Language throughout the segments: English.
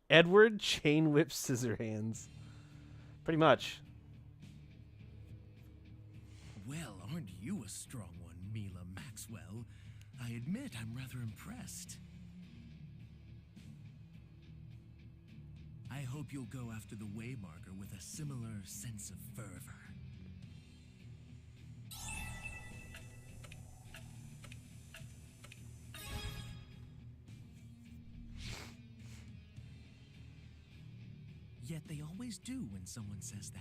Edward Chain Whip Scissorhands. Pretty much. Well, aren't you a strong one, Mila Maxwell? I admit I'm rather impressed. I hope you'll go after the Waymarker with a similar sense of fervor. Yet they always do when someone says that.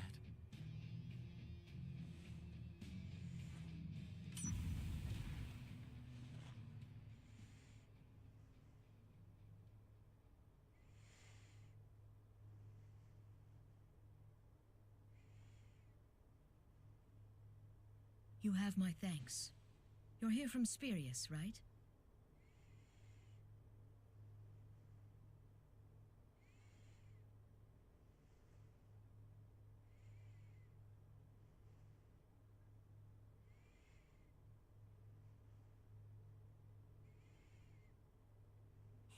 You have my thanks. You're here from Spirius, right?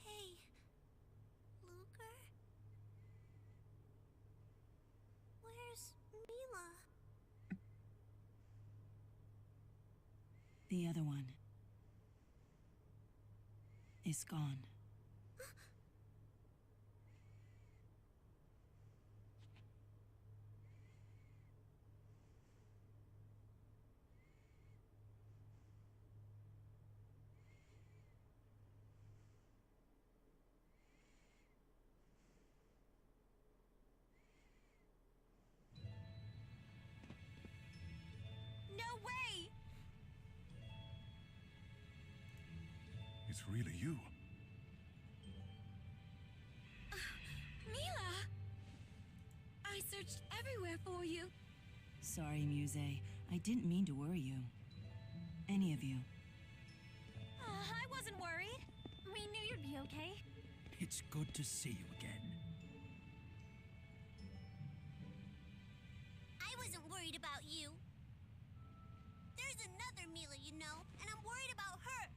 Hey, Luger? Where's Mila? The other one is gone. No way! It's really you. Mila! I searched everywhere for you. Sorry, Muse. I didn't mean to worry you. Any of you. I wasn't worried. We knew you'd be okay. It's good to see you again. I wasn't worried about you. There's another Mila, you know, and I'm worried about her.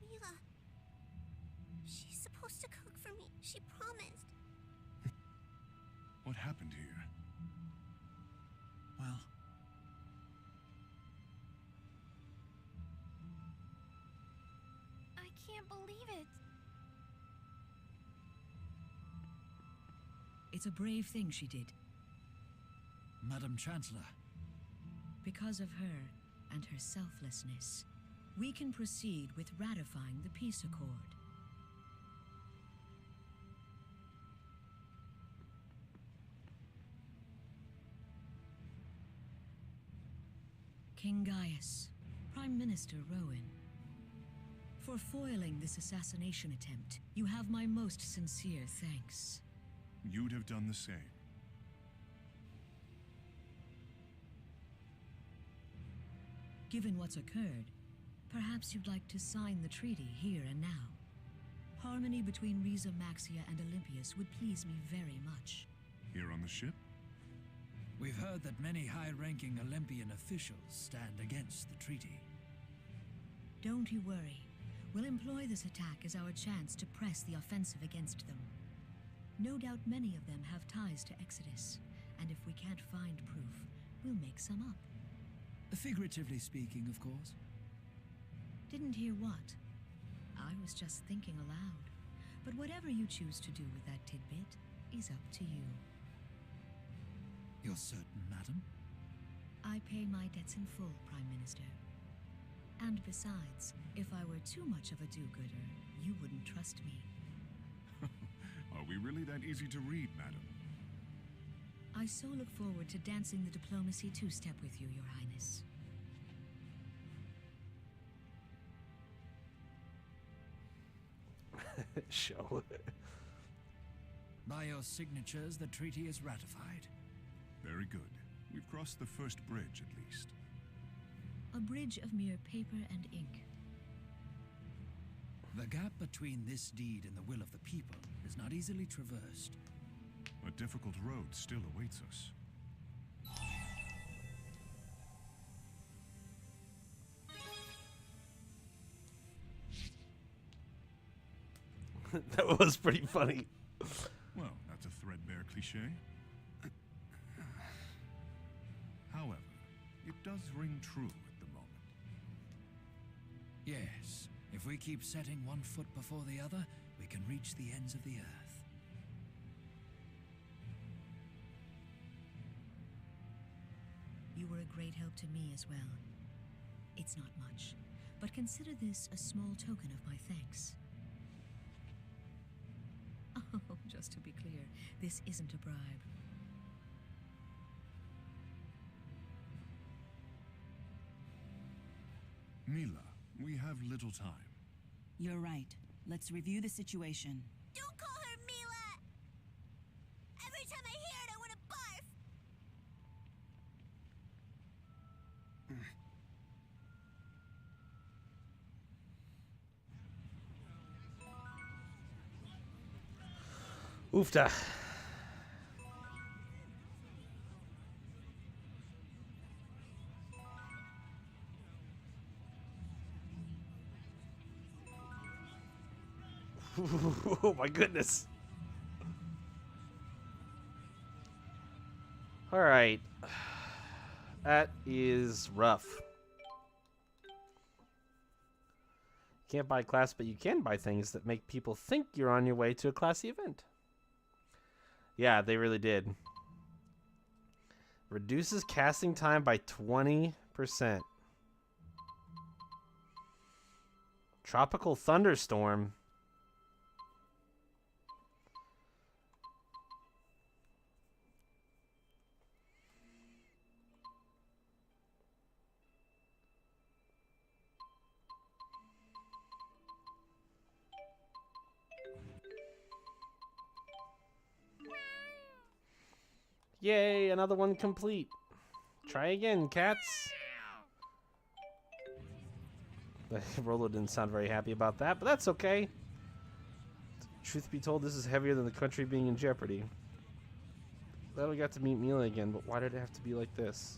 Mila. She's supposed to cook for me. She promised. What happened here? Well, I can't believe it. It's a brave thing she did. Madam Chancellor, Because of her and her selflessness, we can proceed with ratifying the peace accord. King Gaius, Prime Minister Rowan, for foiling this assassination attempt, you have my most sincere thanks. You'd have done the same. Given what's occurred, perhaps you'd like to sign the treaty here and now. Harmony between Riza Maxia and Olympius would please me very much. Here on the ship? we've heard that many high-ranking Olympian officials stand against the treaty. Don't you worry. We'll employ this attack as our chance to press the offensive against them. No doubt many of them have ties to Exodus, and if we can't find proof, we'll make some up. Figuratively speaking, of course. Didn't hear what? I was just thinking aloud. But whatever you choose to do with that tidbit is up to you. You're certain, madam? I pay my debts in full, Prime Minister. And besides, if I were too much of a do-gooder, you wouldn't trust me. Are we really that easy to read, madam? I so look forward to dancing the diplomacy two-step with you, Your Highness. Show. By your signatures, the treaty is ratified. Very good. We've crossed the first bridge, at least. A bridge of mere paper and ink. The gap between this deed and the will of the people is not easily traversed. A difficult road still awaits us. That was pretty funny. Well, that's a threadbare cliche. However, it does ring true at the moment. Yes, if we keep setting one foot before the other, we can reach the ends of the earth. You were a great help to me as well. It's not much, but consider this a small token of my thanks. Oh, just to be clear, this isn't a bribe. Mila, we have little time. You're right. Let's review the situation. Don't call her Mila! Every time I hear it, I want to barf! Oofta. Oh my goodness. All right. That is rough. Can't buy class, but you can buy things that make people think you're on your way to a classy event. Yeah, they really did. Reduces casting time by 20%. Tropical thunderstorm. Yay, another one complete. Try again, cats. Rolo didn't sound very happy about that, but that's okay. Truth be told, this is heavier than the country being in jeopardy. Glad we got to meet Mila again, but why did it have to be like this?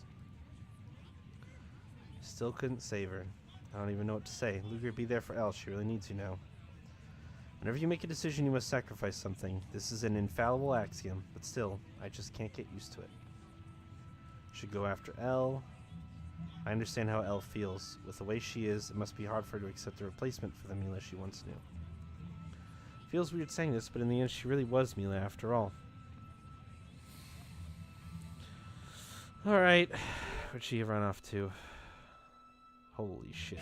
Still couldn't save her. I don't even know what to say. Luger, be there for Elle. She really needs you now. Whenever you make a decision, you must sacrifice something. This is an infallible axiom, but still, I just can't get used to it. Should go after Elle. I understand how Elle feels. With the way she is, it must be hard for her to accept a replacement for the Mila she once knew. Feels weird saying this, but in the end, she really was Mila after all. Alright. Where'd she run off to? Holy shit.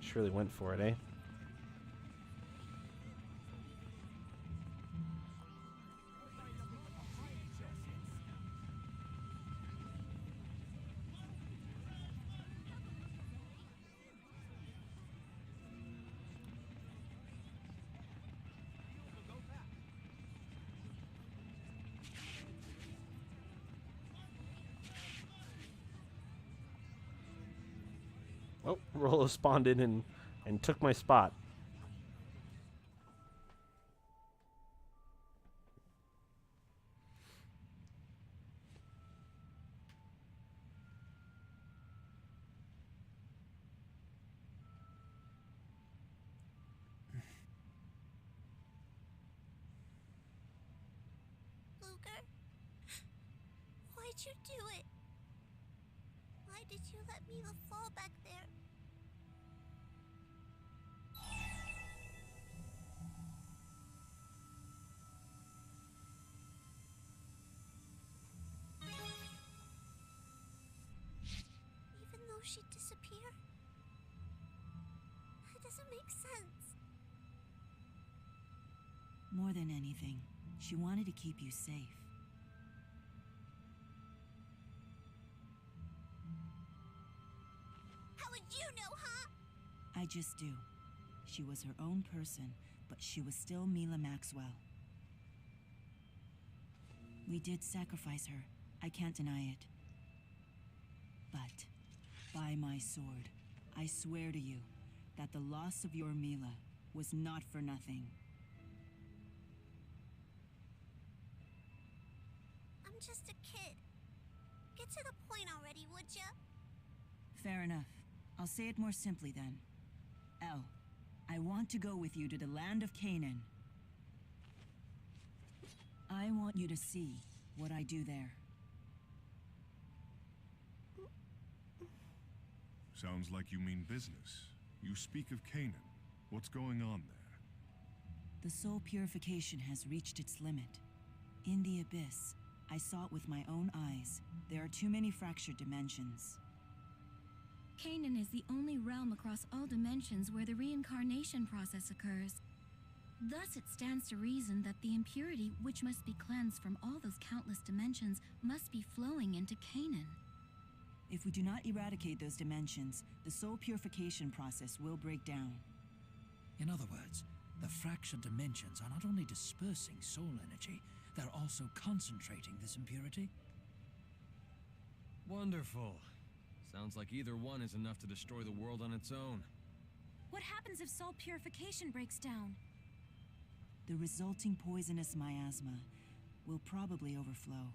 She really went for it, eh? Oh, Rolo spawned in and took my spot. Luger? Why'd you do it? Why did you let Mila fall back there? Even though she disappeared? That doesn't make sense. More than anything, she wanted to keep you safe. How would you know, huh? I just do. She was her own person, but she was still Mila Maxwell. We did sacrifice her. I can't deny it. But, by my sword, I swear to you that the loss of your Mila was not for nothing. I'm just a kid. Get to the point already, would ya? Fair enough. I'll say it more simply then. Elle, I want to go with you to the land of Canaan. I want you to see what I do there. Sounds like you mean business. You speak of Canaan. What's going on there? The soul purification has reached its limit. In the abyss, I saw it with my own eyes. There are too many fractured dimensions. Canaan is the only realm across all dimensions where the reincarnation process occurs. Thus, it stands to reason that the impurity, which must be cleansed from all those countless dimensions, must be flowing into Canaan. If we do not eradicate those dimensions, the soul purification process will break down. In other words, the fractured dimensions are not only dispersing soul energy, they're also concentrating this impurity. Wonderful. Sounds like either one is enough to destroy the world on its own. What happens if soul purification breaks down? The resulting poisonous miasma will probably overflow.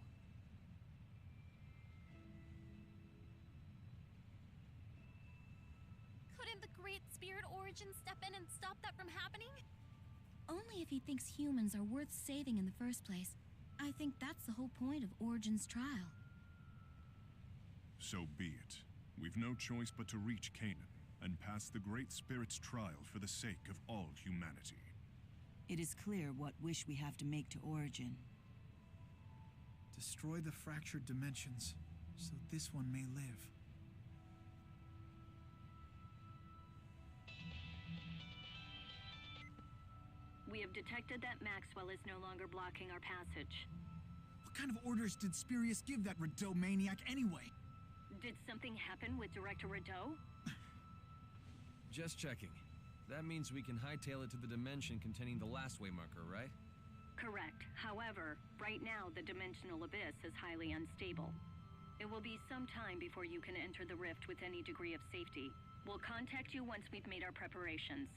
Couldn't the Great Spirit Origin step in and stop that from happening? Only if he thinks humans are worth saving in the first place. I think that's the whole point of Origin's trial. So be it. We've no choice but to reach Canaan and pass the Great Spirit's trial for the sake of all humanity. It is clear what wish we have to make to Origin. Destroy the fractured dimensions, so this one may live. We have detected that Maxwell is no longer blocking our passage. What kind of orders did Spurious give that Rideau maniac anyway? Did something happen with Director Rideau? Just checking. That means we can hightail it to the dimension containing the last waymarker, right? Correct. However, right now the dimensional abyss is highly unstable. It will be some time before you can enter the rift with any degree of safety. We'll contact you once we've made our preparations.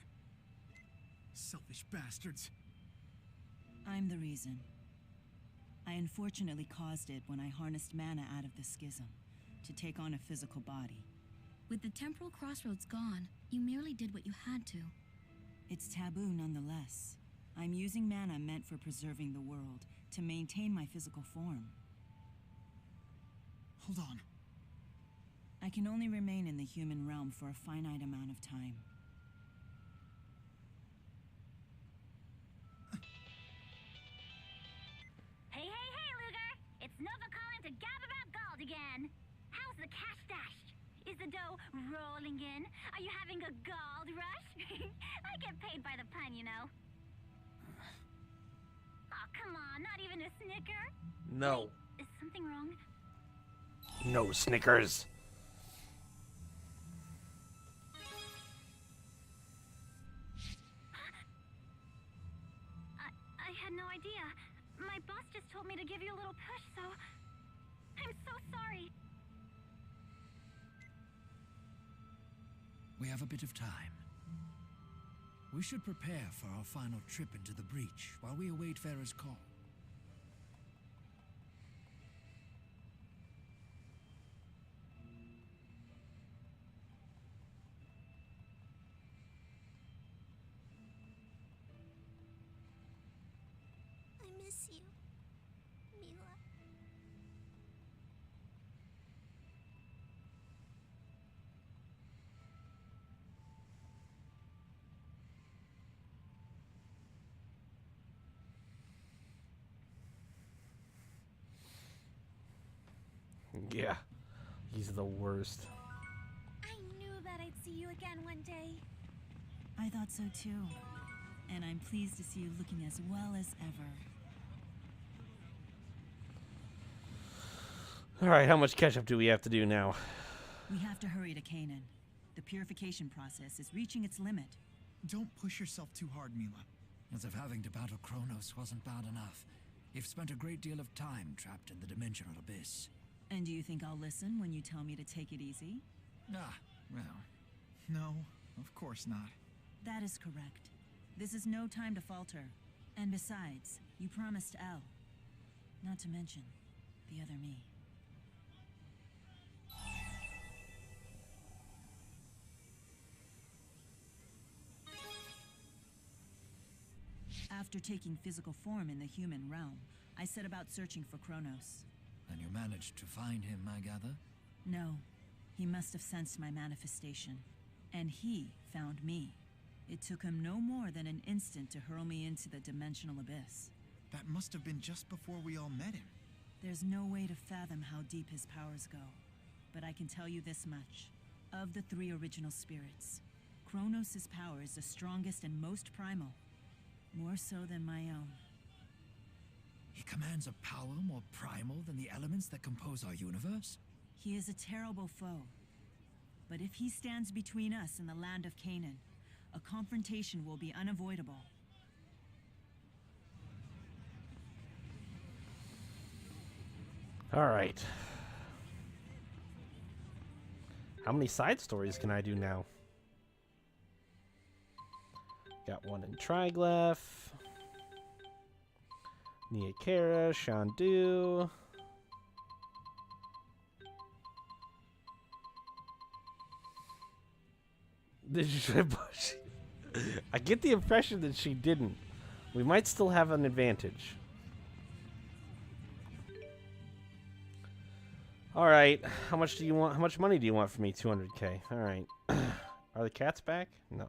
Selfish bastards. I'm the reason. I unfortunately caused it when I harnessed mana out of the schism to take on a physical body. With the temporal crossroads gone, you merely did what you had to. It's taboo nonetheless. I'm using mana meant for preserving the world to maintain my physical form. Hold on. I can only remain in the human realm for a finite amount of time. Hey, Luger! It's Nova calling to gab about gold again. How's the cash dash? Is the dough rolling in? Are you having a gold rush? I get paid by the pun, you know. Oh, come on, not even a snicker? No. Wait, is something wrong? No Snickers. I had no idea. My boss just told me to give you a little push, so... I'm so sorry. We have a bit of time. We should prepare for our final trip into the breach while we await Farah's call. I miss you, Mila. Yeah, he's the worst. I knew that I'd see you again one day. I thought so too. And I'm pleased to see you looking as well as ever. Alright, how much catch-up do we have to do now? We have to hurry to Canaan. The purification process is reaching its limit. Don't push yourself too hard, Mila. As if having to battle Kronos wasn't bad enough. You've spent a great deal of time trapped in the dimensional abyss. And do you think I'll listen when you tell me to take it easy? Ah, well. No, of course not. That is correct. This is no time to falter. And besides, you promised Elle. Not to mention, the other me. After taking physical form in the human realm, I set about searching for Kronos. And you managed to find him, I gather? No. He must have sensed my manifestation. And he found me. It took him no more than an instant to hurl me into the dimensional abyss. That must have been just before we all met him. There's no way to fathom how deep his powers go. But I can tell you this much. Of the 3 original spirits, Kronos' power is the strongest and most primal. More so than my own. He commands a power more primal than the elements that compose our universe? He is a terrible foe. But if he stands between us and the land of Canaan, a confrontation will be unavoidable. All right. How many side stories can I do now? Got one in Triglyph. Nia Kara, Shandu. Did you try push? I get the impression that she didn't. We might still have an advantage. All right. How much do you want? How much money do you want from me? 200K. All right. Are the cats back? No.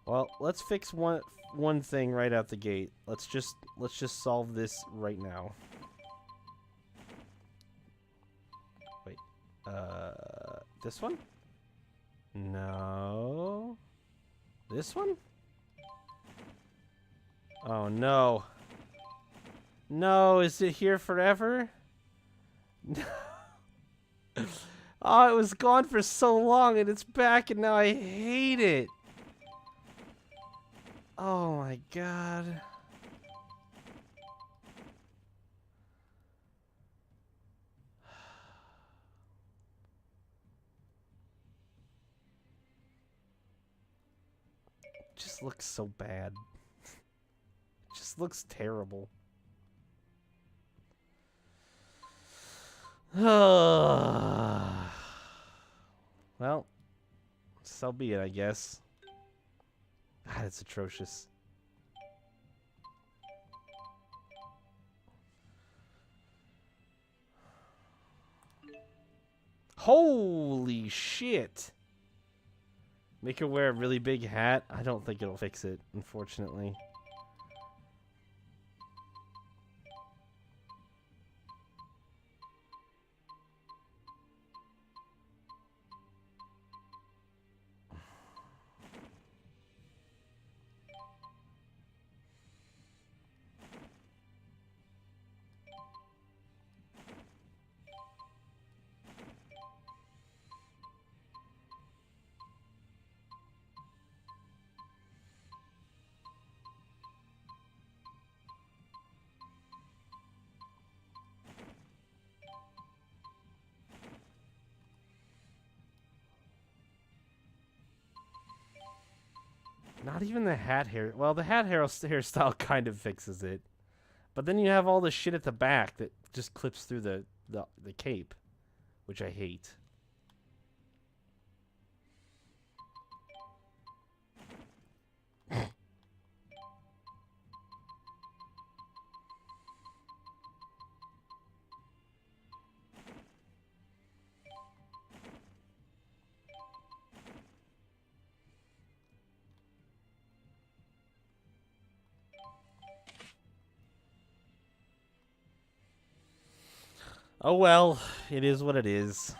Well, let's fix one thing right out the gate. Let's just solve this right now. Wait. This one? No. This one? Oh no. No, is it here forever? Oh, it was gone for so long and it's back and now I hate it. Oh my god. It just looks so bad. It just looks terrible. Well, so be it, I guess. God, it's atrocious. Holy shit! Make her wear a really big hat? I don't think it'll fix it, unfortunately. Not even the hat hair. Well, the hat hairstyle kind of fixes it. But then you have all the shit at the back that just clips through the cape, which I hate. Oh well, it is what it is.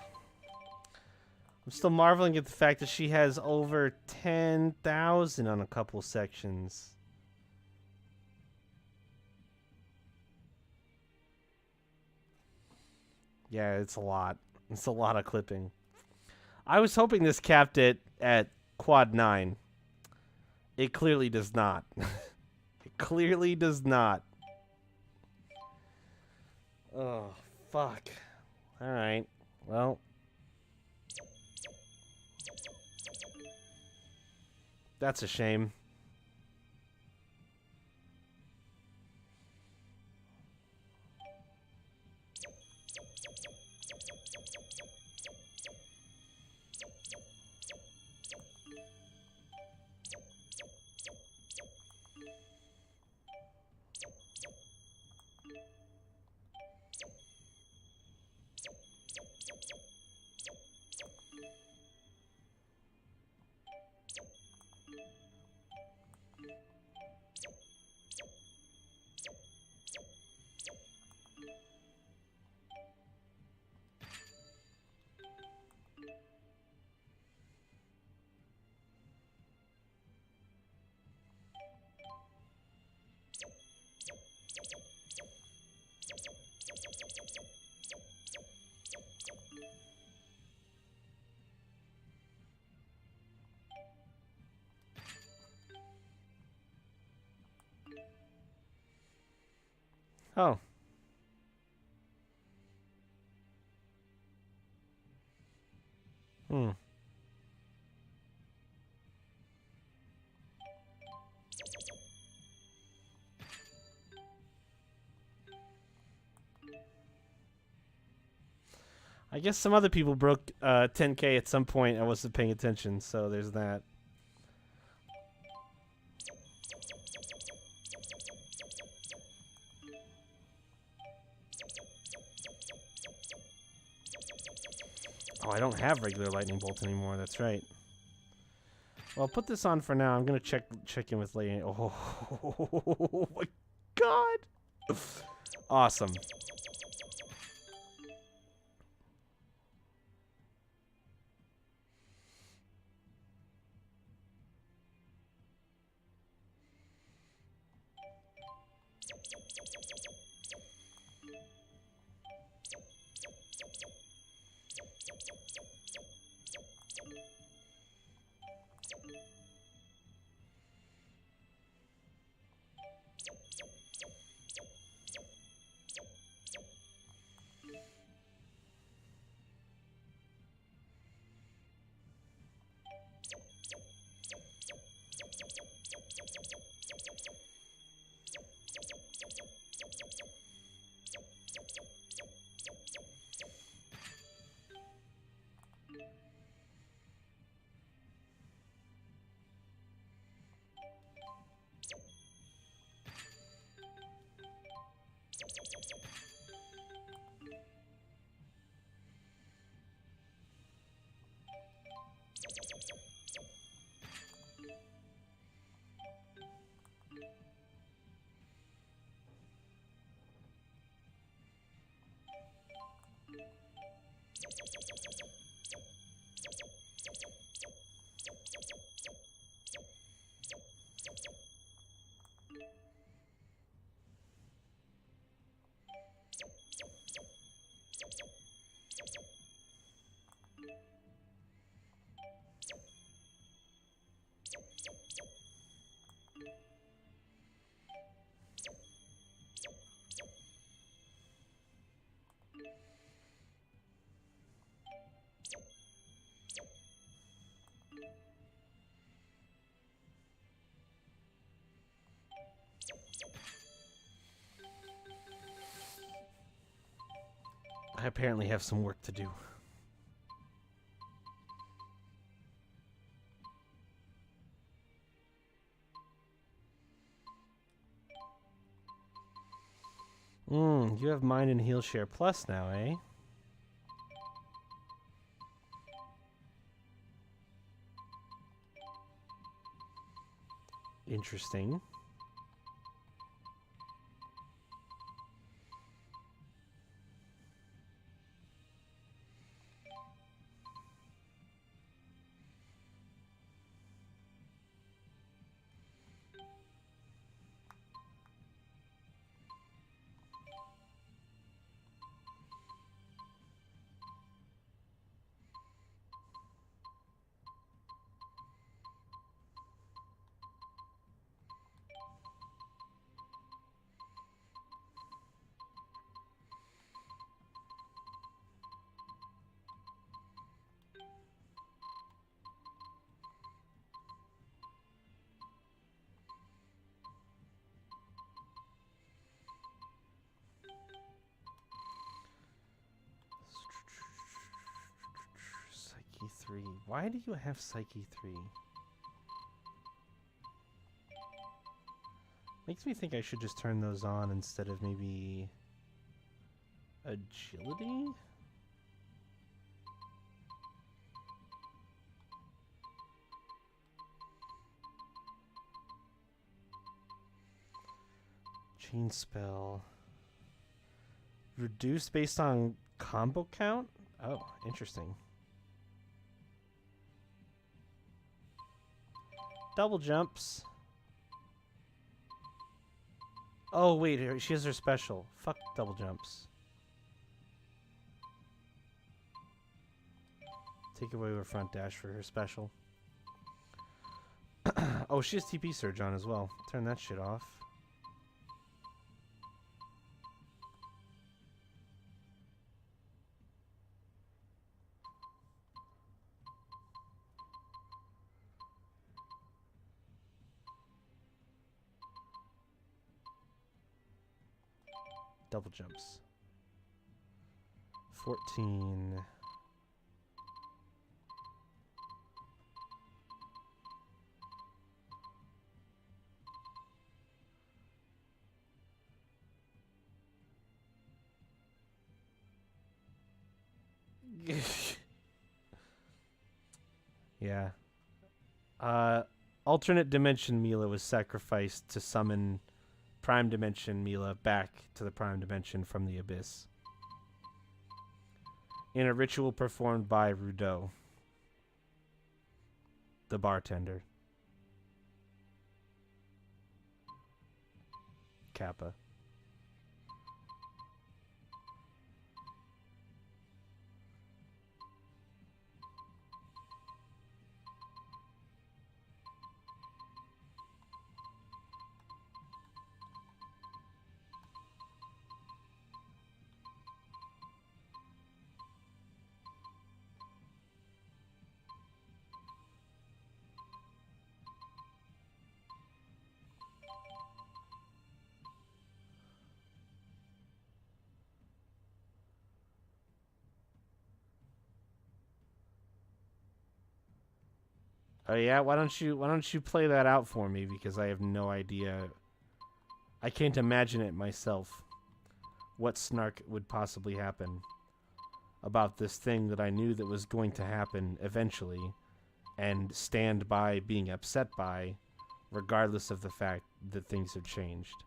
I'm still marveling at the fact that she has over 10,000 on a couple sections. Yeah, it's a lot. It's a lot of clipping. I was hoping this capped it at quad 9. It clearly does not. It clearly does not. Oh, fuck. Alright. Well. That's a shame. Oh. Hmm. I guess some other people broke 10K at some point. I wasn't paying attention, so there's that. Oh, I don't have regular lightning bolt anymore. That's right. Well, I'll put this on for now. I'm gonna check in with Lady. Oh my God! Awesome. I apparently have some work to do. You have Mind and Heal Share Plus now, eh? Interesting. Why do you have Psyche 3? Makes me think I should just turn those on instead of maybe agility? Chain spell. Reduced based on combo count? Oh, interesting. Double jumps. Oh, wait, she has her special. Fuck double jumps. Take away her front dash for her special. Oh, she has TP Surge on as well. Turn that shit off. Double jumps. 14. Yeah. Alternate Dimension Mila was sacrificed to summon Prime Dimension Mila back to the Prime Dimension from the Abyss. In a ritual performed by Rudeau, the bartender. Kappa. Oh yeah, why don't you play that out for me, because I have no idea. I can't imagine it myself. What snark would possibly happen about this thing that I knew that was going to happen eventually, and stand by being upset by, regardless of the fact that things have changed.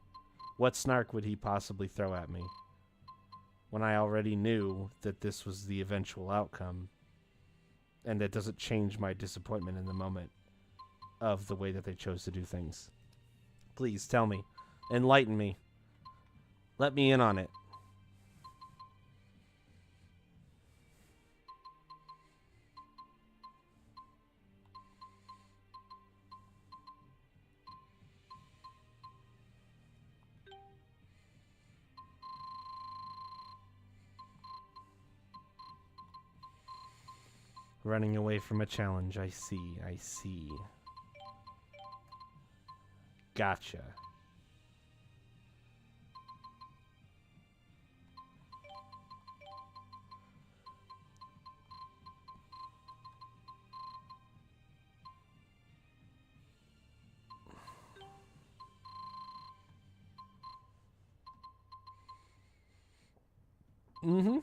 What snark would he possibly throw at me when I already knew that this was the eventual outcome? And that doesn't change my disappointment in the moment of the way that they chose to do things. Please tell me. Enlighten me. Let me in on it. Running away from a challenge. I see. I see. Gotcha.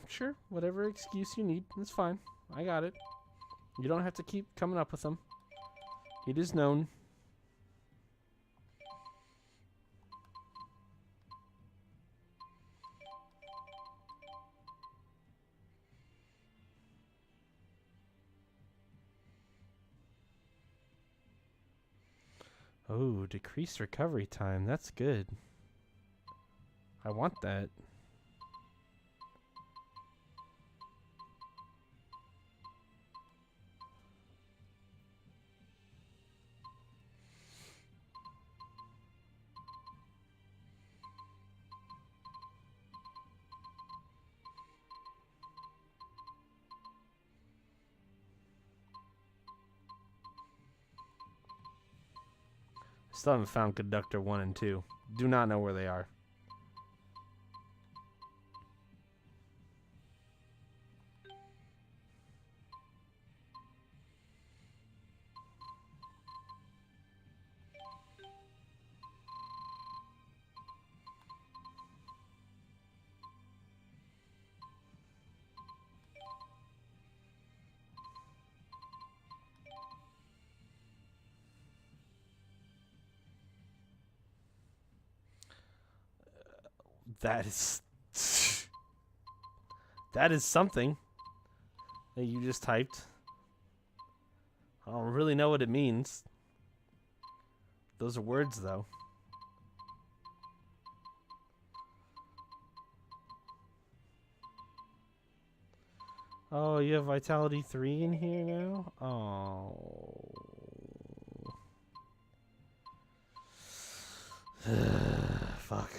Sure. Whatever excuse you need. That's fine. I got it. You don't have to keep coming up with them. It is known. Oh, decreased recovery time. That's good. I want that. Still haven't found Conductor 1 and 2. Do not know where they are. That is... that is something that you just typed. I don't really know what it means. Those are words, though. Oh, you have Vitality 3 in here now? Oh. Fuck.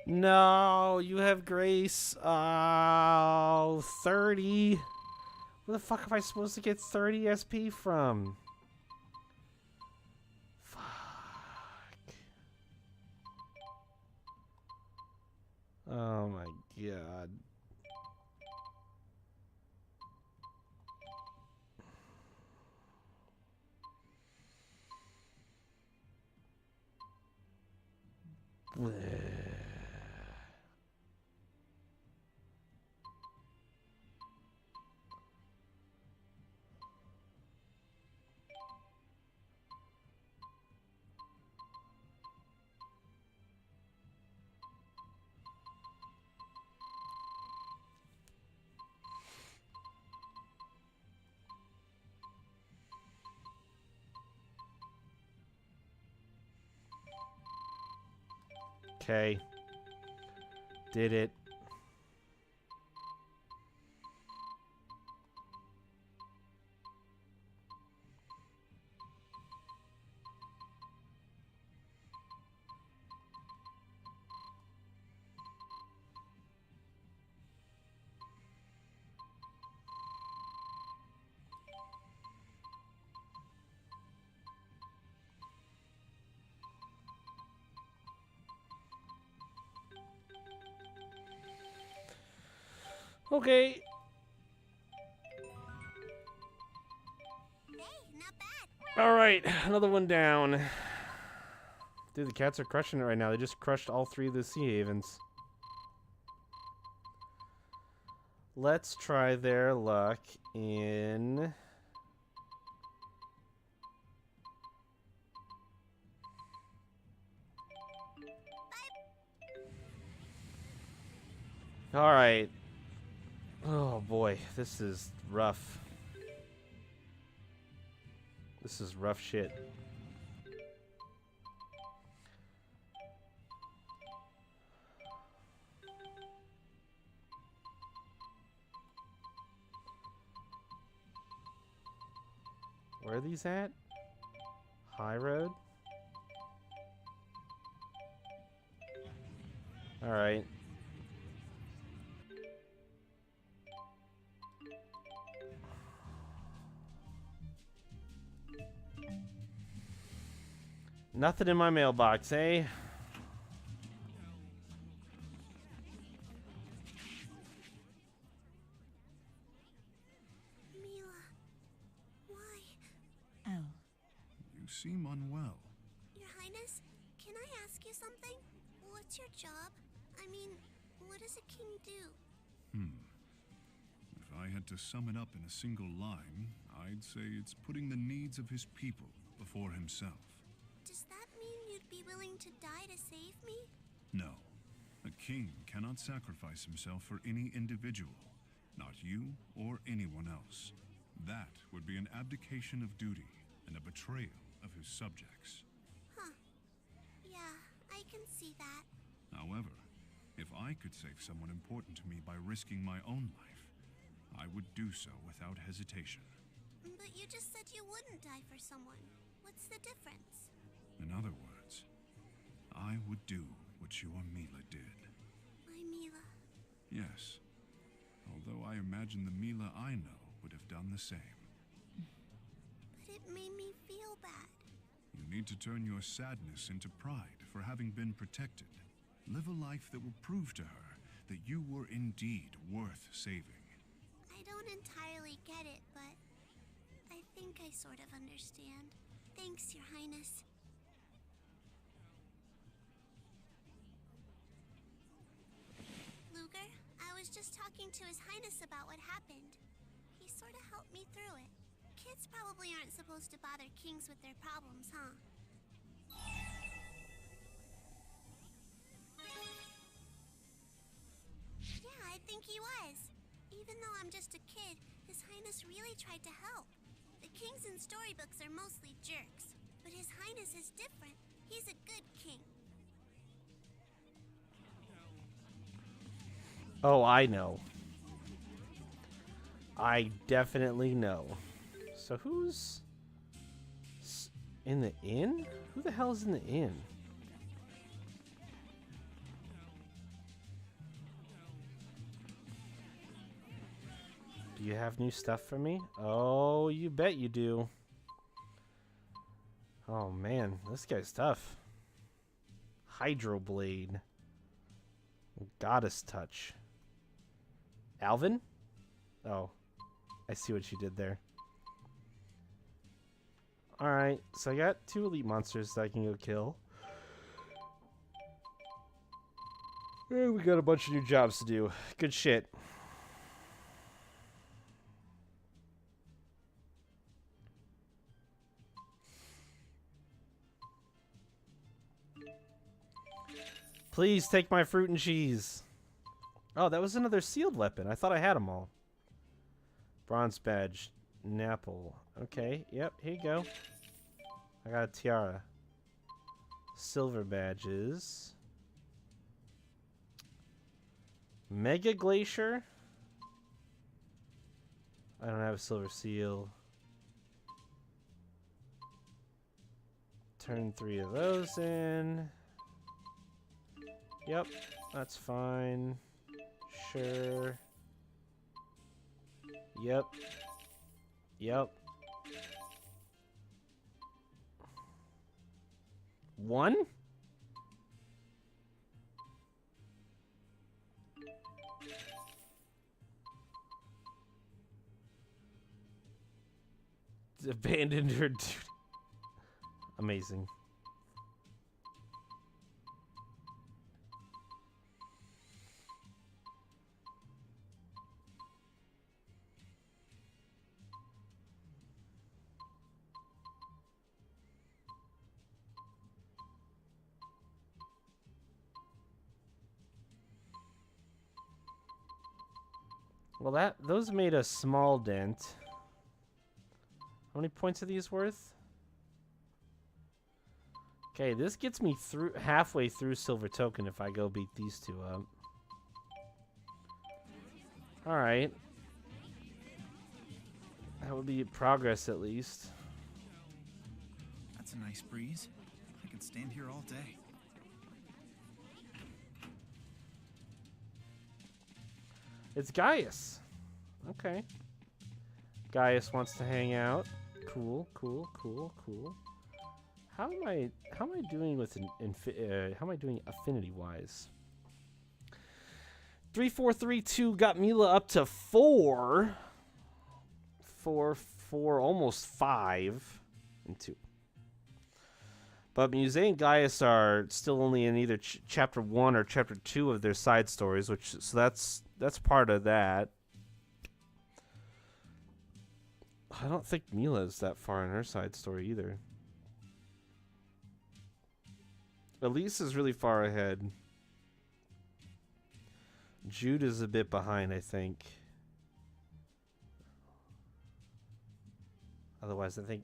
No, you have Grace. Oh, 30. Where the fuck am I supposed to get 30 SP from? Fuck. Oh my god. Bleh. Okay. Did it. Okay. Hey, not bad. All right, another one down. Dude, the cats are crushing it right now. They just crushed all 3 of the Sea Havens. Let's try their luck in... All right. Oh boy, this is rough. This is rough shit. Where are these at? High Road? Alright. Nothing in my mailbox, eh? Mila, why? Elle. You seem unwell. Your Highness, can I ask you something? What's your job? I mean, what does a king do? If I had to sum it up in a single line, I'd say it's putting the needs of his people before himself. Does that mean you'd be willing to die to save me? No. A king cannot sacrifice himself for any individual, not you or anyone else. That would be an abdication of duty and a betrayal of his subjects. Huh. Yeah, I can see that. However, if I could save someone important to me by risking my own life, I would do so without hesitation. But you just said you wouldn't die for someone. What's the difference? In other words, I would do what your Mila did. My Mila. Yes. Although I imagine the Mila I know would have done the same. But it made me feel bad. You need to turn your sadness into pride for having been protected. Live a life that will prove to her that you were indeed worth saving. I don't entirely get it, but I think I sort of understand. Thanks, Your Highness. Luger, I was just talking to His Highness about what happened. He sort of helped me through it. Kids probably aren't supposed to bother kings with their problems, huh? Yeah, I think he was. Even though I'm just a kid, His Highness really tried to help. The kings in storybooks are mostly jerks, but His Highness is different. He's a good king. Oh, I know. I definitely know. So who's in the inn? Who the hell is in the inn? Do you have new stuff for me? Oh, you bet you do. Oh man, this guy's tough. Hydroblade. Goddess touch. Alvin? Oh, I see what you did there. Alright, so I got 2 elite monsters that I can go kill. And we got a bunch of new jobs to do. Good shit. Please take my fruit and cheese. Oh, that was another sealed weapon. I thought I had them all. Bronze badge. Napple. Okay, yep, here you go. I got a tiara. Silver badges. Mega Glacier. I don't have a silver seal. Turn 3 of those in. Yep, that's fine. Sure. Yep. Yep. 1? Abandoned her duty. Amazing. Well, those made a small dent. How many points are these worth? Okay, this gets me through halfway through Silver Token if I go beat these 2 up. Alright. That would be progress at least. That's a nice breeze. I could stand here all day. It's Gaius. Okay. Gaius wants to hang out. Cool, cool, cool, cool. How am I doing with how am I doing affinity wise? 3, 4, 3, 2 got Mila up to 4. 4, almost 5 and 2. But Muse and Gaius are still only in either chapter 1 or chapter 2 of their side stories, so that's part of that. I don't think Mila is that far in her side story either. Elise is really far ahead. Jude is a bit behind, I think. Otherwise, I think,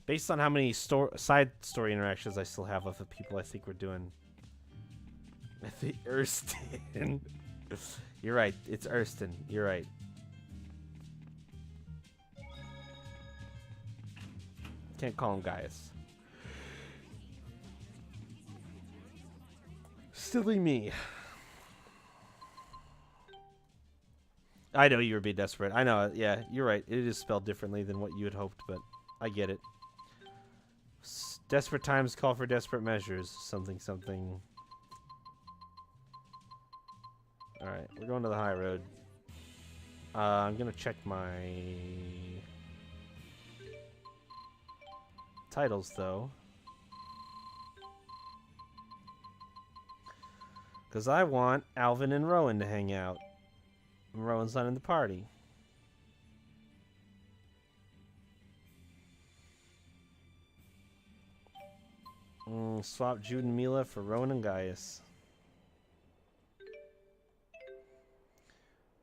based on how many side story interactions I still have with the people I think we're doing. I think Erston. You're right. It's Erston. You're right. Can't call him Gaius. Silly me. I know you were being desperate. I know. Yeah, you're right. It is spelled differently than what you had hoped, but I get it. Desperate times call for desperate measures. Something, something. Alright, we're going to the high road. I'm going to check my titles, though. Because I want Alvin and Rowan to hang out. And Rowan's not in the party. Swap Jude and Mila for Rowan and Gaius.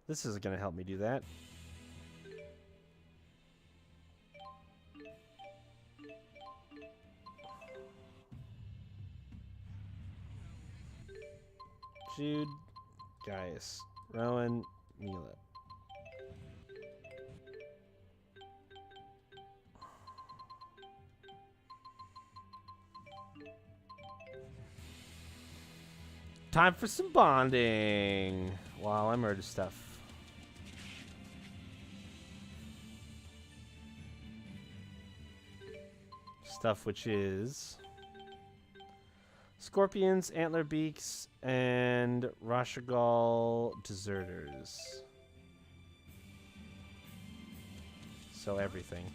This isn't going to help me do that. Jude, Gaius, Rowan, Mila. Time for some bonding while I murder stuff. Stuff which is Scorpions, Antler Beaks, and Rashagal Deserters. So everything.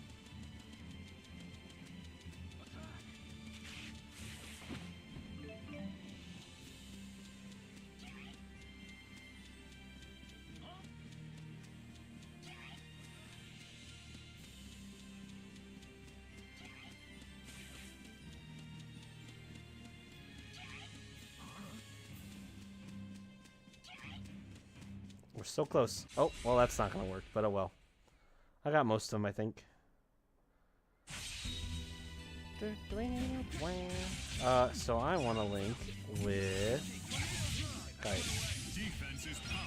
We're so close. Oh, well, that's not going to work, but oh well. I got most of them, I think. So I want to link with Gaius. Defense is power.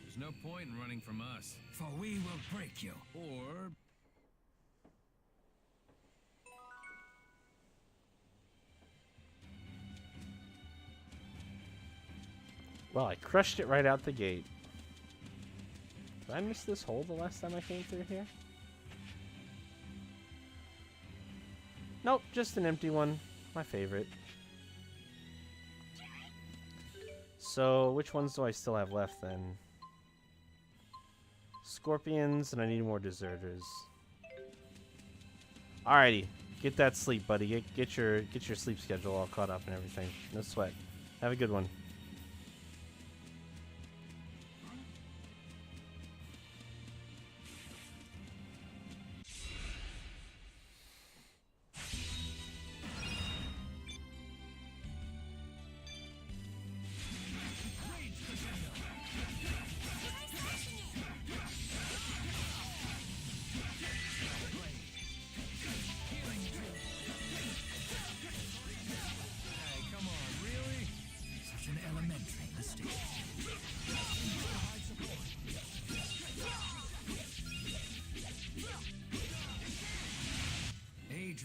There's no point in running from us. For we will break you. Or... Well, I crushed it right out the gate. Did I miss this hole the last time I came through here? Nope, just an empty one. My favorite. So, which ones do I still have left then? Scorpions, and I need more deserters. Alrighty, get that sleep, buddy. Get your sleep schedule all caught up and everything. No sweat. Have a good one.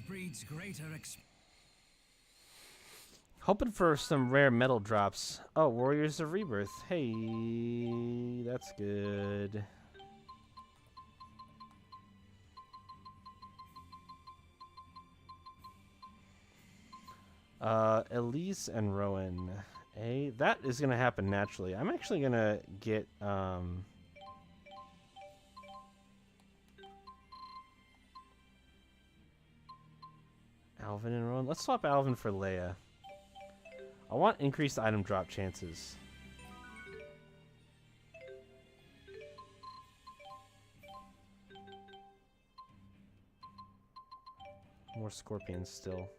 Breeds greater Hoping for some rare metal drops. Oh, Warriors of Rebirth. Hey, that's good. Elise and Rowan. Hey, that is going to happen naturally. I'm actually going to get, Alvin and Rowan. Let's swap Alvin for Leia. I want increased item drop chances. More scorpions still.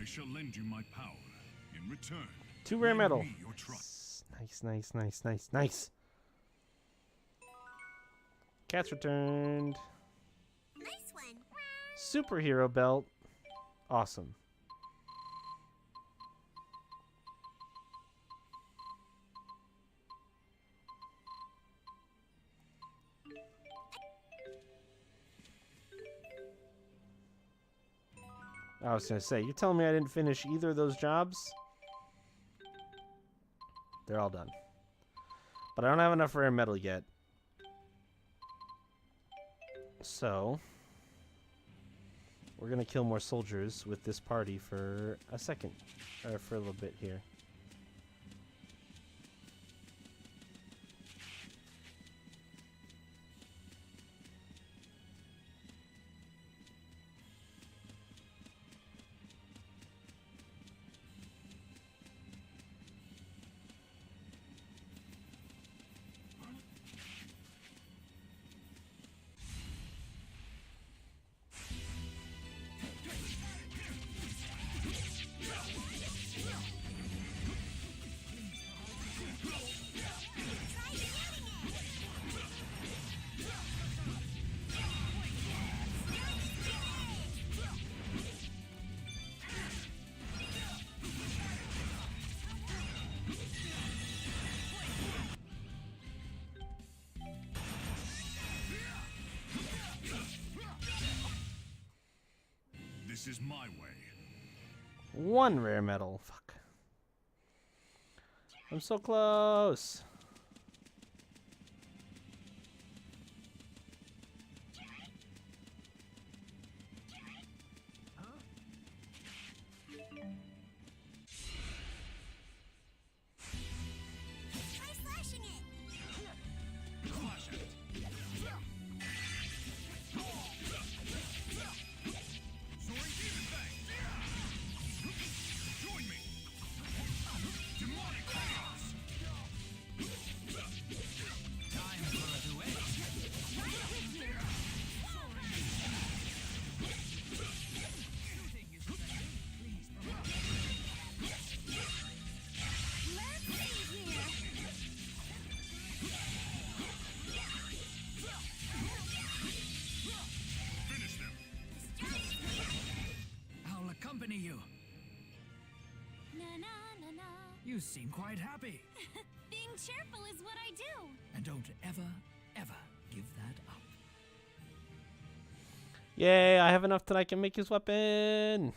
shall lend you my power. In return, 2 rare lend metal. me your trust. Nice. Cat's returned. Nice one. Superhero belt. Awesome. I was gonna say, you're telling me I didn't finish either of those jobs? They're all done. But I don't have enough rare metal yet. So, we're gonna kill more soldiers with this party for a second. Or for a little bit here. This is my way. 1 rare metal. Fuck. I'm so close. Try slashing it. Join me. Demonic chaos. Time for a duet. Shooting is effective. Please Let's see here. Finish them. I'll accompany you. Na na na na. You seem quite happy. Being cheerful is what I do. And don't ever, ever give that up. Yay, I have enough that I can make his weapon.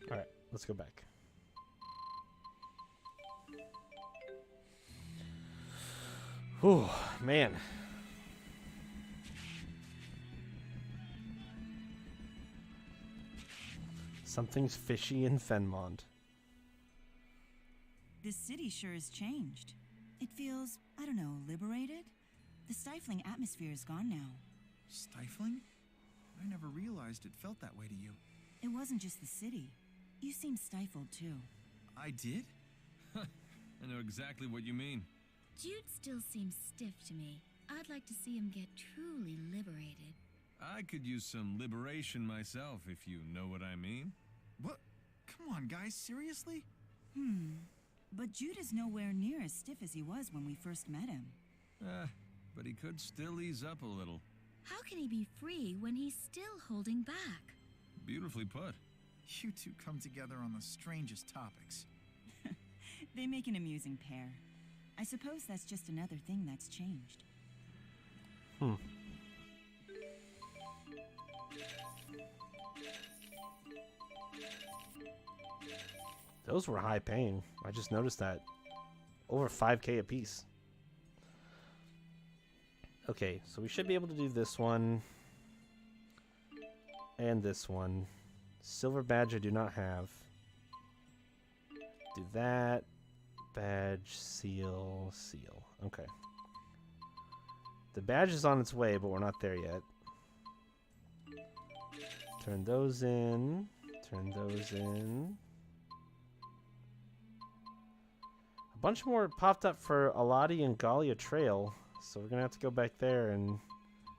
Alright, let's go back. Whew, man. Something's fishy in Fenmont. This city sure has changed. It feels, I don't know, liberated? The stifling atmosphere is gone now. Stifling? I never realized it felt that way to you. It wasn't just the city. You seem stifled too. I did? I know exactly what you mean. Jude still seems stiff to me. I'd like to see him get truly liberated. I could use some liberation myself, if you know what I mean. What? Come on, guys, seriously? But Jude is nowhere near as stiff as he was when we first met him. But he could still ease up a little. How can he be free when he's still holding back? Beautifully put. You two come together on the strangest topics. They make an amusing pair. I suppose that's just another thing that's changed. Those were high paying. I just noticed that. Over 5K a piece. Okay, so we should be able to do this one. And this one. Silver badge I do not have. Do that. Badge, seal, seal. Okay. The badge is on its way, but we're not there yet. Turn those in. Turn those in. A bunch more popped up for Aladi and Galia Trail, so we're gonna have to go back there, and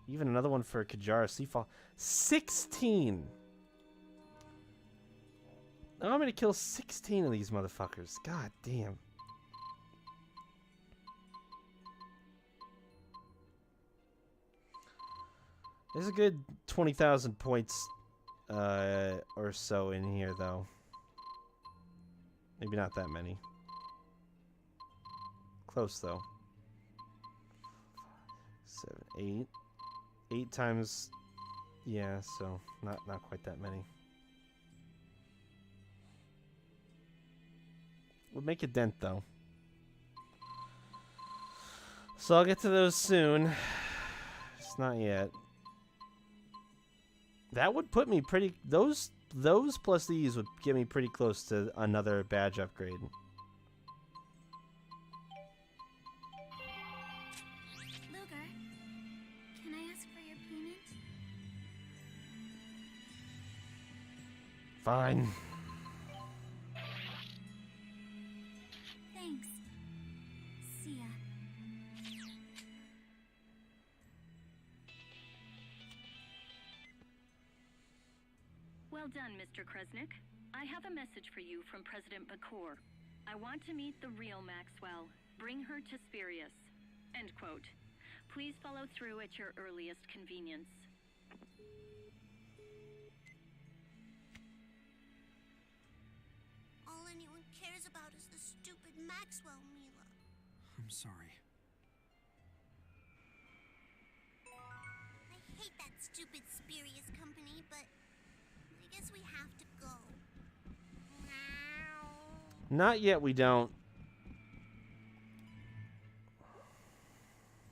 even another one for Kajara Seafall. 16! Now I'm gonna kill 16 of these motherfuckers. God damn. There's a good 20,000 points or so in here, though. Maybe not that many. Close, though. 7, 8. 8 times... Yeah, so not quite that many. We'll make a dent, though. So I'll get to those soon. Just not yet. That would put me pretty... Those plus these would get me pretty close to another badge upgrade. Luger, can I ask for your payment? Fine. Thanks. See ya. Well done, Mr. Kresnik. I have a message for you from President Bakor. I want to meet the real Maxwell. Bring her to Spirius. End quote. Please follow through at your earliest convenience. All anyone cares about is the stupid Maxwell, Mila. I'm sorry. I hate that stupid Spirius company, but I guess we have to go. Not yet, we don't.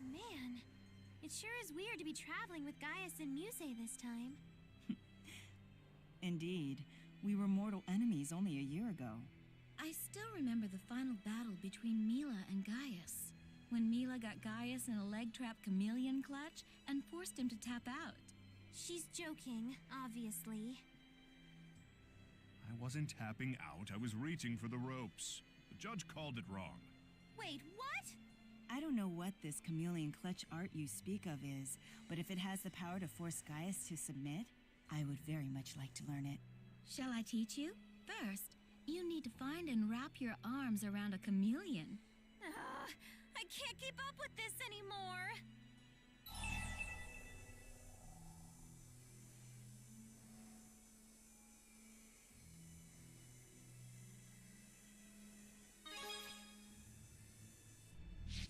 Man, it sure is weird to be traveling with Gaius and Muse this time. Indeed. We were mortal enemies only a year ago. I still remember the final battle between Mila and Gaius, when Mila got Gaius in a leg-trap chameleon clutch and forced him to tap out. She's joking, obviously. I wasn't tapping out, I was reaching for the ropes. The judge called it wrong. Wait, what? I don't know what this chameleon clutch art you speak of is, but if it has the power to force Gaius to submit, I would very much like to learn it. Shall I teach you? First, you need to find and wrap your arms around a chameleon. I can't keep up with this anymore.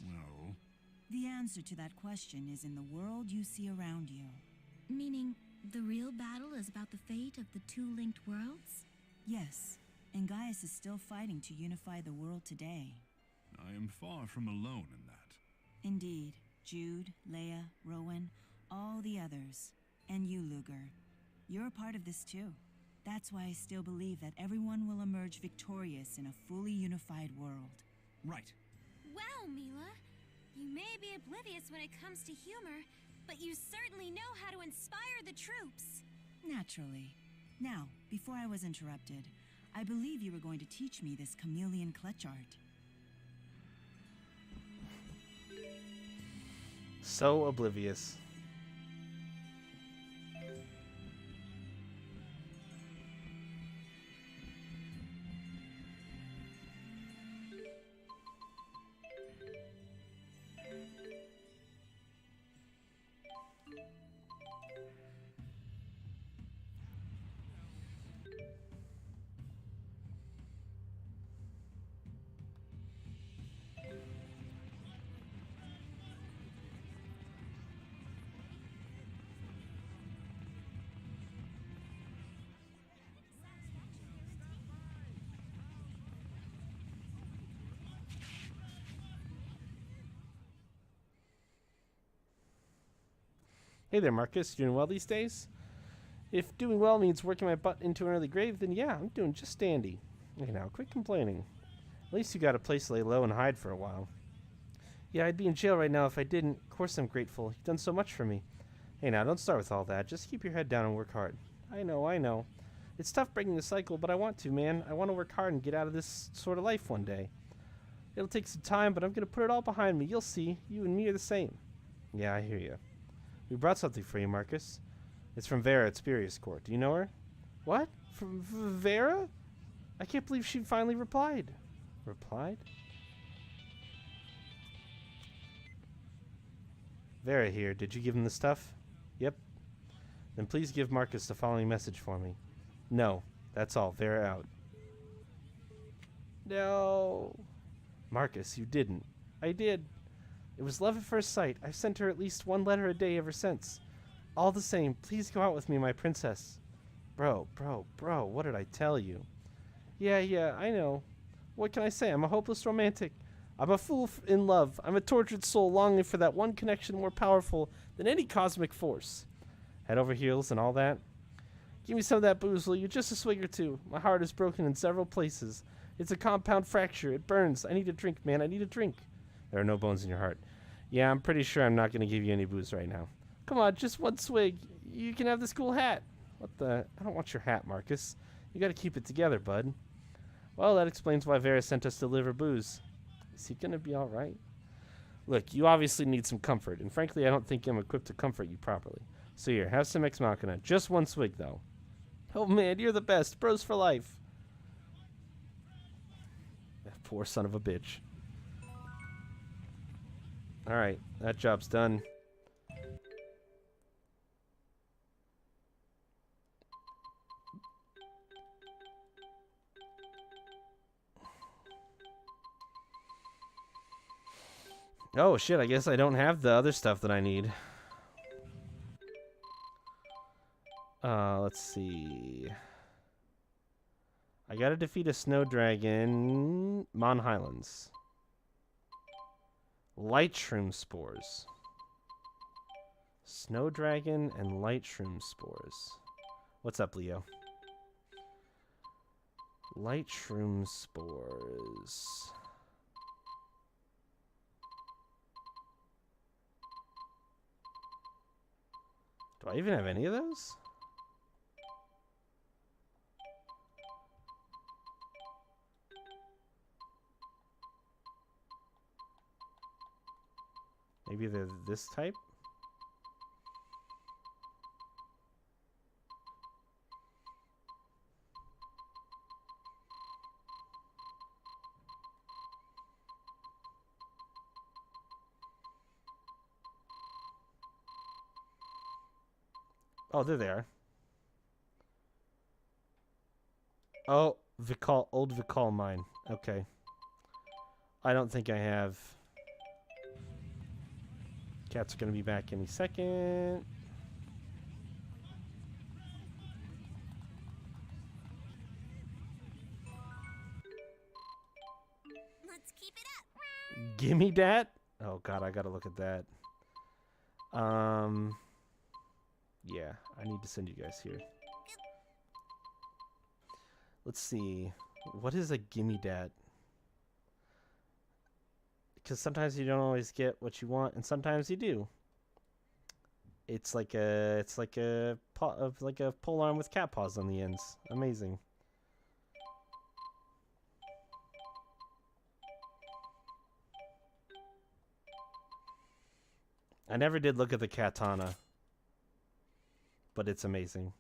Well... The answer to that question is in the world you see around you. Meaning, the real battle is about the fate of the two linked worlds? Yes, and Gaius is still fighting to unify the world today. I am far from alone in that. Indeed. Jude, Leia, Rowan, all the others. And you, Luger. You're a part of this too. That's why I still believe that everyone will emerge victorious in a fully unified world. Right. Wow, Mila. You may be oblivious when it comes to humor, but you certainly know how to inspire the troops. Naturally. Now, before I was interrupted, I believe you were going to teach me this chameleon clutch art. So oblivious. Hey there, Marcus. Doing well these days? If doing well means working my butt into an early grave, then yeah, I'm doing just dandy. Okay, now, quit complaining. At least you got a place to lay low and hide for a while. Yeah, I'd be in jail right now if I didn't. Of course I'm grateful. You've done so much for me. Hey, now, don't start with all that. Just keep your head down and work hard. I know. It's tough breaking the cycle, but I want to, man. I want to work hard and get out of this sort of life one day. It'll take some time, but I'm gonna put it all behind me. You'll see. You and me are the same. Yeah, I hear you. We brought something for you, Marcus. It's from Vera at Spurious Court. Do you know her? What? From Vera? I can't believe she finally replied. Replied? Vera here. Did you give him the stuff? Yep. Then please give Marcus the following message for me. No. That's all. Vera out. No. Marcus, you didn't. I did. It was love at first sight. I've sent her at least one letter a day ever since. All the same, please go out with me, my princess. Bro, what did I tell you? Yeah, I know. What can I say? I'm a hopeless romantic. I'm a fool in love. I'm a tortured soul longing for that one connection more powerful than any cosmic force. Head over heels and all that. Give me some of that booze, will you? Just a swig or two. My heart is broken in several places. It's a compound fracture. It burns. I need a drink, man. I need a drink. There are no bones in your heart. Yeah, I'm pretty sure I'm not going to give you any booze right now. Come on, just one swig. You can have this cool hat. What the? I don't want your hat, Marcus. You got to keep it together, bud. Well, that explains why Vera sent us to deliver booze. Is he going to be all right? Look, you obviously need some comfort, and frankly, I don't think I'm equipped to comfort you properly. So here, have some Ex Machina. Just one swig, though. Oh, man, you're the best. Bros for life. That poor son of a bitch. Alright, that job's done. Oh shit, I guess I don't have the other stuff that I need. Let's see. I gotta defeat a snow dragon. Mon Highlands. Light shroom spores. Snow dragon and light shroom spores. What's up, Leo? Light shroom spores. Do I even have any of those? Maybe they're this type? Oh, they're there. Oh, old Vikal mine. Okay. I don't think I have. Cats are going to be back any second. Let's keep it up. Gimme dat? Oh god, I gotta look at that. Yeah, I need to send you guys here. Let's see. What is a gimme dat? Because sometimes you don't always get what you want, and sometimes you do. It's like a pole arm with cat paws on the ends. Amazing. I never did look at the katana, but it's amazing.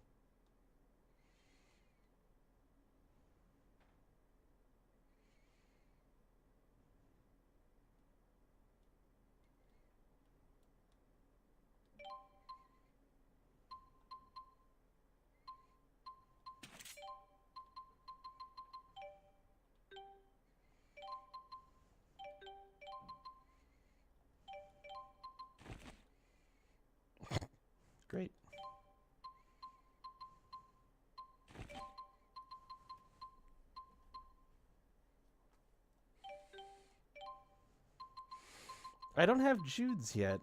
Great. I don't have Jude's yet.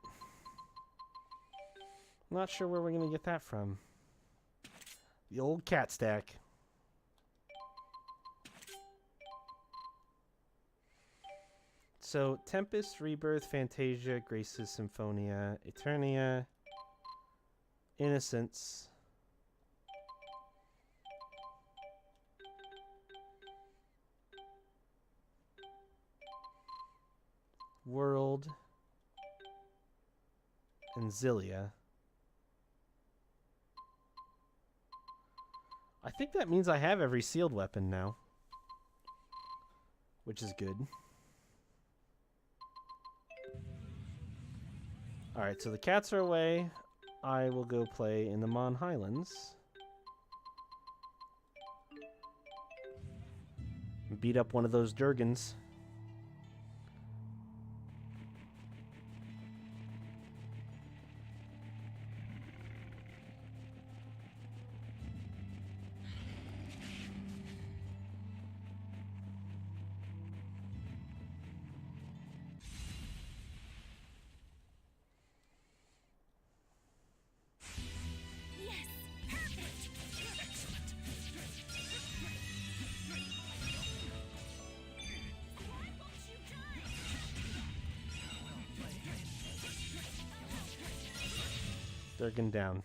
Not sure where we're going to get that from. The old cat stack. So, Tempest, Rebirth, Fantasia, Graces, Symphonia, Eternia, Innocence. World, and Xillia. I think that means I have every sealed weapon now, which is good. Alright, so the cats are away. I will go play in the Mon Highlands. Beat up one of those Durgans. Durgan down.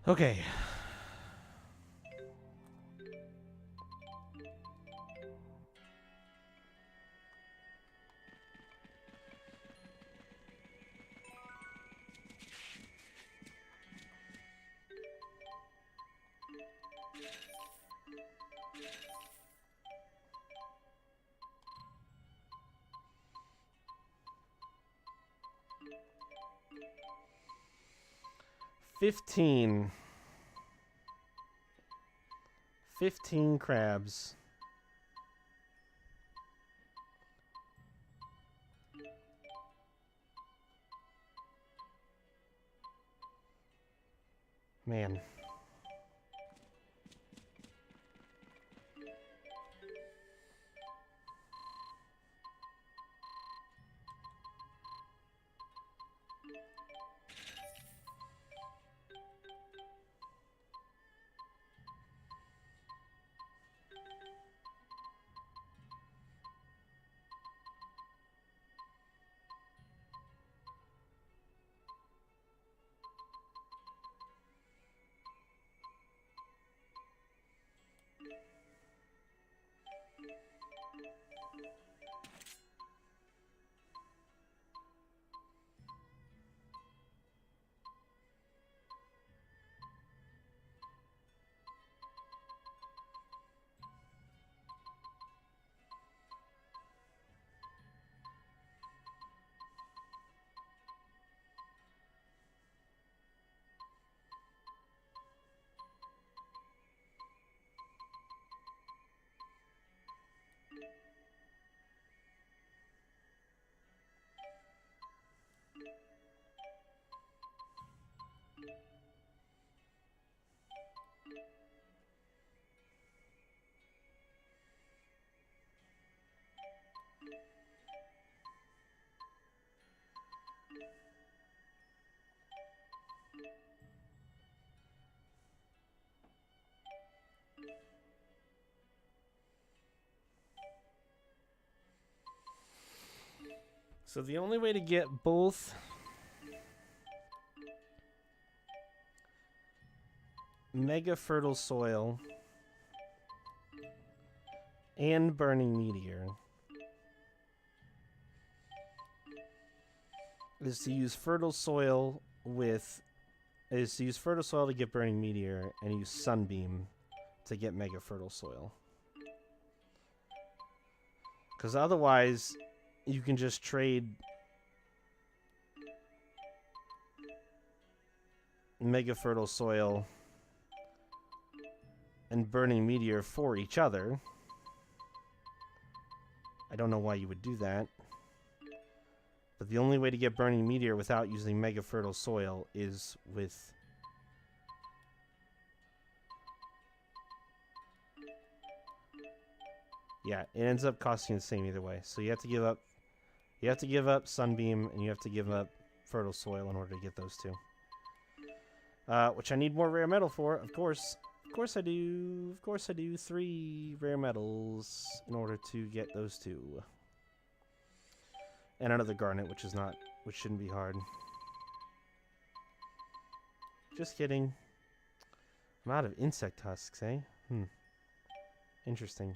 Okay. $15 crabs. Man. So the only way to get both Mega Fertile Soil and Burning Meteor is to use Fertile Soil to get Burning Meteor and use Sunbeam to get Mega Fertile Soil. Because otherwise, you can just trade Mega Fertile Soil and Burning Meteor for each other. I don't know why you would do that. But the only way to get Burning Meteor without using Mega Fertile Soil is with... Yeah, it ends up costing the same either way. So you have to give up... You have to give up Sunbeam, and you have to give up Fertile Soil in order to get those two. Which I need more rare metal for, of course. Of course I do. Of course I do. 3 rare metals in order to get those two. And another garnet, which shouldn't be hard. Just kidding. I'm out of insect husks, eh? Interesting.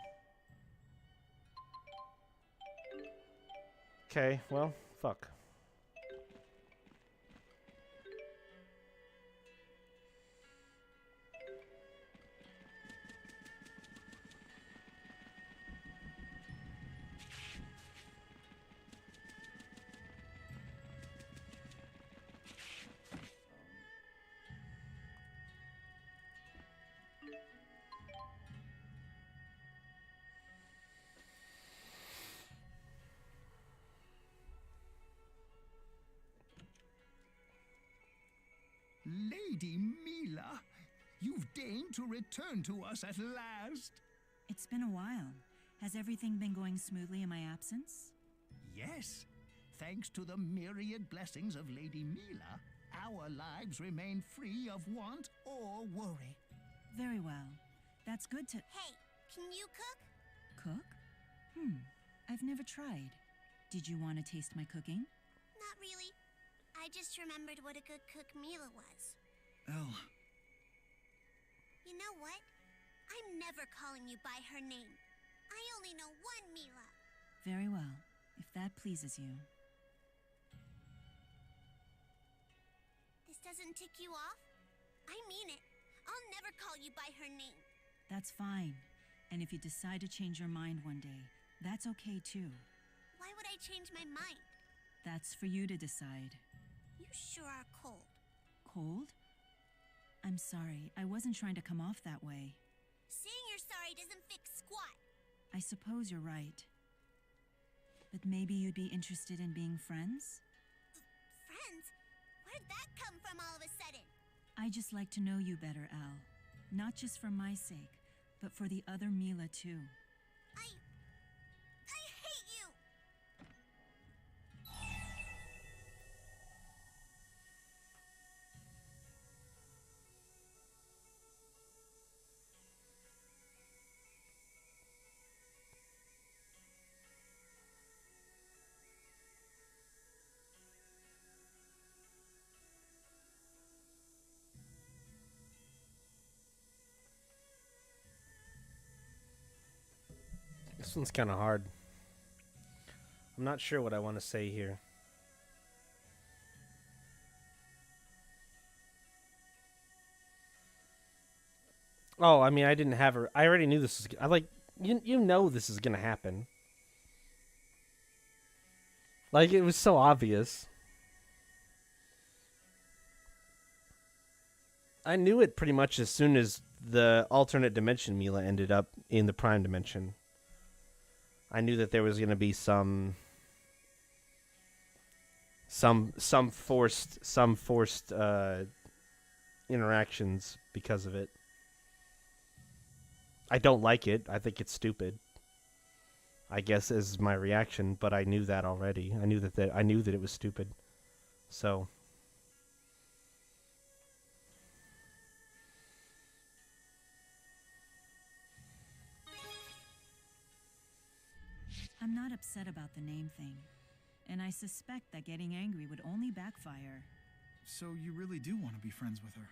Okay, well, fuck. Lady Mila, you've deigned to return to us at last. It's been a while. Has everything been going smoothly in my absence? Yes. Thanks to the myriad blessings of Lady Mila, our lives remain free of want or worry. Very well. That's good to... Hey, can you cook? Cook? I've never tried. Did you want to taste my cooking? Not really. I just remembered what a good cook Mila was. Elle. You know what? I'm never calling you by her name. I only know one Mila. Very well, if that pleases you. This doesn't tick you off? I mean it. I'll never call you by her name. That's fine. And if you decide to change your mind one day, that's okay too. Why would I change my mind? That's for you to decide. You sure are cold. Cold? I'm sorry, I wasn't trying to come off that way. Saying you're sorry doesn't fix squat. I suppose you're right. But maybe you'd be interested in being friends? Friends? Where'd that come from all of a sudden? I just like to know you better, Al. Not just for my sake, but for the other Mila too. I hate you! This one's kind of hard. I'm not sure what I want to say here. Oh, I mean, I didn't have her. I already knew this was. I like you know this is gonna happen. Like it was so obvious. I knew it pretty much as soon as the alternate dimension Mila ended up in the prime dimension. I knew that there was going to be some forced interactions because of it. I don't like it. I think it's stupid. I guess is my reaction, but I knew that already. I knew that it was stupid. So I'm not upset about the name thing, and I suspect that getting angry would only backfire. So you really do want to be friends with her?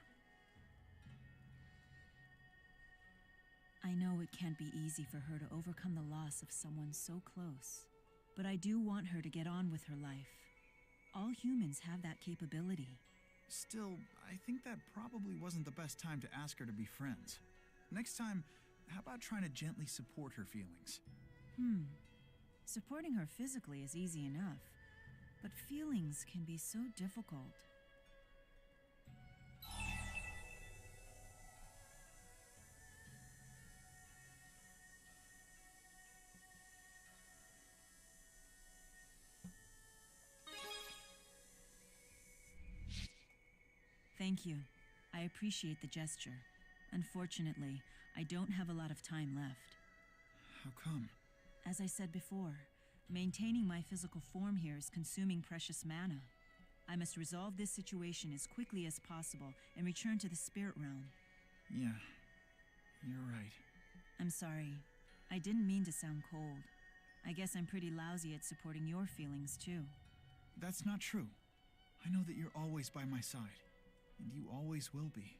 I know it can't be easy for her to overcome the loss of someone so close, but I do want her to get on with her life. All humans have that capability. Still, I think that probably wasn't the best time to ask her to be friends. Next time, how about trying to gently support her feelings? Supporting her physically is easy enough, but feelings can be so difficult. Thank you. I appreciate the gesture. Unfortunately, I don't have a lot of time left. How come? As I said before, maintaining my physical form here is consuming precious mana. I must resolve this situation as quickly as possible and return to the spirit realm. Yeah, you're right. I'm sorry. I didn't mean to sound cold. I guess I'm pretty lousy at supporting your feelings, too. That's not true. I know that you're always by my side, and you always will be.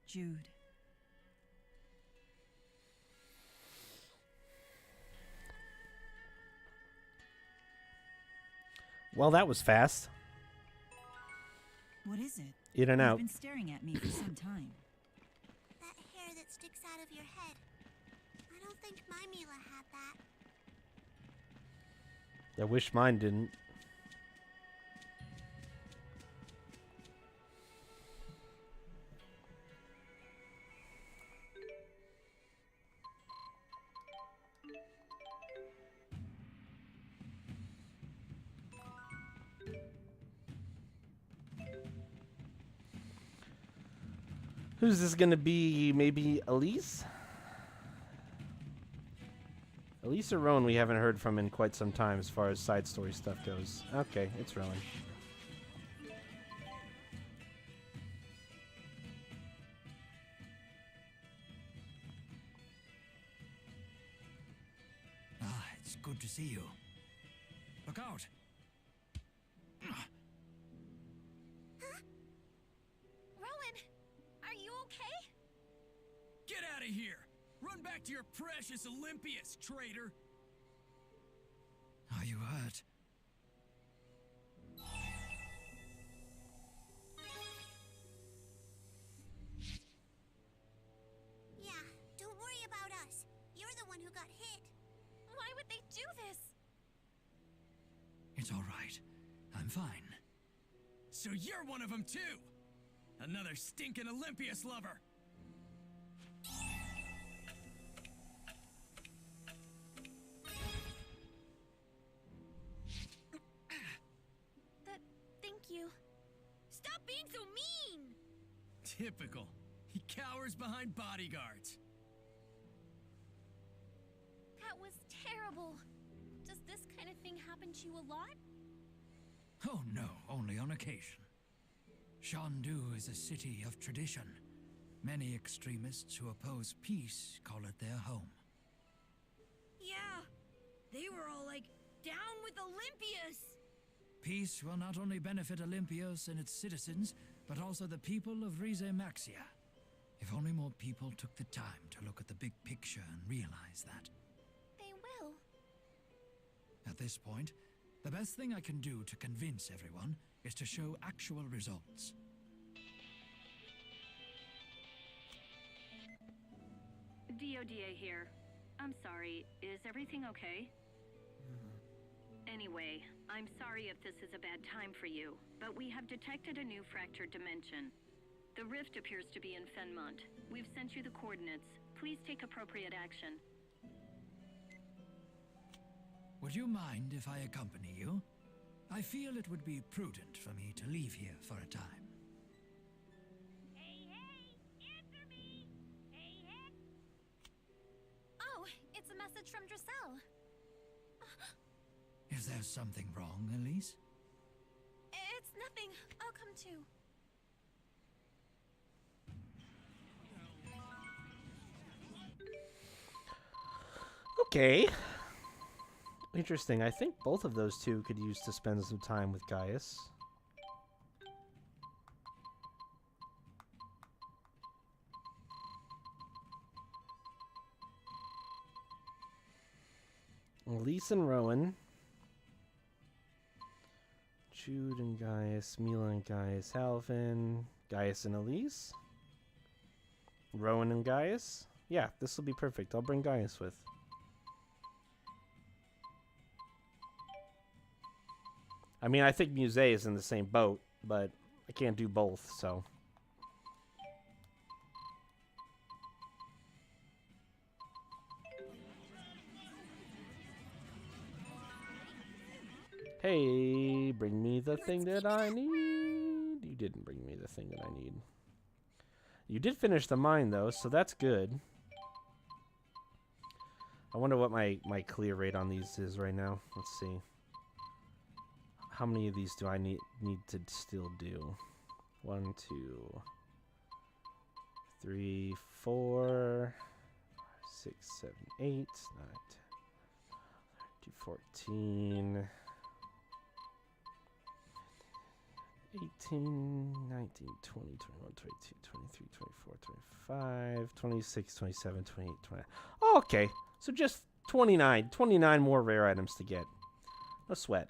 Jude. Well, that was fast. What is it? In and out. You've been staring at me for some time. That hair that sticks out of your head. I don't think my Mila had that. I wish mine didn't. Who's this gonna be? Maybe Elise? Elise or Rowan we haven't heard from in quite some time as far as side story stuff goes. Okay, it's Rowan. Ah, it's good to see you. Look out! Rowan, are you okay? Get out of here! Run back to your precious Olympias, traitor! Are you hurt? Yeah, don't worry about us. You're the one who got hit. Why would they do this? It's all right. I'm fine. So you're one of them too! Another stinking Olympias lover! Thank you. Stop being so mean! Typical. He cowers behind bodyguards. That was terrible. Does this kind of thing happen to you a lot? Oh no, only on occasion. Shandu is a city of tradition. Many extremists who oppose peace call it their home. Yeah, they were all like, down with Olympias! Peace will not only benefit Olympios and its citizens, but also the people of Rize Maxia. If only more people took the time to look at the big picture and realize that. They will. At this point, the best thing I can do to convince everyone is to show actual results. DODA here. I'm sorry, is everything okay? Anyway, I'm sorry if this is a bad time for you, but we have detected a new fractured dimension. The rift appears to be in Fenmont. We've sent you the coordinates. Please take appropriate action. Would you mind if I accompany you? I feel it would be prudent for me to leave here for a time. Hey, answer me! Hey. Oh, it's a message from Dressel. Is there something wrong, Elise? It's nothing. I'll come too. Okay. Interesting. I think both of those two could use to spend some time with Gaius. Elise and Rowan. Jude and Gaius. Mila and Gaius. Alvin. Gaius and Elise. Rowan and Gaius. Yeah, this will be perfect. I'll bring Gaius with. I mean, I think Muse is in the same boat, but I can't do both, so. Hey, bring me the thing that I need. You didn't bring me the thing that I need. You did finish the mine, though, so that's good. I wonder what my clear rate on these is right now. Let's see. How many of these do I need to still do? 1, 2, 3, 4, 5, 6, 7, 8, 9, 10, 14, 18, 19, 20, 21, 22, 23, 24, 25, 26, 27, 28, 29. Oh, okay, so just 29 more rare items to get. No sweat.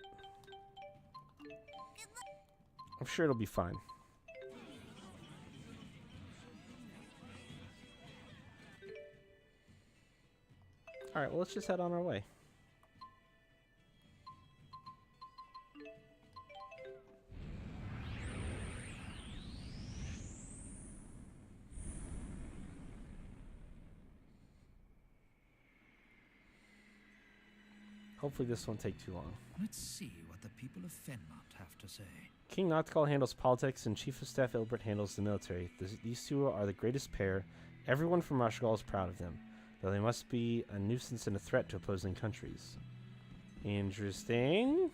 I'm sure it'll be fine. Alright, well, let's just head on our way. Hopefully this won't take too long. Let's see what the people of Fenmont have to say. King Noctigal handles politics and Chief of Staff Ilbert handles the military. These two are the greatest pair. Everyone from Rashagal is proud of them, though they must be a nuisance and a threat to opposing countries. Interesting.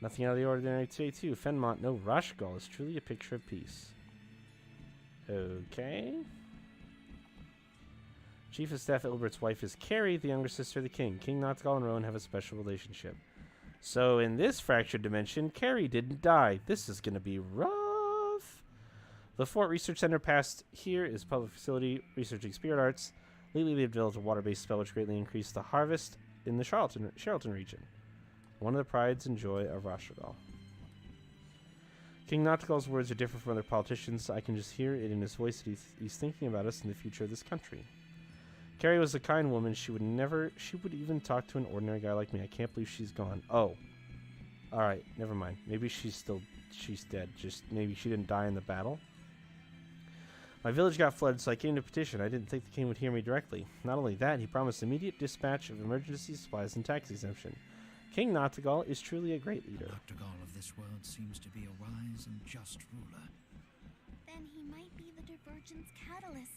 Nothing out of the ordinary today, too. Fenmont, no Rashagal, is truly a picture of peace. Okay. Chief of Staff Ilbert's wife is Carrie, the younger sister of the king. King Noctigal and Rowan have a special relationship. So in this fractured dimension, Carrie didn't die. This is going to be rough. The Fort Research Center past here is a public facility researching spirit arts. Lately, they've developed a water-based spell which greatly increased the harvest in the Charlton region. One of the prides and joy of Rashagal. King Noctigal's words are different from other politicians. I can just hear it in his voice that he's thinking about us and the future of this country. Carrie was a kind woman. She would even talk to an ordinary guy like me. I can't believe she's gone. Oh. Alright, never mind. Maybe she's dead. Just maybe she didn't die in the battle. My village got flooded, so I came to petition. I didn't think the king would hear me directly. Not only that, he promised immediate dispatch of emergency supplies and tax exemption. King Noctigal is truly a great leader. Noctigal of this world seems to be a wise and just ruler. Then he might be the divergence catalyst.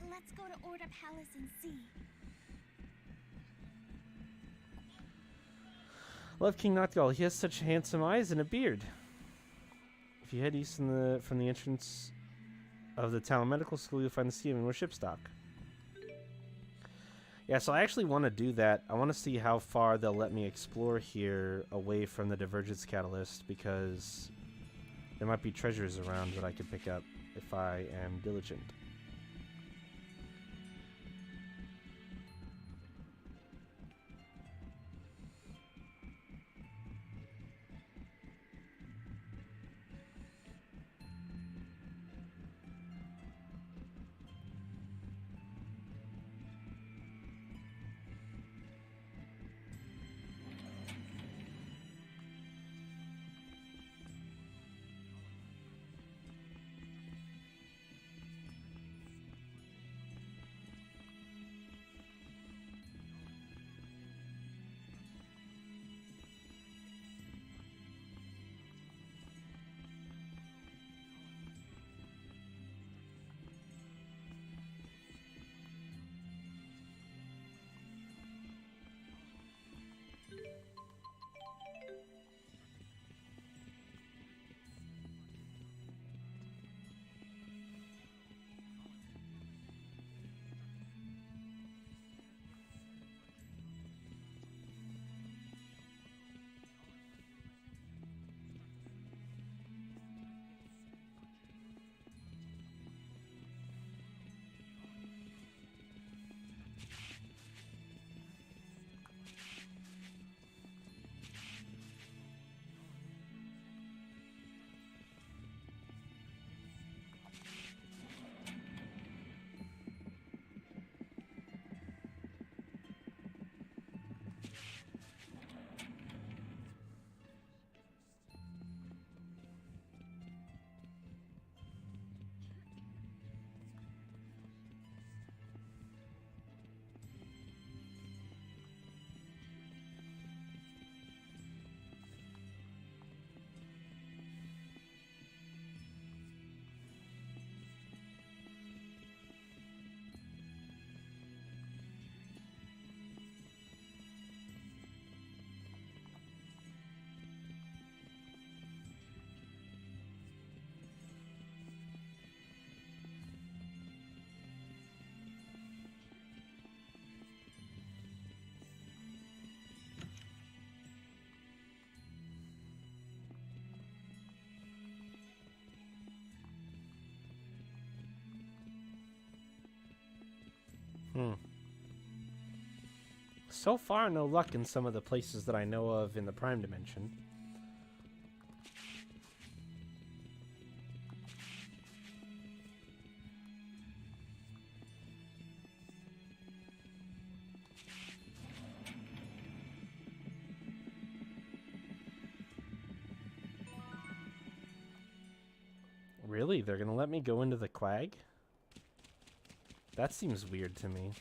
Let's go to Order Palace and see. Love King Noctigal. He has such handsome eyes and a beard. If you head east from the entrance of the town medical school, you'll find the Steam and Shipstock. Yeah, so I actually want to do that. I want to see how far they'll let me explore here away from the Divergence Catalyst, because there might be treasures around that I could pick up if I am diligent. So far, no luck in some of the places that I know of in the Prime Dimension. Really? They're gonna let me go into the quag? That seems weird to me.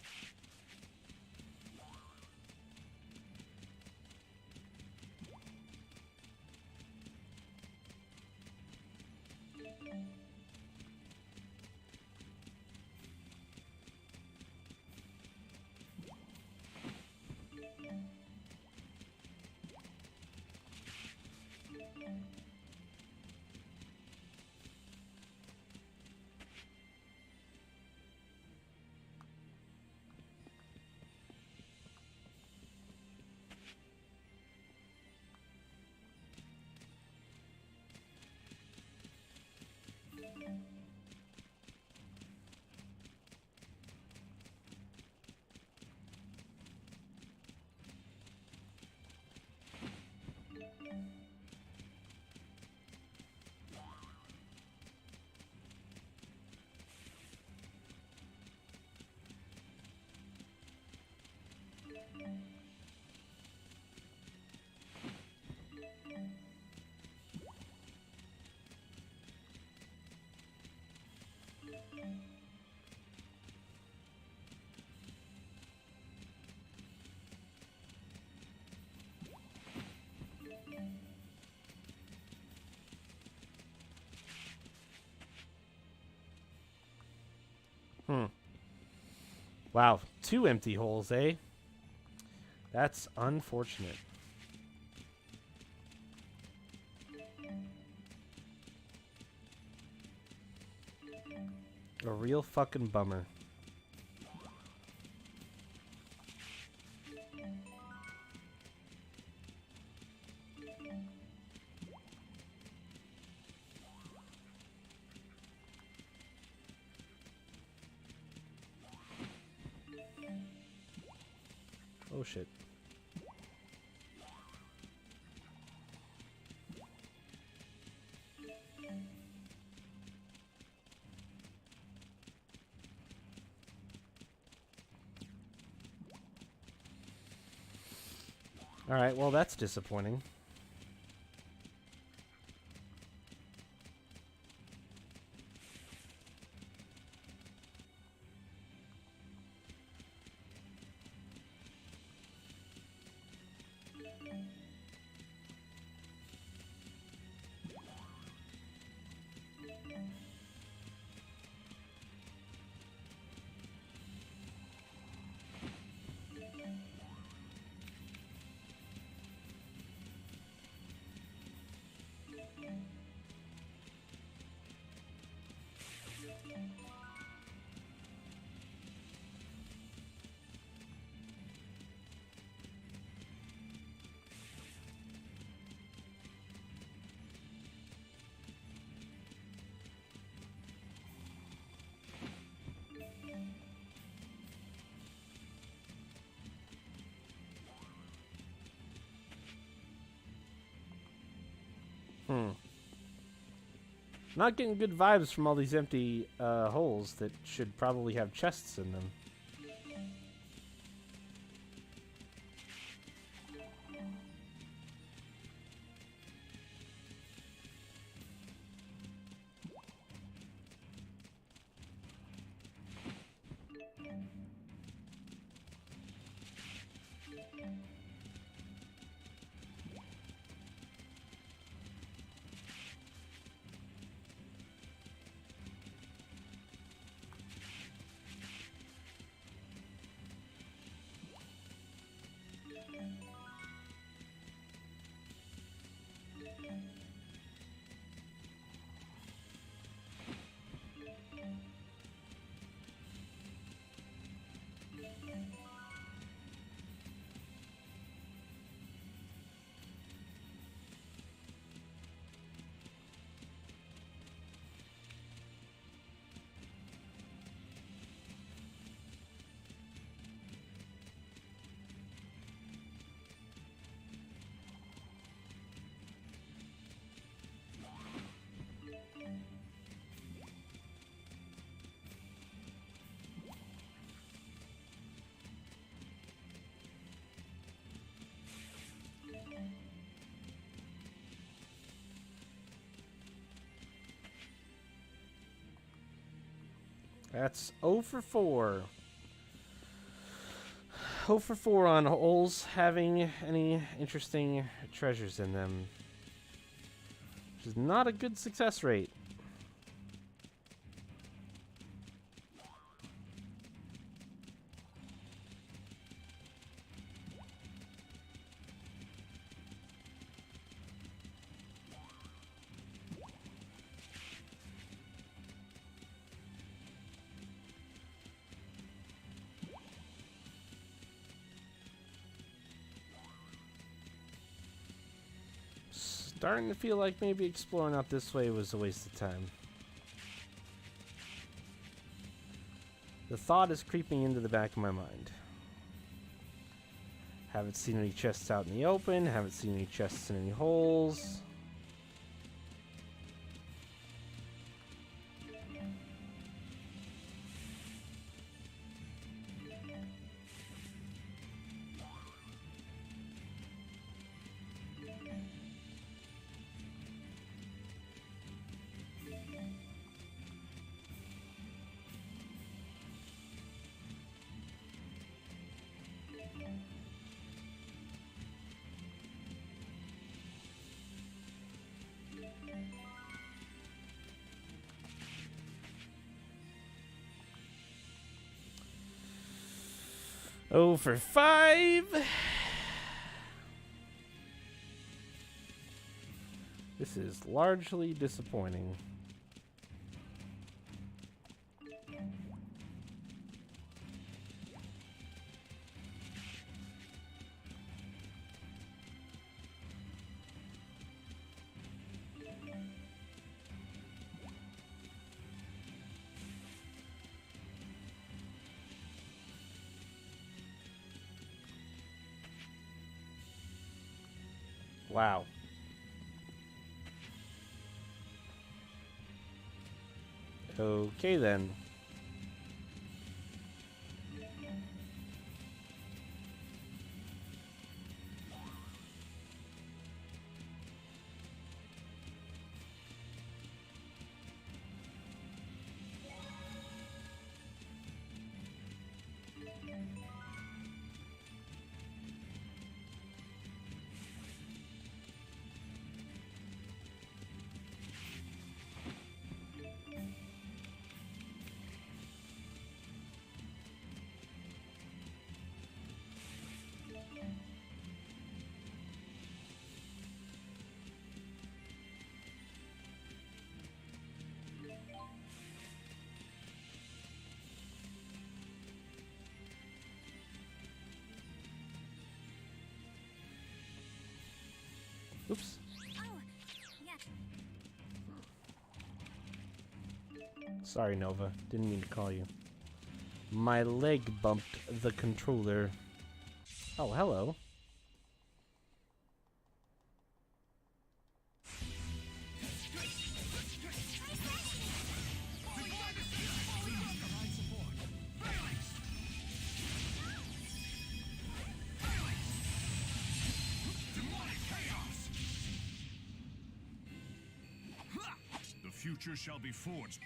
Wow, 2 empty holes, eh? That's unfortunate. A real fucking bummer. Oh shit. Alright, well that's disappointing. Not getting good vibes from all these empty holes that should probably have chests in them. That's 0 for 4. 0 for 4 on holes having any interesting treasures in them. Which is not a good success rate. Starting to feel like maybe exploring out this way was a waste of time. The thought is creeping into the back of my mind. Haven't seen any chests out in the open, haven't seen any chests in any holes. Oh for 5. This is largely disappointing. Wow. Okay then. Oops. Oh, yeah. Sorry, Nova. Didn't mean to call you. My leg bumped the controller. Oh, hello. The future shall be forged.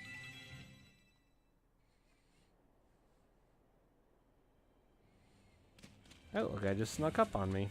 Oh, look, I just snuck up on me.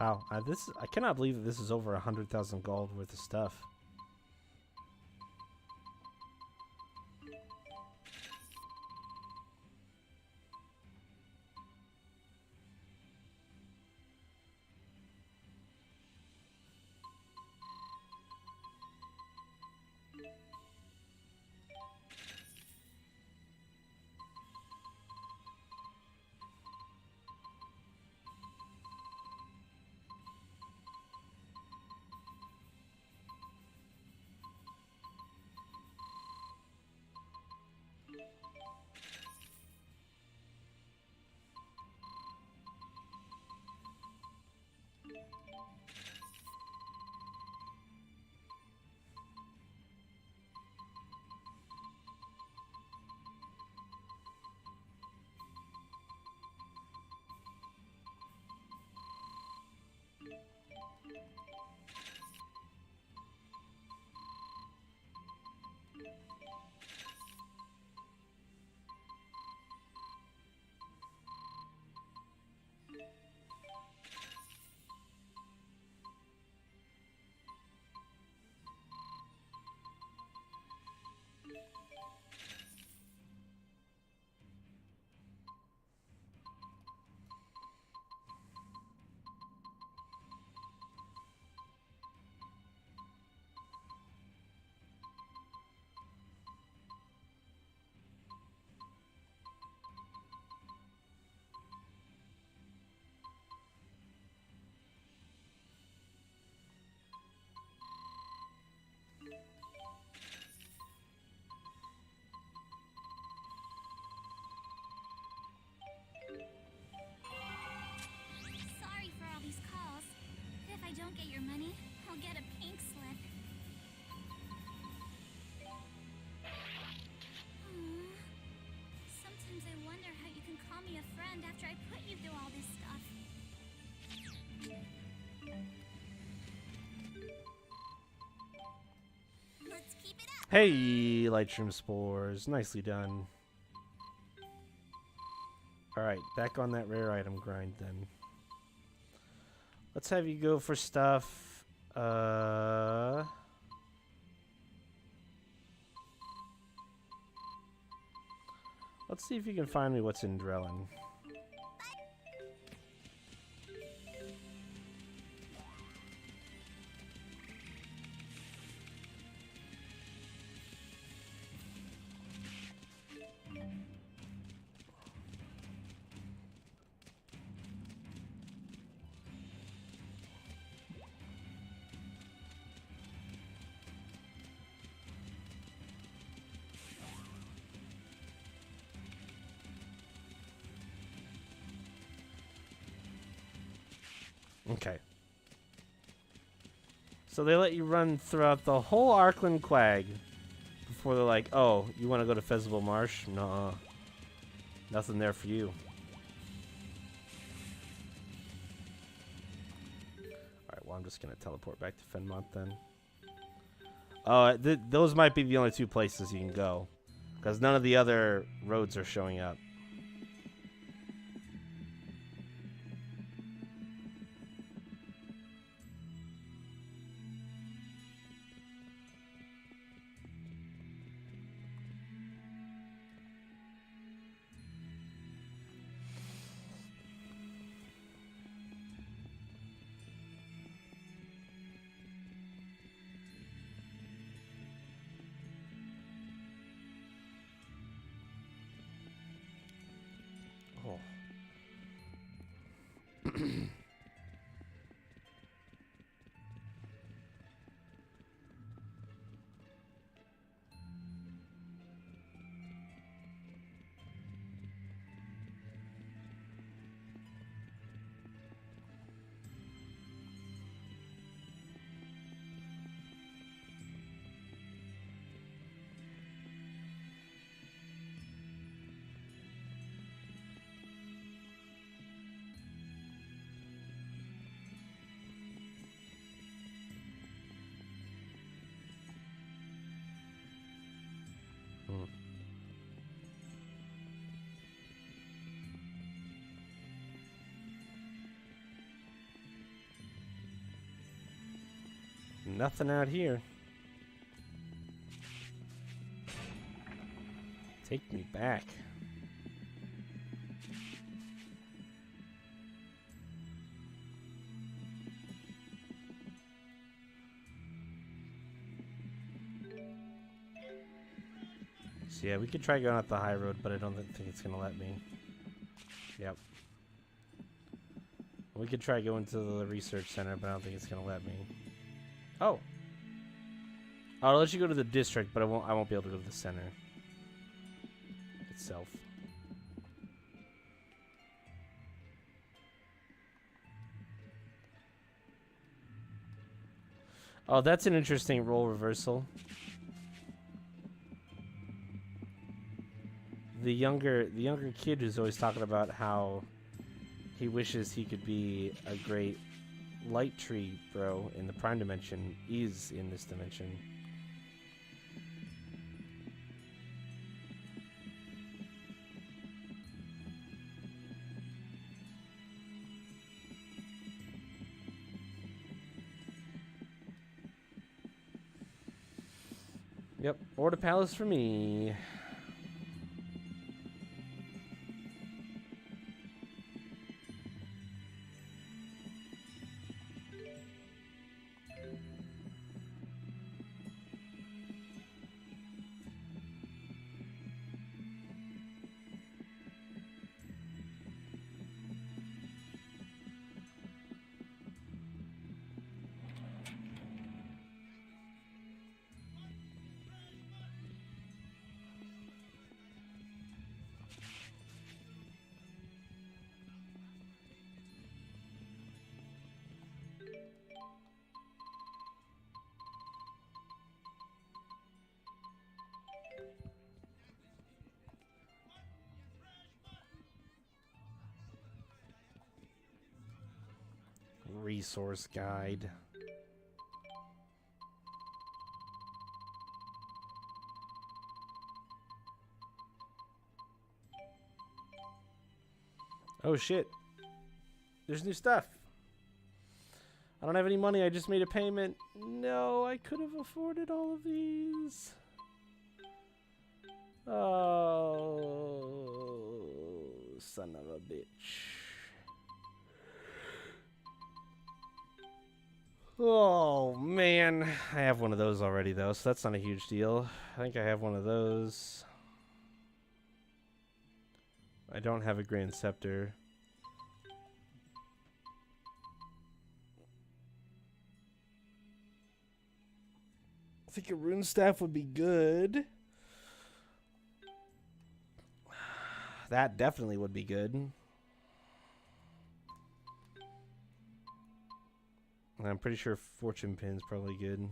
Wow, I cannot believe that this is over 100,000 gold worth of stuff. Sorry for all these calls. If I don't get your money, I'll get a pink slip. Aww. Sometimes I wonder how you can call me a friend after I put you through all this stuff. Let's keep it up. Hey, Lightshroom Spores. Nicely done. Alright, back on that rare item grind then. Let's have you go for stuff. Let's see if you can find me what's in Drellin. Okay. So they let you run throughout the whole Arkland Quag before they're like, oh, you want to go to Fezzible Marsh? Nuh-uh. Nothing there for you. Alright, well, I'm just going to teleport back to Fenmont then. Those might be the only two places you can go, because none of the other roads are showing up. Nothing out here. Take me back. So yeah, we could try going up the high road, but I don't think it's gonna let me. Yep. We could try going to the research center, but I don't think it's gonna let me. Oh. I'll let you go to the district, but I won't be able to go to the center itself. Oh, that's an interesting role reversal. The younger kid who's always talking about how he wishes he could be a great light tree bro in the prime dimension is in this dimension. Yep, Order Palace for me. Resource guide. Oh shit. There's new stuff. I don't have any money, I just made a payment. No, I could have afforded all of these. Oh, son of a bitch. Oh, man. I have one of those already, though, so that's not a huge deal. I think I have one of those. I don't have a Grand Scepter. I think a Rune Staff would be good. That definitely would be good. I'm pretty sure Fortune Pin's probably good.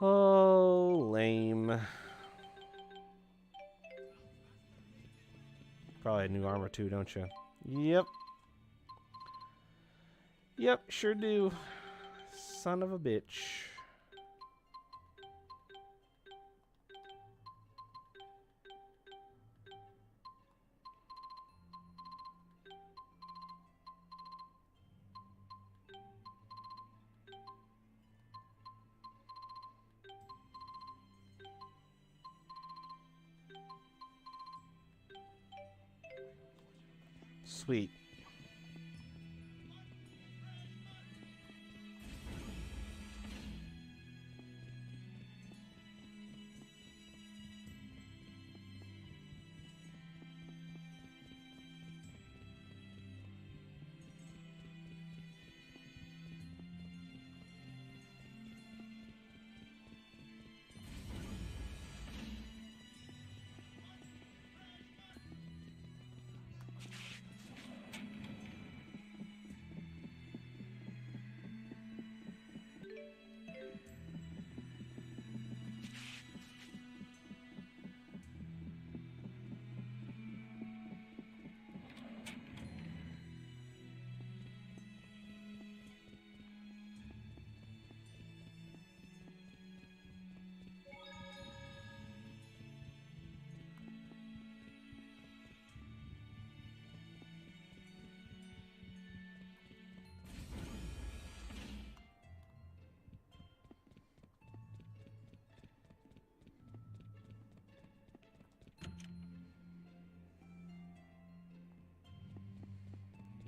Oh, lame. Probably a new armor too, don't you? Yep. Yep, sure do. Son of a bitch. Sweet.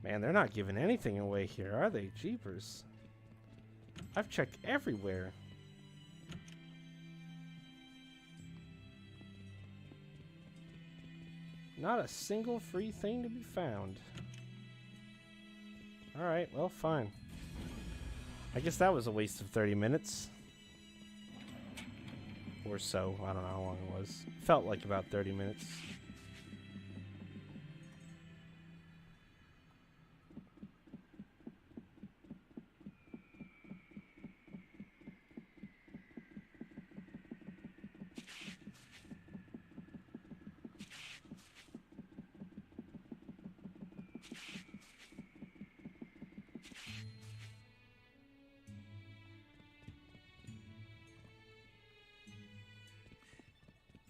Man, they're not giving anything away here, are they? Jeepers. I've checked everywhere. Not a single free thing to be found. Alright, well, fine. I guess that was a waste of 30 minutes. Or so. I don't know how long it was. Felt like about 30 minutes.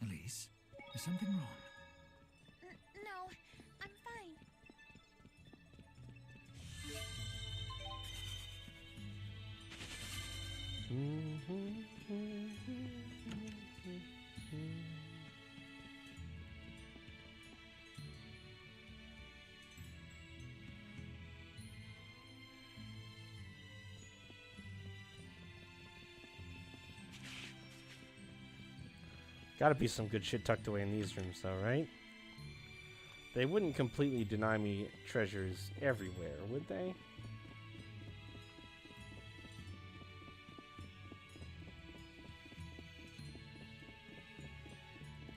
Elise, is something wrong? No, I'm fine. Gotta be some good shit tucked away in these rooms, though, right? They wouldn't completely deny me treasures everywhere, would they?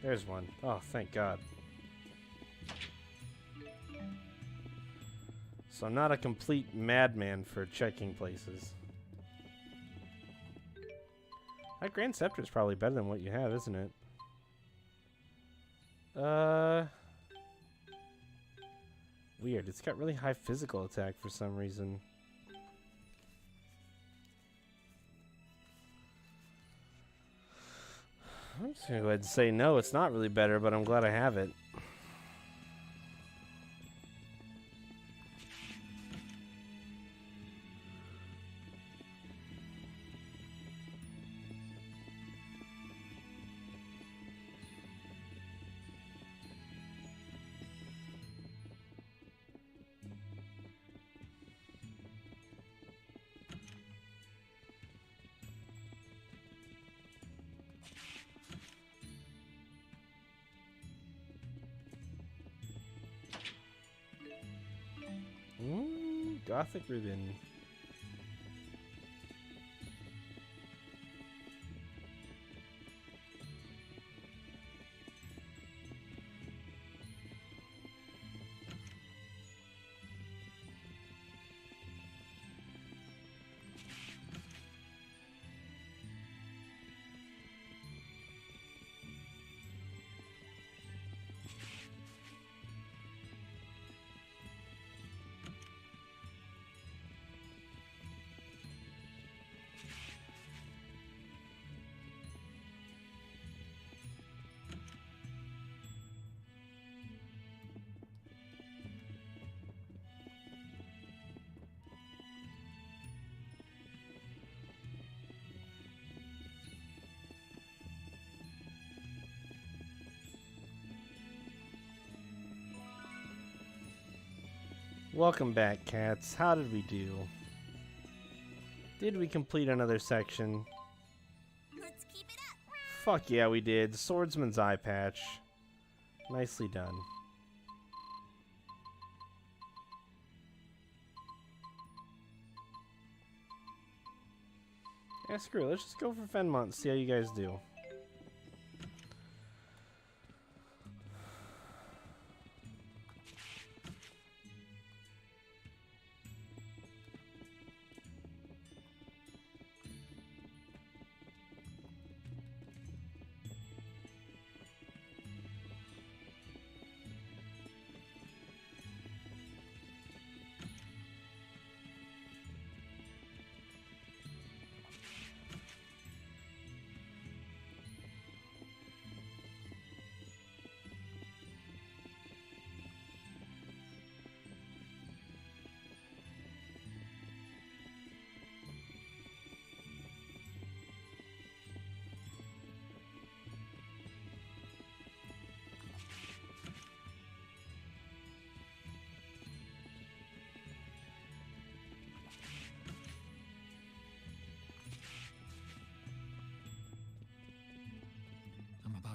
There's one. Oh, thank God. So I'm not a complete madman for checking places. That Grand Scepter is probably better than what you have, isn't it? Weird. It's got really high physical attack for some reason. I'm just gonna go ahead and say no, it's not really better, but I'm glad I have it. Gothic ribbon. Welcome back, cats. How did we do? Did we complete another section? Let's keep it up. Fuck yeah, we did. Swordsman's eye patch. Nicely done. Yeah, screw it. Let's just go for Fenmont and see how you guys do.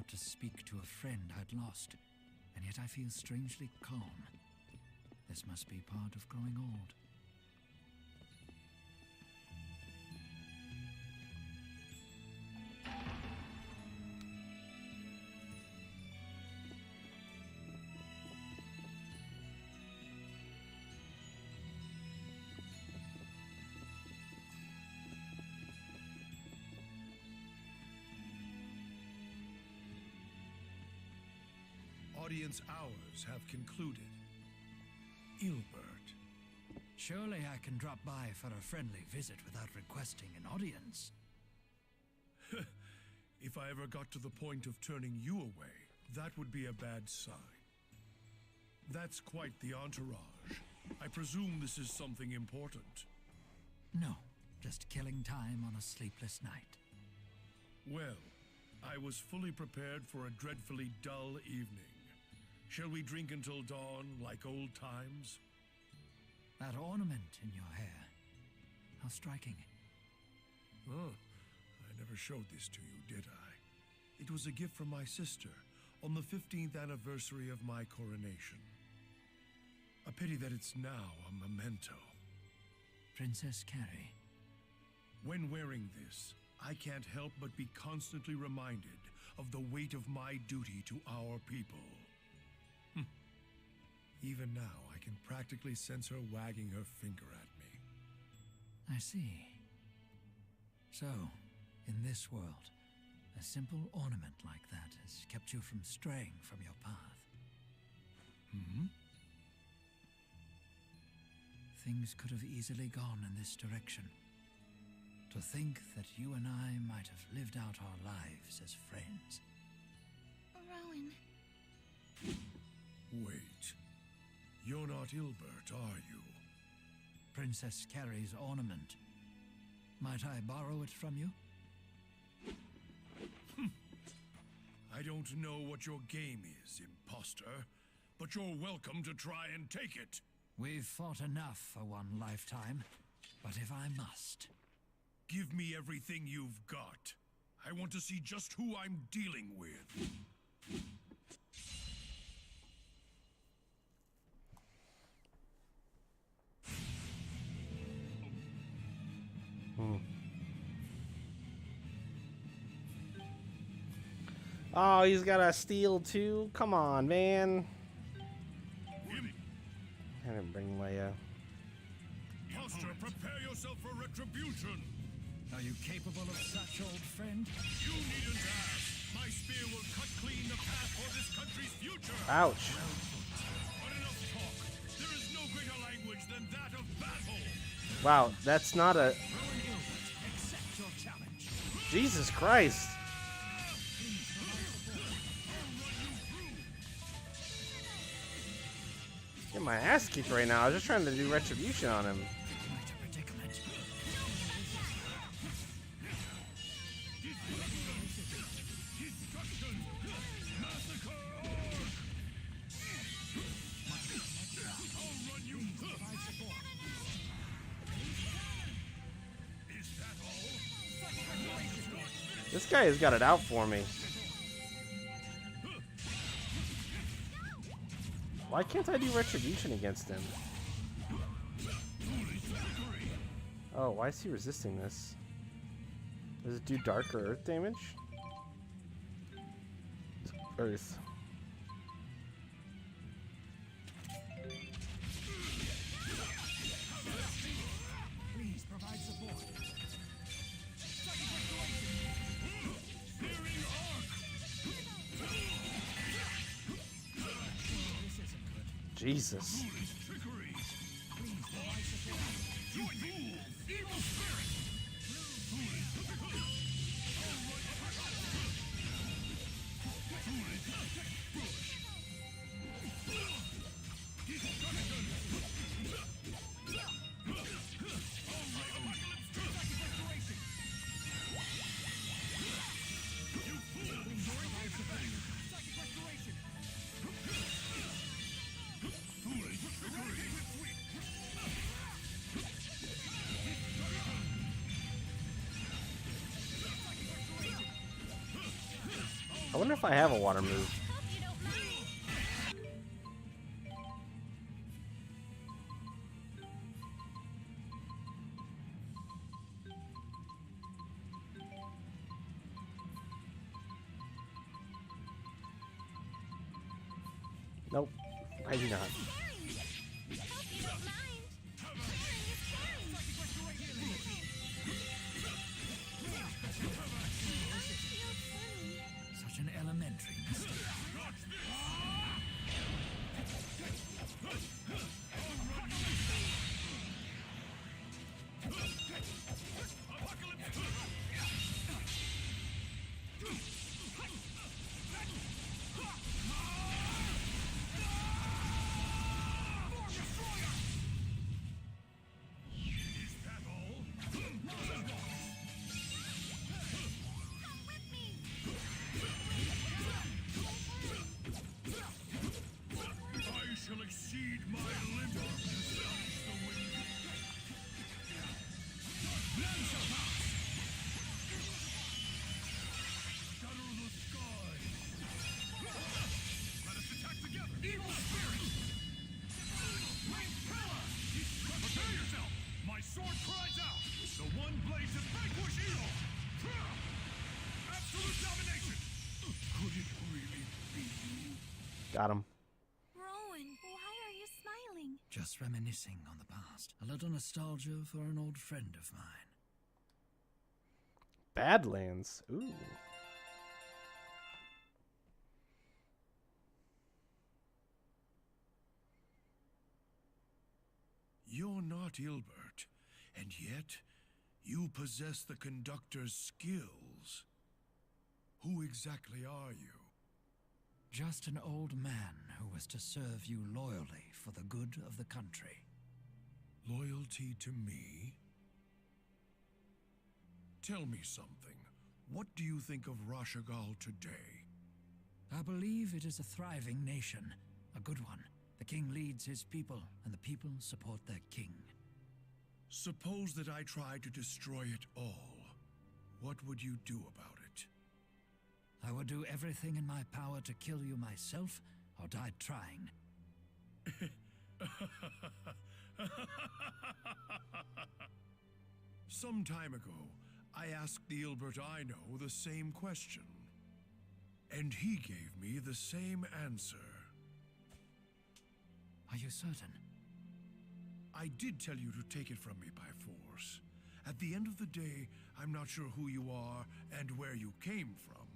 about to speak to a friend I'd lost, and yet I feel strangely calm. This must be part of growing old. Audience hours have concluded. Ilbert. Surely I can drop by for a friendly visit without requesting an audience. If I ever got to the point of turning you away, that would be a bad sign. That's quite the entourage. I presume this is something important. No, just killing time on a sleepless night. Well, I was fully prepared for a dreadfully dull evening. Shall we drink until dawn, like old times? That ornament in your hair. How striking. Oh, I never showed this to you, did I? It was a gift from my sister on the 15th anniversary of my coronation. A pity that it's now a memento. Princess Carrie. When wearing this, I can't help but be constantly reminded of the weight of my duty to our people. Even now, I can practically sense her wagging her finger at me. I see. So, in this world, a simple ornament like that has kept you from straying from your path. Hmm? Things could have easily gone in this direction. To think that you and I might have lived out our lives as friends. Rowan. Wait. You're not Ilbert, are you? Princess Carrie's ornament. Might I borrow it from you? I don't know what your game is, imposter, but you're welcome to try and take it. We've fought enough for one lifetime, but if I must... Give me everything you've got. I want to see just who I'm dealing with. Oh, he's got a steel too? Come on, man. I didn't bring Leia. Imposter, prepare yourself for retribution. Are you capable of such, old friend? You needn't ask. My spear will cut clean the path for this country's future. Ouch. But enough talk. There is no greater language than that of battle. Wow, that's not a... Accept your challenge. Jesus Christ. Get my ass kicked right now. I was just trying to do retribution on him. This guy has got it out for me. Why can't I do retribution against him? Oh, why is he resisting this? Does it do dark or earth damage? Earth. Please provide support. Jesus. wonder if I have a water move. Nope, I do not. Such an elementary mistake. Got him. Rowan, why are you smiling? Just reminiscing on the past. A little nostalgia for an old friend of mine. Badlands. Ooh. You're not Ilbert, and yet you possess the conductor's skills. Who exactly are you? Just an old man who was to serve you loyally for the good of the country. Loyalty to me? Tell me something. What do you think of Rashagal today? I believe it is a thriving nation, a good one. The king leads his people, and the people support their king. Suppose that I tried to destroy it all. What would you do about it? I would do everything in my power to kill you myself, or die trying. Some time ago, I asked the Ilbert I know the same question. And he gave me the same answer. Are you certain? I did tell you to take it from me by force. At the end of the day, I'm not sure who you are and where you came from.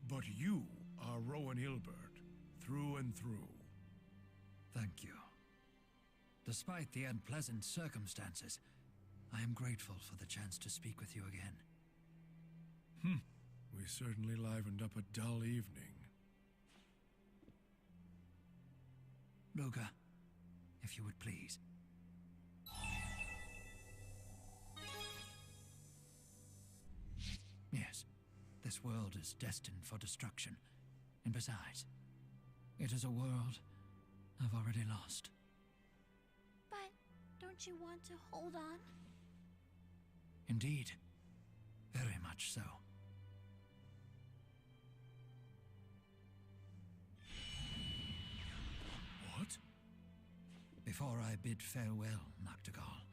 But you are Rowan Ilbert, through and through. Thank you. Despite the unpleasant circumstances, I am grateful for the chance to speak with you again. We certainly livened up a dull evening. Luga, if you would please. Yes, this world is destined for destruction. And besides, it is a world I've already lost. But don't you want to hold on? Indeed, very much so. What? Before I bid farewell, Noctigal,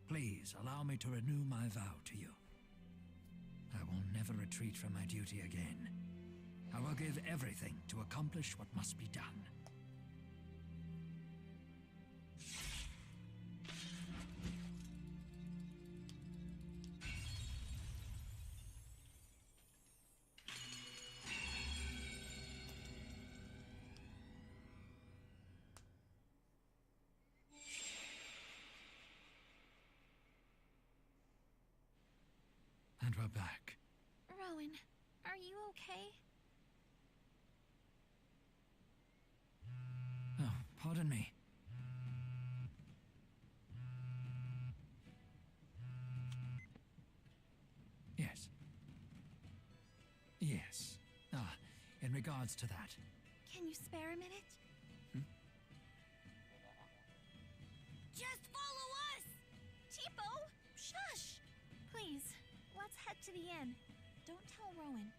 please allow me to renew my vow to you. I will never retreat from my duty again. I will give everything to accomplish what must be done. And we're back. Rowan, are you okay? Oh, pardon me. Yes. Yes. In regards to that. Can you spare a minute? Just follow us! Tipo! Shush! Please, let's head to the inn. Don't tell Rowan.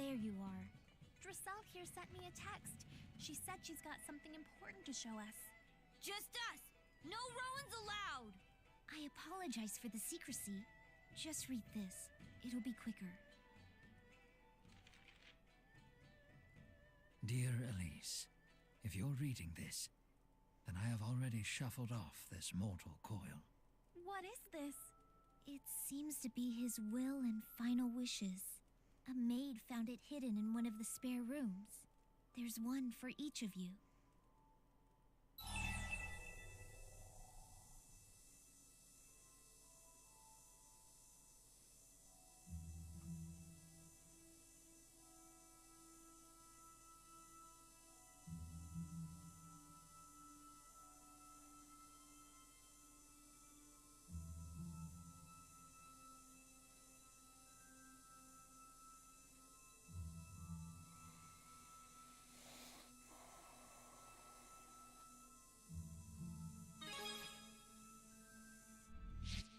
There you are. Dressel here sent me a text. She said she's got something important to show us. Just us! No Rowan's allowed! I apologize for the secrecy. Just read this. It'll be quicker. Dear Elise, if you're reading this, then I have already shuffled off this mortal coil. What is this? It seems to be his will and final wishes. A maid found it hidden in one of the spare rooms. There's one for each of you.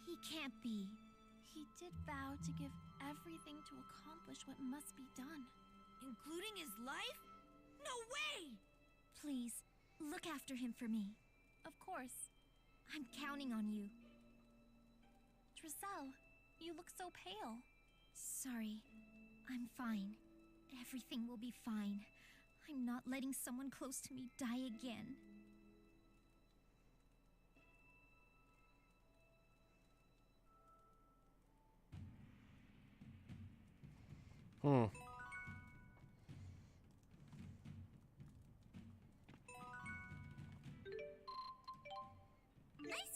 He can't be. He did vow to give everything to accomplish what must be done. Including his life? No way! Please, look after him for me. Of course. I'm counting on you. Dressel, you look so pale. Sorry. I'm fine. Everything will be fine. I'm not letting someone close to me die again. Nice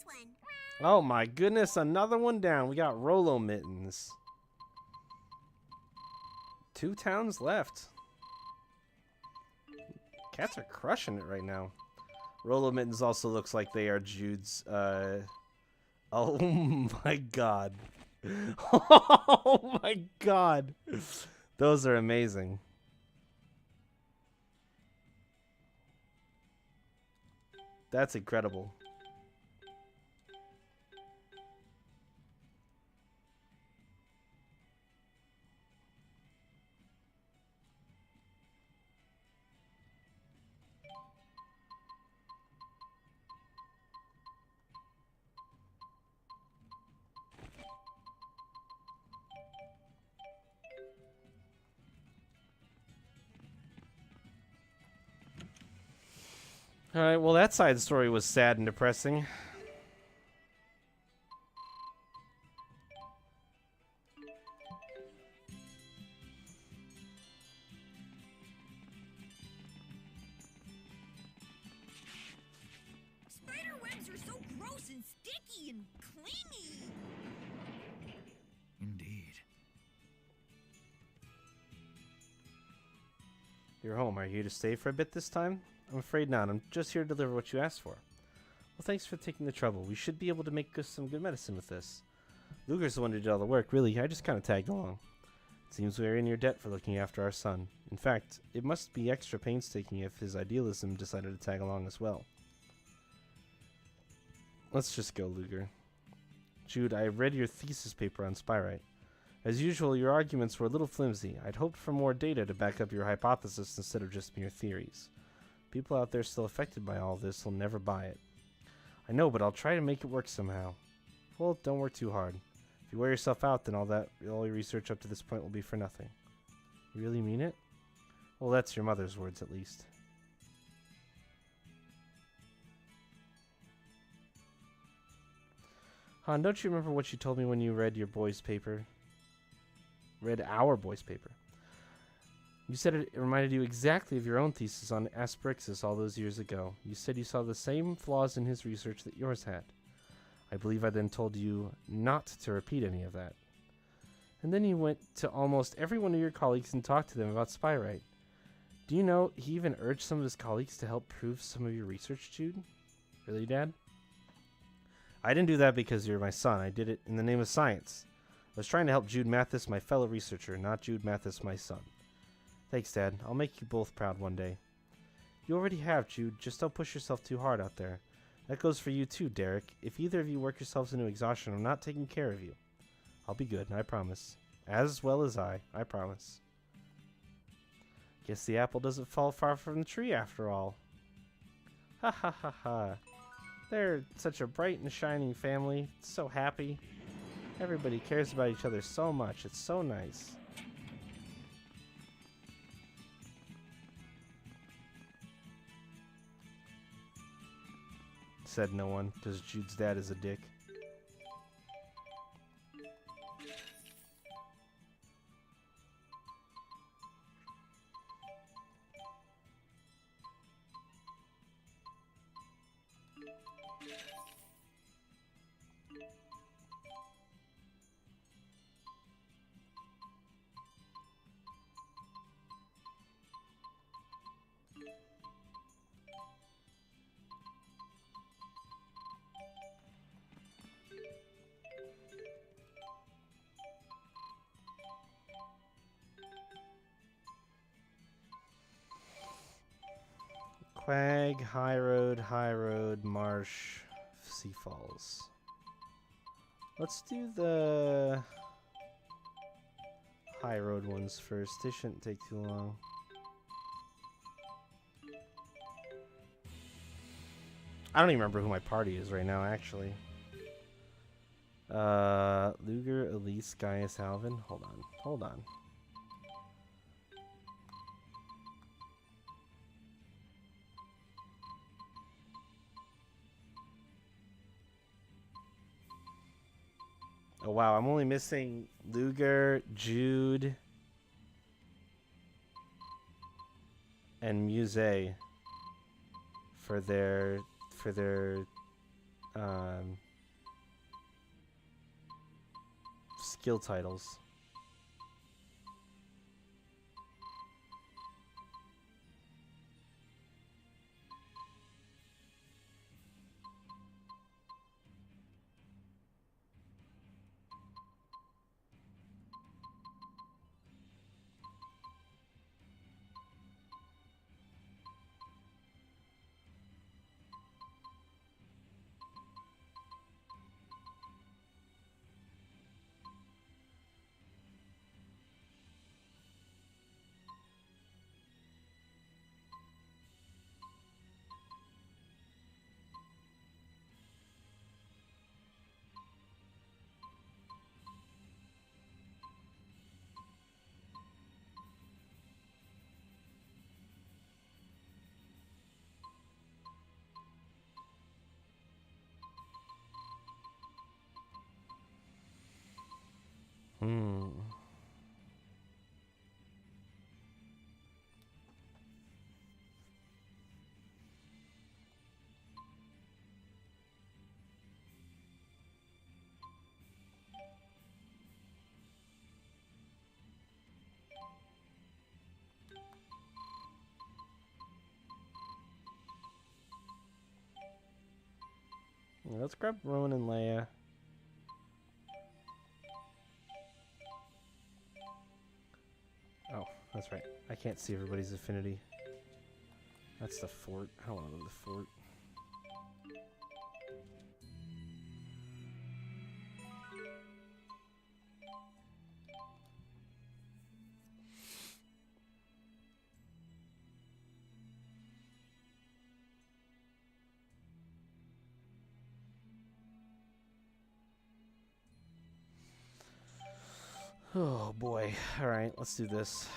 one. Oh my goodness, another one down. We got Rolo Mittens. 2 towns left. Cats are crushing it right now. Rolo Mittens also looks like they are Jude's, oh my god. Oh my god. Those are amazing. That's incredible. Alright, well that side story was sad and depressing. Spider webs are so gross and sticky and clingy! Indeed. You're home. Are you here to stay for a bit this time? I'm afraid not. I'm just here to deliver what you asked for. Well, thanks for taking the trouble. We should be able to make us some good medicine with this. Luger's the one who did all the work, really. I just kind of tagged along. It seems we are in your debt for looking after our son. In fact, it must be extra painstaking if his idealism decided to tag along as well. Let's just go, Luger. Jude, I read your thesis paper on Spyrite. As usual, your arguments were a little flimsy. I'd hoped for more data to back up your hypothesis instead of just mere theories. People out there still affected by all this will never buy it. I know, but I'll try to make it work somehow. Well, don't work too hard. If you wear yourself out, then all your research up to this point will be for nothing. You really mean it? Well, that's your mother's words, at least. Han, don't you remember what you told me when you read your boys' paper? Read our boys' paper. You said it reminded you exactly of your own thesis on Asperixis all those years ago. You said you saw the same flaws in his research that yours had. I believe I then told you not to repeat any of that. And then you went to almost every one of your colleagues and talked to them about Spyrite. Do you know he even urged some of his colleagues to help prove some of your research, Jude? Really, Dad? I didn't do that because you're my son. I did it in the name of science. I was trying to help Jude Mathis, my fellow researcher, not Jude Mathis, my son. Thanks, Dad. I'll make you both proud one day. You already have, Jude. Just don't push yourself too hard out there. That goes for you too, Derek. If either of you work yourselves into exhaustion, I'm not taking care of you. I'll be good, I promise. As well as I promise. Guess the apple doesn't fall far from the tree after all. Ha ha ha ha. They're such a bright and shining family. So happy. Everybody cares about each other so much. It's so nice. Said no one, because Jude's dad is a dick. Quag, High Road, Marsh, Sea Falls. Let's do the High Road ones first. They shouldn't take too long. I don't even remember who my party is right now, actually. Luger, Elise, Gaius, Alvin. Hold on. Oh wow, I'm only missing Luger, Jude, and Muse for their skill titles. Let's grab Rowan and Leia. Oh, that's right. I can't see everybody's affinity. That's the fort. I don't want to go to the fort. Oh boy. Alright, let's do this.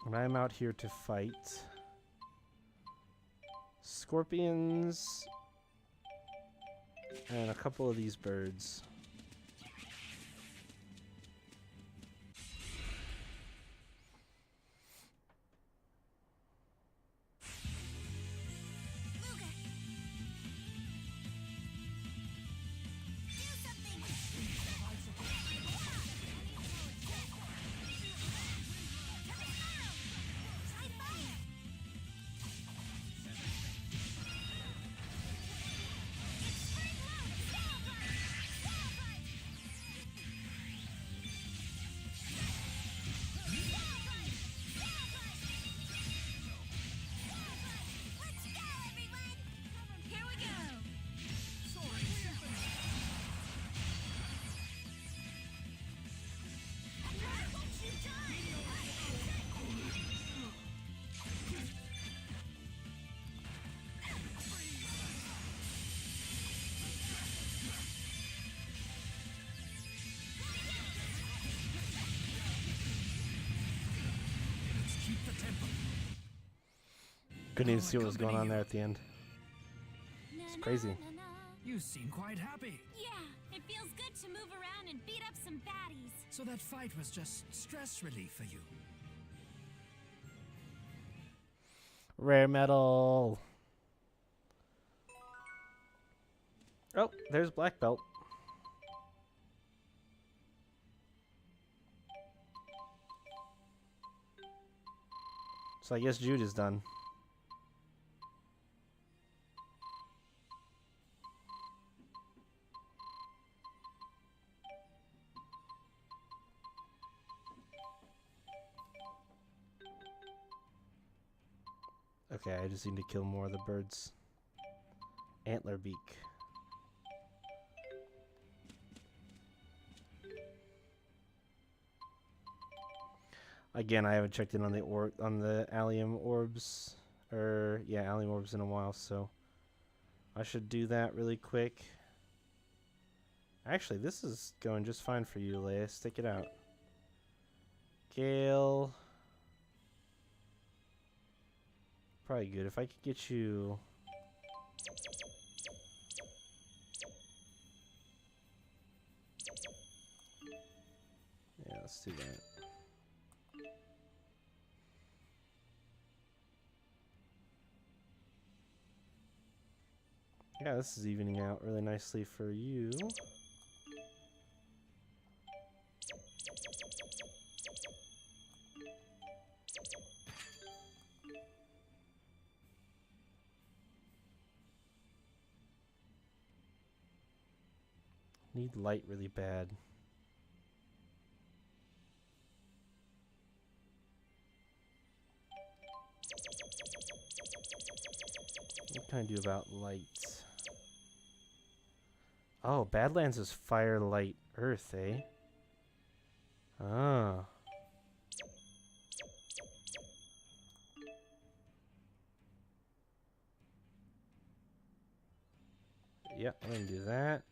And I'm out here to fight scorpions and a couple of these birds. Couldn't even see what was going on there at the end. It's crazy. You seem quite happy. Yeah, it feels good to move around and beat up some baddies. So that fight was just stress relief for you. Rare metal. Oh, there's black belt. So I guess Jude is done. Okay, I just need to kill more of the birds. Antler beak. Again, I haven't checked in on the allium orbs, allium orbs in a while, so I should do that really quick. Actually, this is going just fine for you, Leia. Stick it out. Gale. Probably good. If I could get you... Yeah, let's do that. Yeah, this is evening out really nicely for you. Need light really bad. What can I do about light? Oh, Badlands is fire, light, earth, eh? Ah. Yep, I'm gonna do that.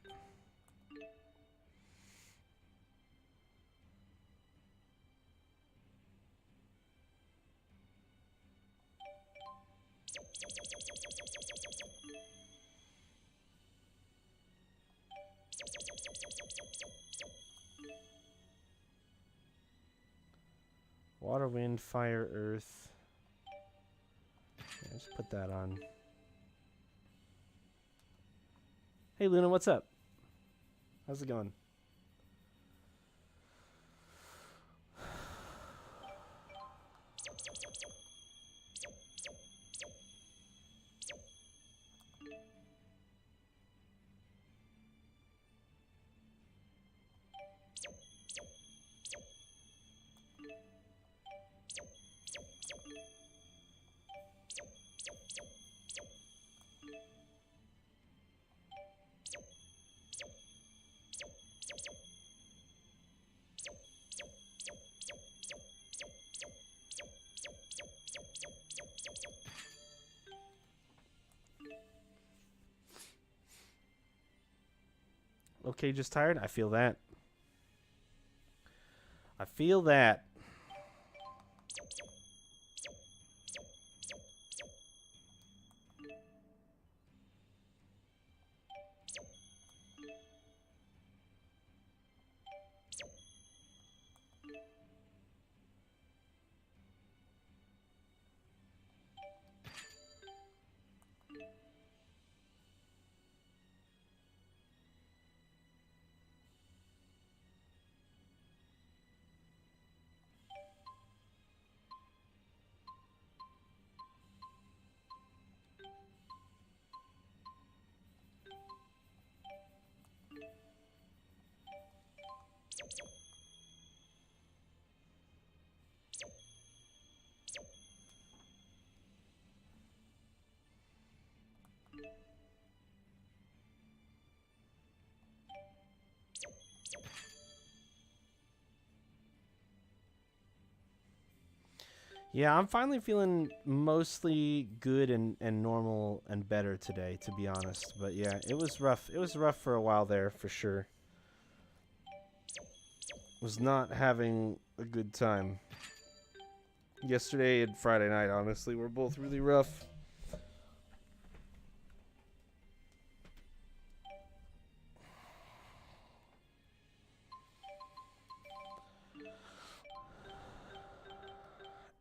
Water, wind, fire, earth. Yeah, just put that on. Hey Luna, what's up? How's it going? Okay, just tired? I feel that. I feel that. Yeah, I'm finally feeling mostly good and normal and better today, to be honest. But yeah, it was rough. It was rough for a while there, for sure. Was not having a good time. Yesterday and Friday night, honestly, were both really rough.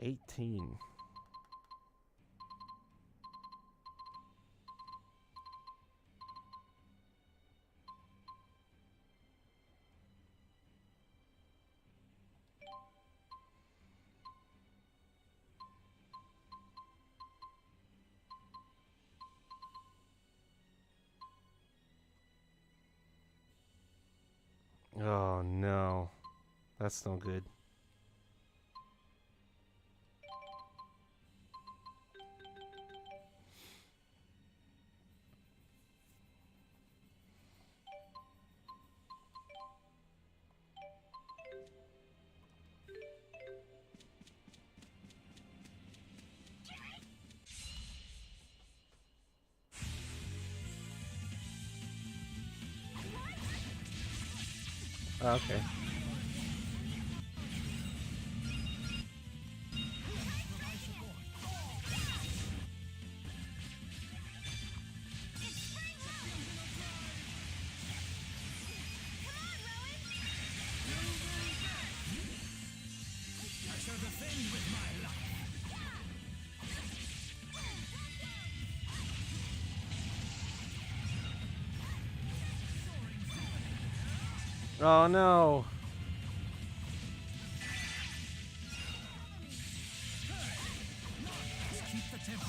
18. Oh no, that's no good. Okay. I shall defend with my life. Oh no. Let's keep the tempo.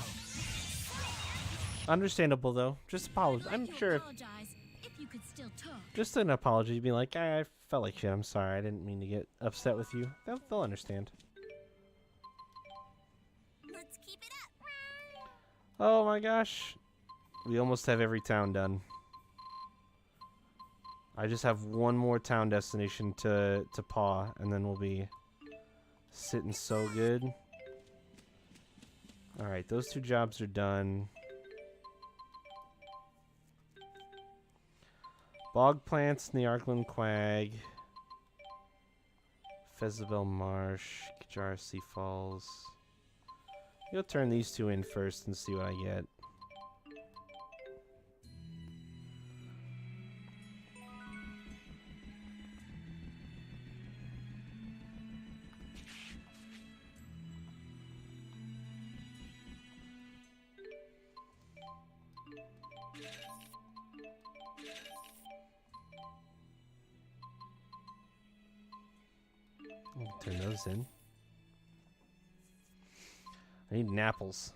Understandable though. Just apologize. I'm sure. Apologize if you could still talk. Just an apology, be like, I felt like shit. I'm sorry. I didn't mean to get upset with you. They'll understand. Let's keep it up. Oh my gosh. We almost have every town done. I just have one more town destination to paw, and then we'll be sitting so good. Alright, those 2 jobs are done. Bog plants in the Arkland Quag. Fezabel Marsh. Kajar Sea Falls. You'll turn these 2 in first and see what I get. Turn those in. I need apples.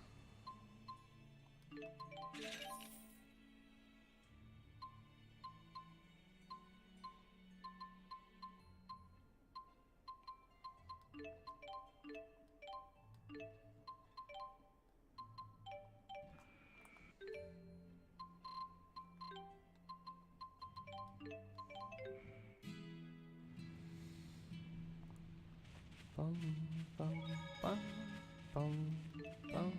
Bum, bum, bum, bum, bum.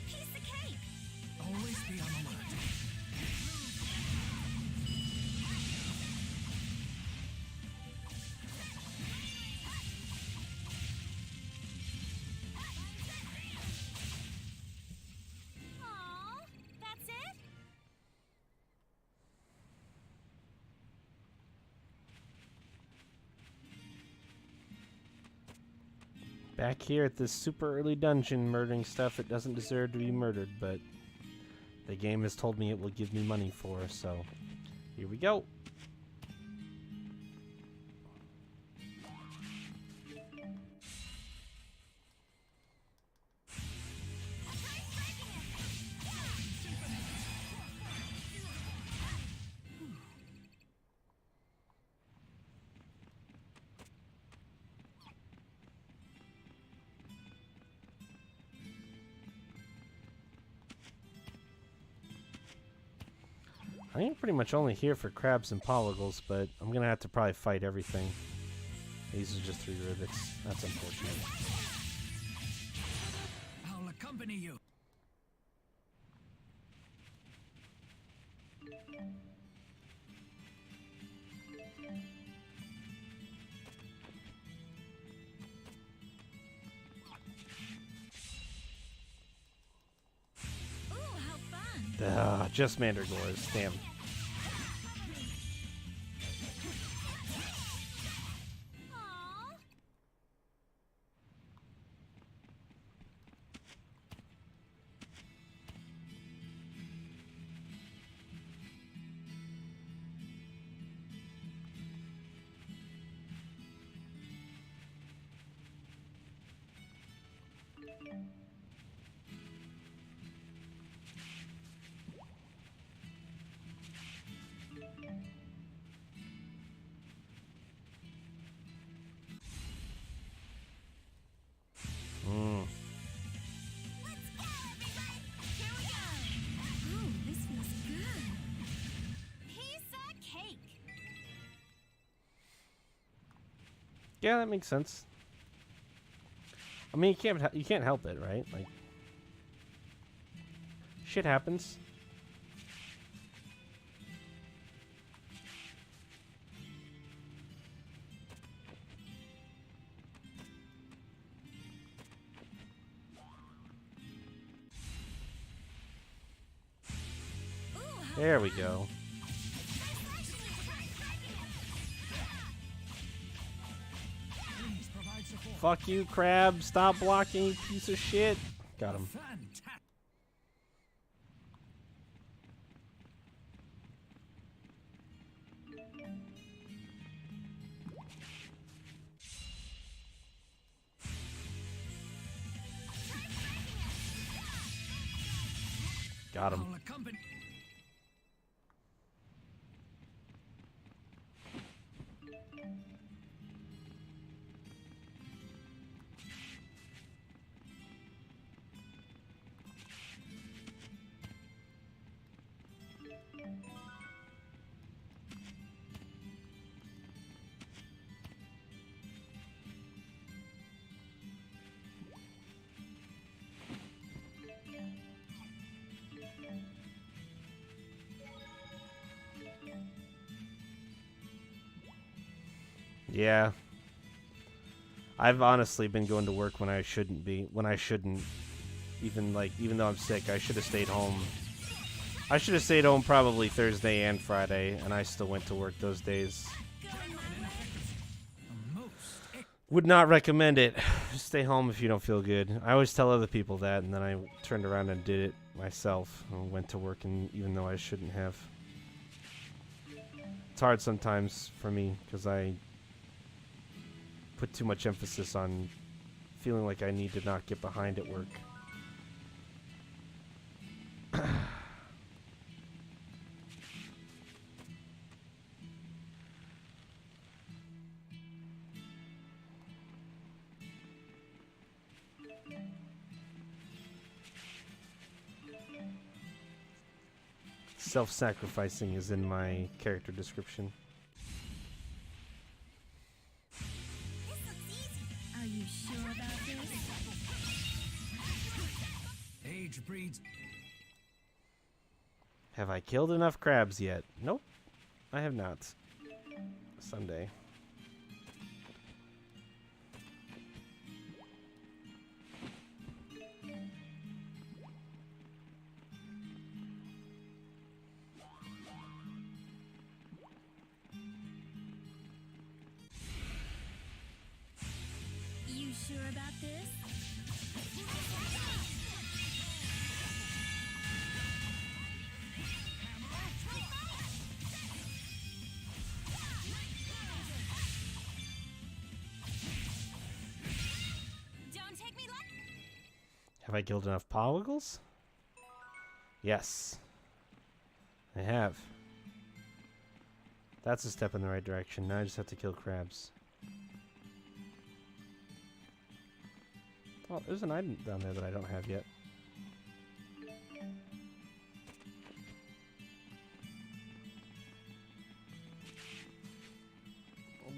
Piece of cake! Always be on alert. Aww, that's it? Back here at this super early dungeon, murdering stuff it doesn't deserve to be murdered, but the game has told me it will give me money for, so here we go. I am pretty much only here for crabs and polygals, but I'm gonna have to probably fight everything. These are just 3 rivets. That's unfortunate. I'll accompany you. Just mandragores. Damn. Yeah, that makes sense. I mean, you can't help it, right? Like, shit happens. There we go. Fuck you, crab. Stop blocking, you piece of shit. Got him. Got him. Yeah. I've honestly been going to work when I shouldn't be. When I shouldn't. Even though I'm sick, I should have stayed home. I should have stayed home probably Thursday and Friday, and I still went to work those days. Would not recommend it. Just stay home if you don't feel good. I always tell other people that, and then I turned around and did it myself. And went to work, and even though I shouldn't have. It's hard sometimes for me, because I put too much emphasis on feeling like I need to not get behind at work. Self-sacrificing is in my character description. Are you sure about this? Age breeds. Have I killed enough crabs yet? Nope. I have not. Someday. You sure about this? Don't take me like. Have I killed enough polywiggles? Yes. I have. That's a step in the right direction. Now I just have to kill crabs. Oh, there's an item down there that I don't have yet.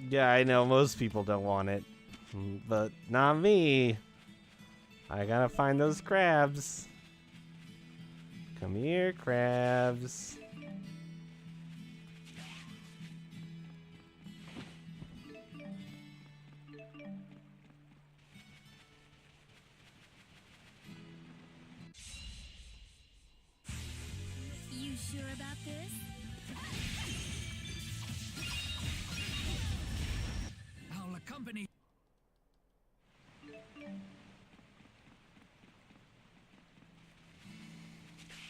Yeah, I know most people don't want it, but not me. I gotta find those crabs. Come here, crabs. sure about this? I'll accompany.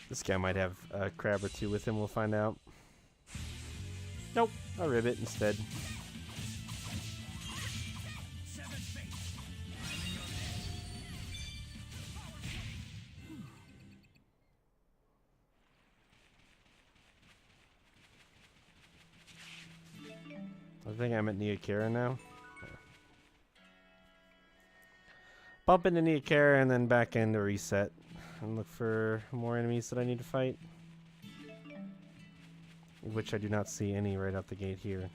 This guy might have a crab or two with him, we'll find out. Nope, a ribbit instead. I think I'm at Neokara now. Bump into Neokara and then back into reset. And look for more enemies that I need to fight. Which I do not see any right out the gate here.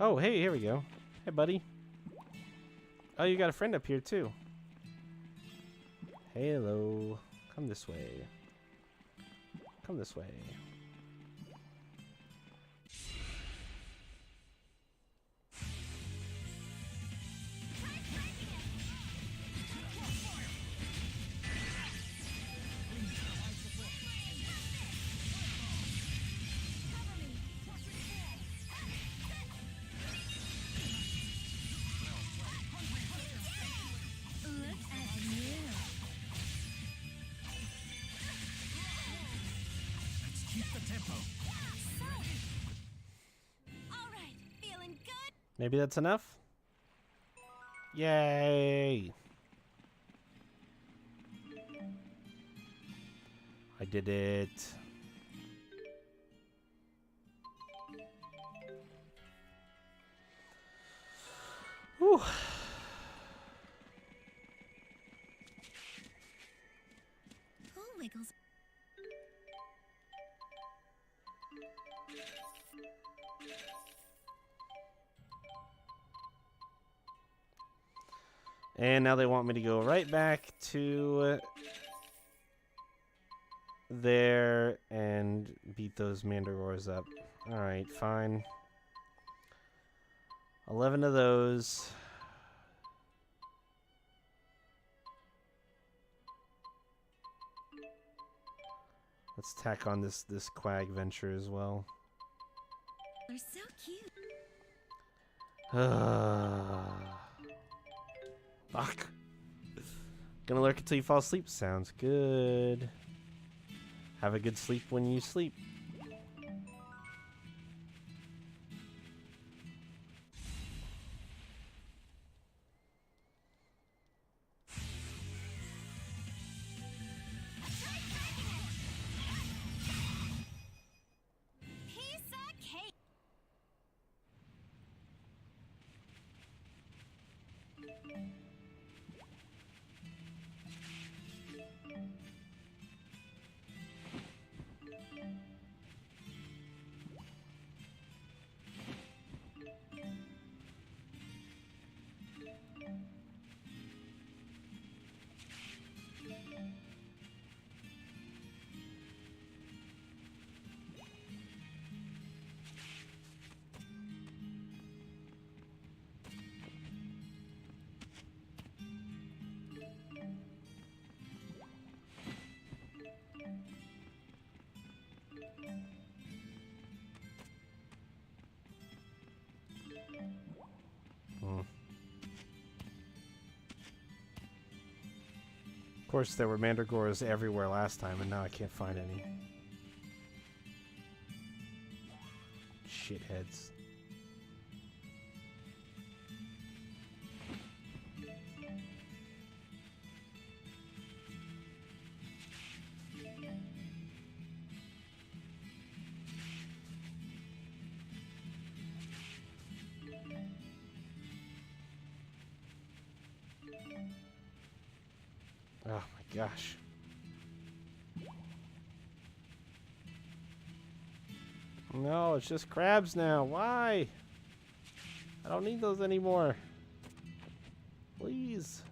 Oh, hey, here we go. Hey, buddy. Oh, you got a friend up here, too. Hello. Come this way. Come this way. Maybe that's enough? Yay! I did it. Whew. Who wiggles? And now they want me to go right back to there and beat those mandragores up. Alright, fine. 11 of those. Let's tack on this quag venture as well. They're so cute. Fuck. Gonna lurk until you fall asleep. Sounds good. Have a good sleep when you sleep. Piece of cake. Of course, there were mandragores everywhere last time, and now I can't find any. Shitheads. Oh my gosh. No, it's just crabs now. Why? I don't need those anymore. Please.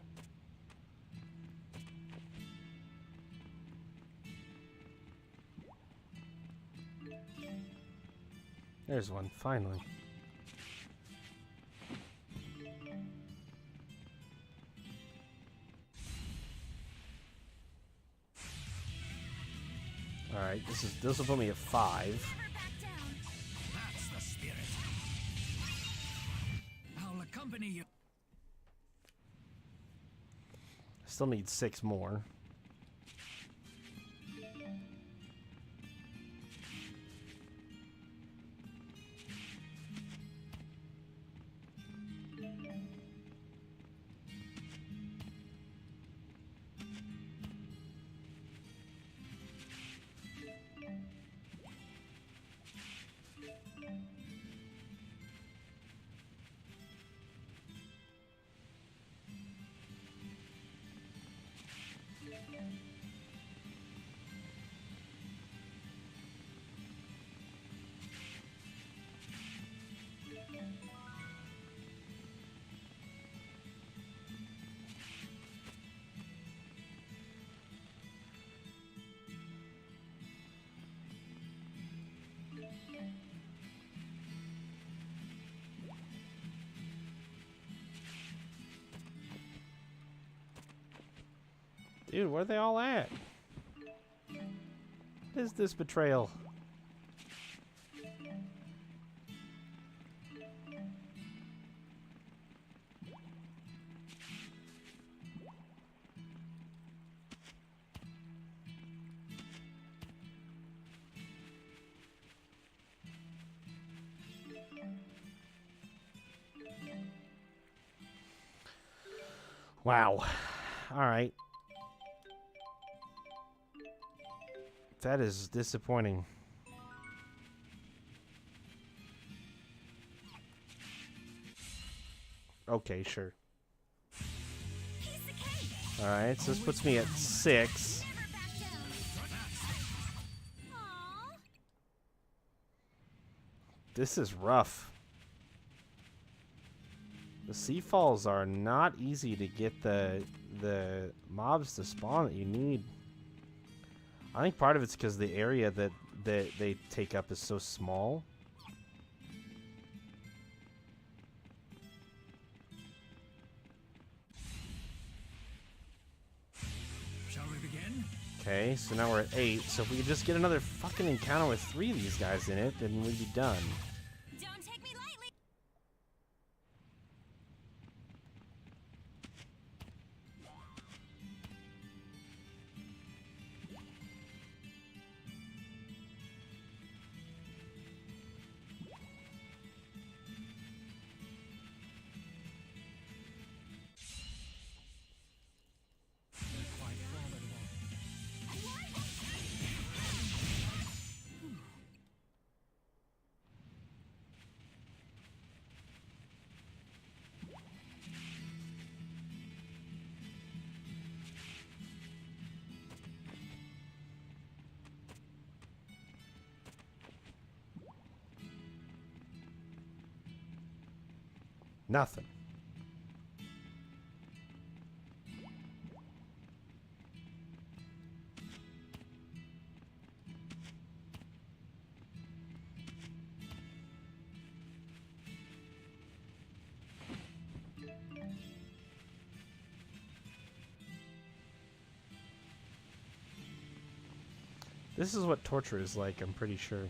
There's one, finally. Alright, this will put me at 5. That's the spirit. I'll accompany you. Still need 6 more. Dude, where are they all at? What is this betrayal? Wow. All right. That is disappointing. Okay, sure. Alright, so this puts me at 6. This is rough. The sea falls are not easy to get the mobs to spawn that you need. I think part of it's because the area that they take up is so small. Shall we begin? Okay, so now we're at 8. So if we could just get another fucking encounter with 3 of these guys in it, then we'd be done. Don't take me lightly. Nothing. This is what torture is like, I'm pretty sure.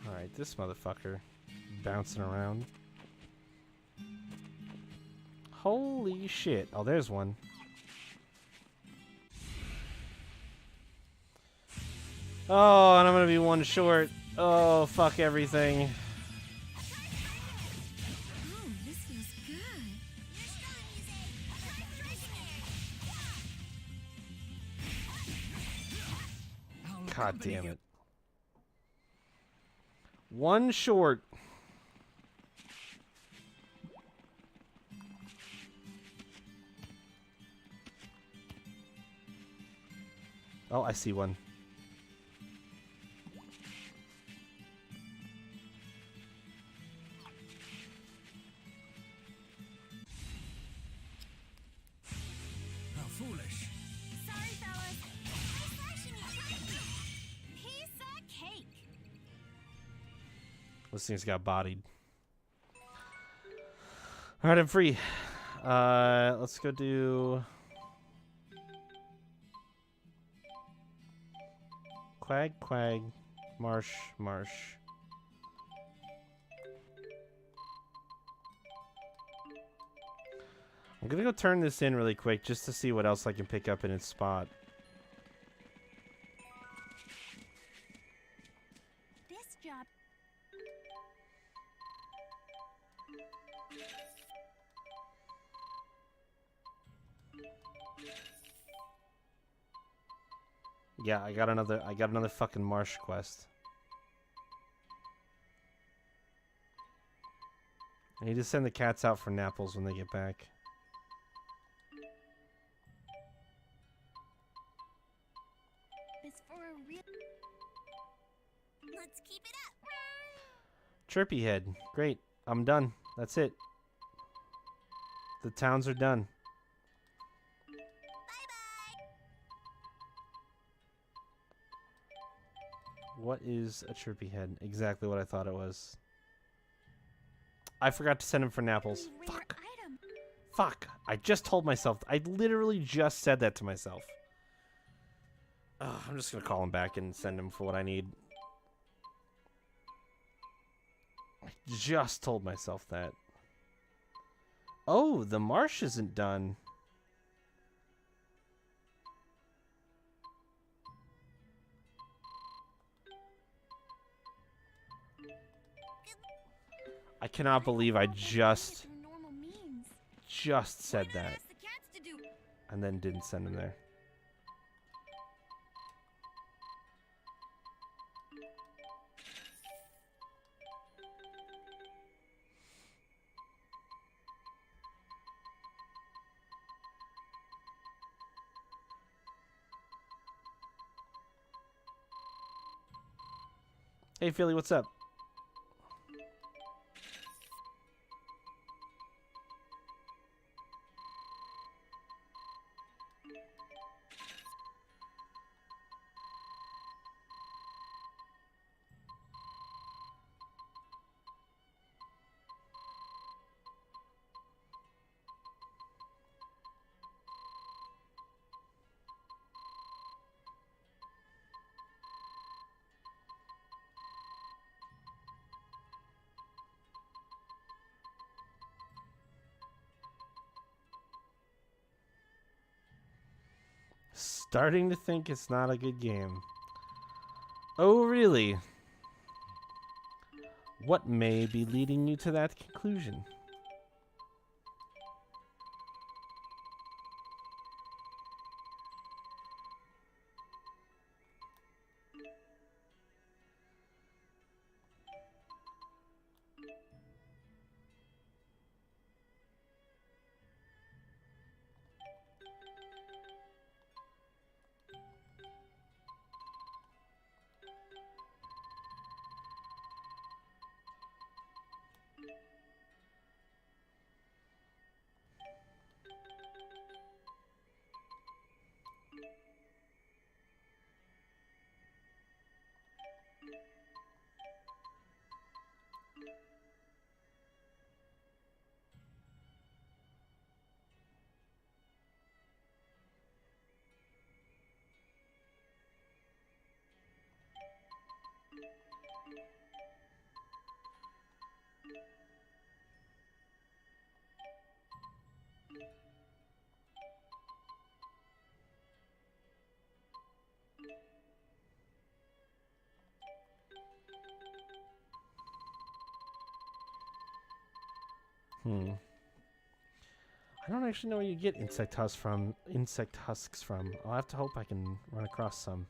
Alright, this motherfucker bouncing around. Holy shit. Oh, there's one. Oh, and I'm gonna be 1 short. Oh, fuck everything. Oh, this feels good. God damn it. 1 short. Oh, I see one. How foolish. Sorry, fellas. Nice flashing you. Piece of Those things got bodied. Alright, I'm free. Let's go do... Quag, quag, marsh, marsh. I'm gonna go turn this in really quick just to see what else I can pick up in its spot. This job. Yeah, I got another fucking marsh quest. I need to send the cats out for Napples when they get back. It's for a real. Let's keep it up. Chirpy head. Great. I'm done. That's it. The towns are done. What is a chirpy head? Exactly what I thought it was. I forgot to send him for Napples. Fuck. Fuck. I just told myself. I literally just said that to myself. Ugh, I'm just going to call him back and send him for what I need. I just told myself that. Oh, the marsh isn't done. I cannot believe I just said that. And then didn't send him there. Hey, Philly, what's up? Starting to think it's not a good game. Oh, really? What may be leading you to that conclusion? I don't actually know where you get insect husks from. I'll have to hope I can run across some.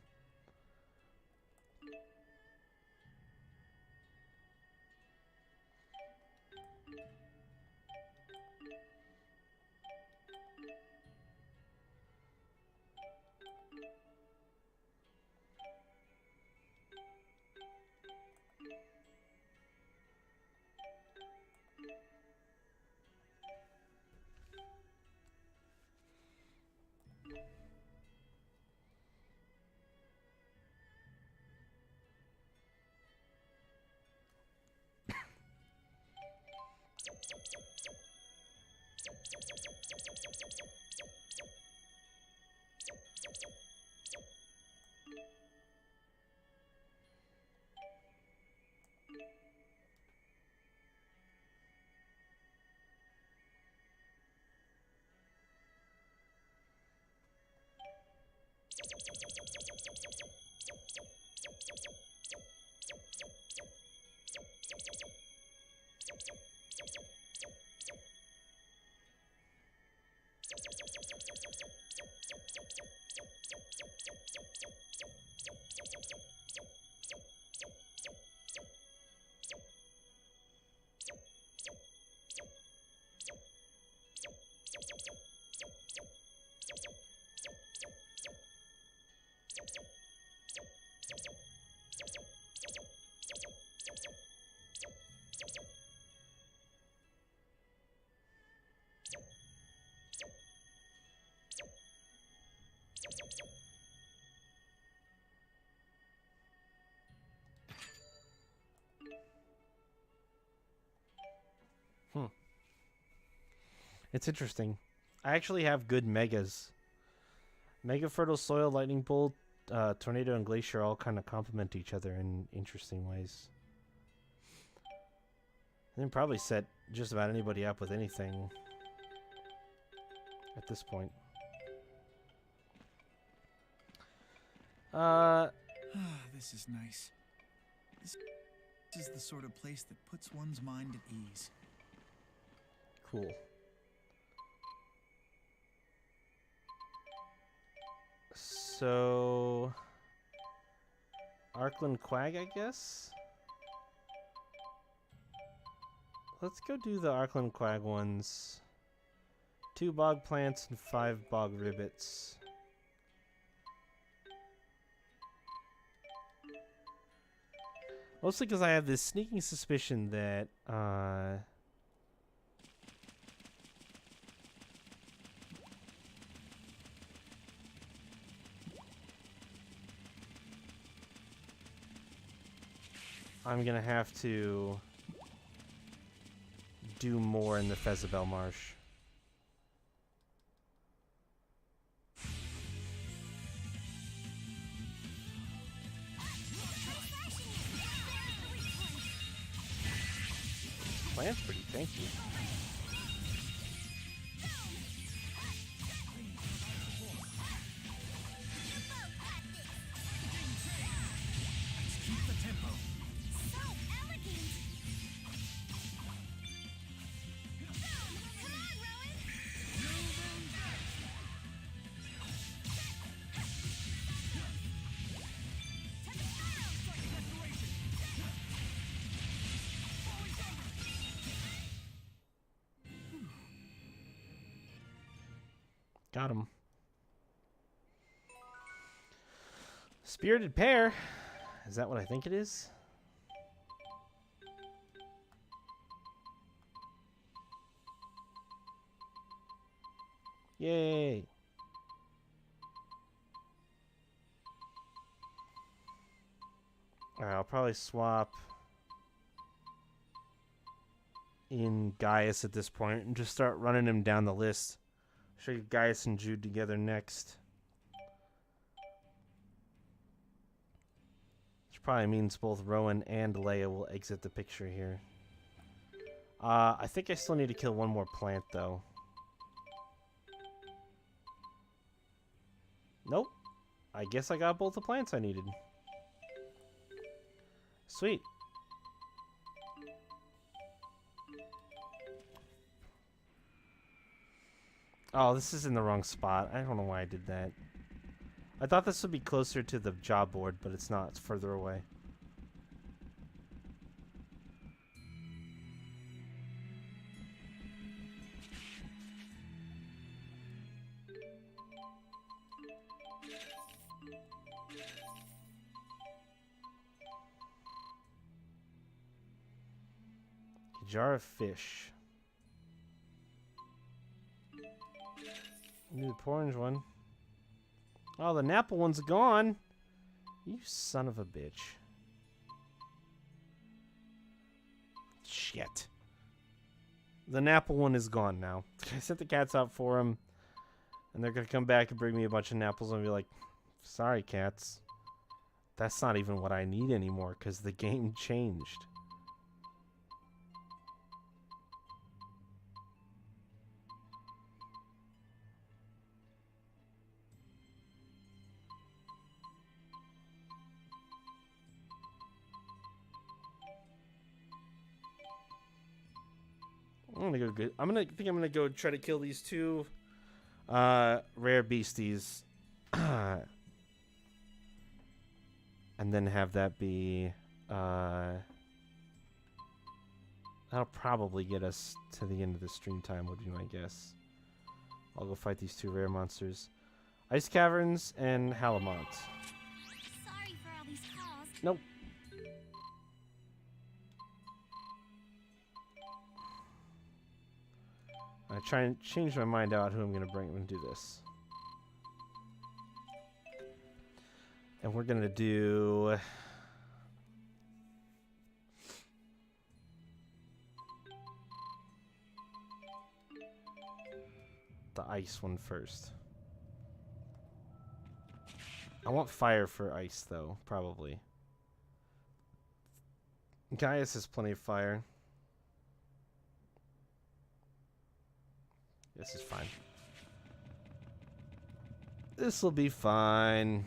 It's interesting. I actually have good megas. Mega Fertile Soil, Lightning Bolt, Tornado, and Glacier all kind of complement each other in interesting ways. I can probably set just about anybody up with anything at this point. This is nice. This is the sort of place that puts one's mind at ease. Cool. So, Arkland Quag, I guess? Let's go do the Arkland Quag ones. 2 bog plants and 5 bog ribbits. Mostly because I have this sneaking suspicion that, I'm gonna have to do more in the Fezabel Marsh. Plant's pretty tanky. Keep the tempo. So elegant! Come on, Rowan! Got him. Spirited Pear. Is that what I think it is? Yay. Alright, I'll probably swap in Gaius at this point and just start running him down the list. Show you Gaius and Jude together next. Which probably means both Rowan and Leia will exit the picture here. I think I still need to kill one more plant, though. Nope. I guess I got both the plants I needed. Sweet. Oh, this is in the wrong spot. I don't know why I did that. I thought this would be closer to the job board, but it's not. It's further away. Jar of fish. Need the orange one. Oh, the Napple one's gone. You son of a bitch. Shit. The Napple one is gone now. I sent the cats out for him, and they're gonna come back and bring me a bunch of Napples and be like, sorry, cats. That's not even what I need anymore, because the game changed. I'm gonna go good. I'm gonna go try to kill these two rare beasties. And then have that be that'll probably get us to the end of the stream time, would be my guess. I'll go fight these two rare monsters. Ice Caverns and Halamont. Sorry for all these calls. Nope. I try and change my mind about who I'm going to bring and do this. And we're going to do... ice one first? I want fire for ice, though, probably. Gaius has plenty of fire. This is fine. This will be fine.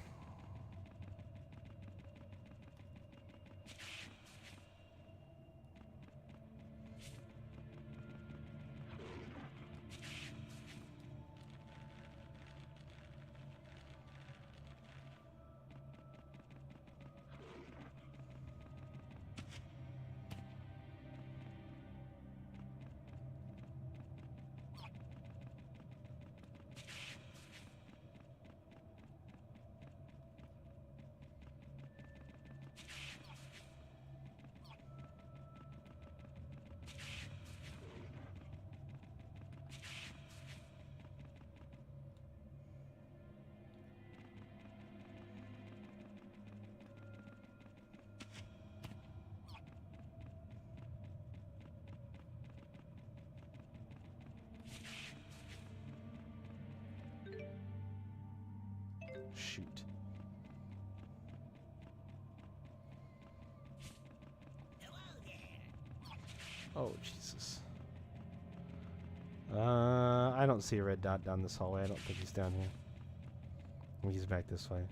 Shoot. Oh, Jesus. I don't see a red dot down this hallway. I don't think he's down here. I think he's back this way.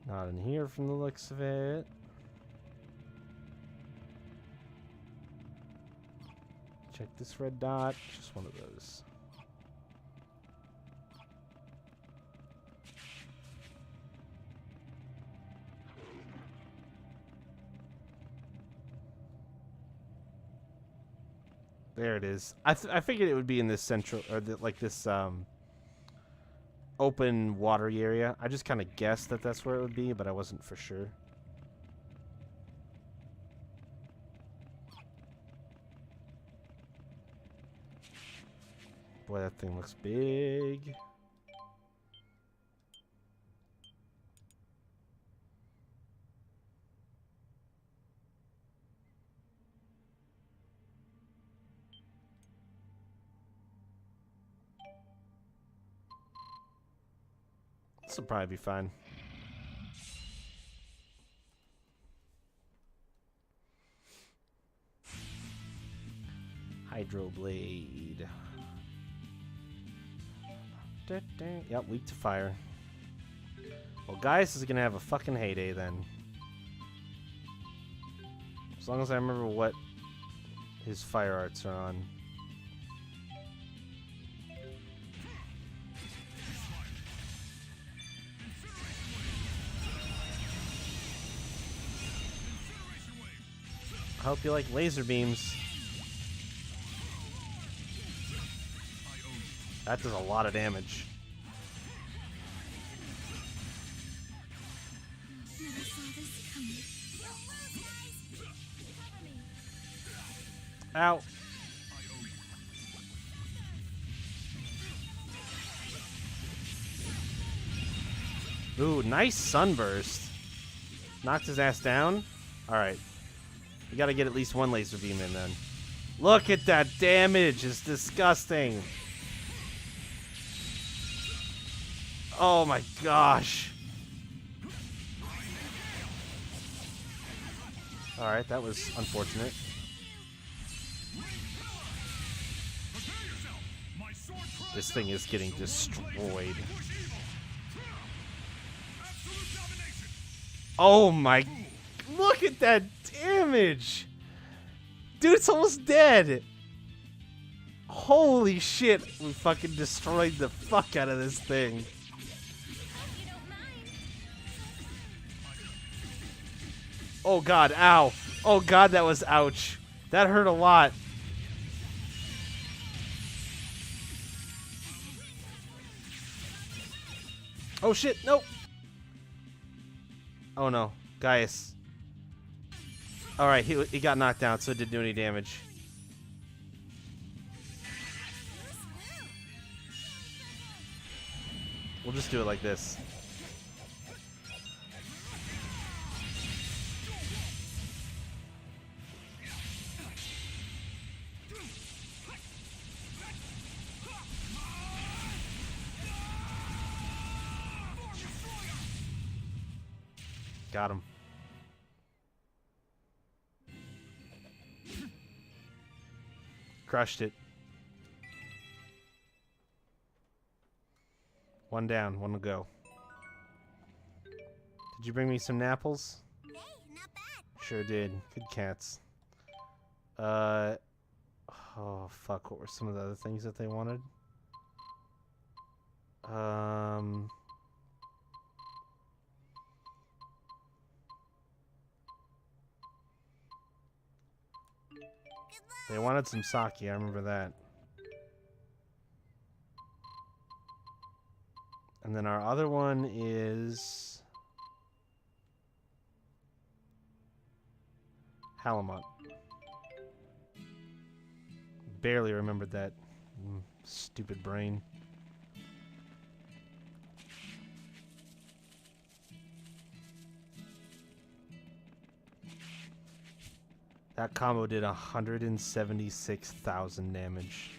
Not in here from the looks of it. Check this red dot. Just one of those. There it is. I figured it would be in this central, or like this open watery area. I just kind of guessed that that's where it would be, but I wasn't for sure. Boy, that thing looks big. This will probably be fine. Hydroblade. Yep, weak to fire. Well, Gaius is gonna have a fucking heyday then. As long as I remember what his fire arts are on. I hope you like laser beams. That does a lot of damage. Ow. Ooh, nice sunburst. Knocked his ass down. Alright. You gotta get at least one laser beam in then. Look at that damage. It's disgusting. Oh my gosh. Alright, that was unfortunate. This thing is getting destroyed. Oh my... Look at that damage! Dude, it's almost dead! Holy shit! We fucking destroyed the fuck out of this thing. Oh god, ow. Oh god, that was ouch. That hurt a lot. Oh shit, nope. Oh no, Gaius. Alright, he got knocked down, so it didn't do any damage. We'll just do it like this. Got him. Crushed it. One down, one to go. Did you bring me some Napples? Hey, not bad. Sure did. Good cats. Oh fuck, what were some of the other things that they wanted? They wanted some sake, I remember that. And then our other one is Halamont. Barely remembered that. Stupid brain. That combo did 176,000 damage.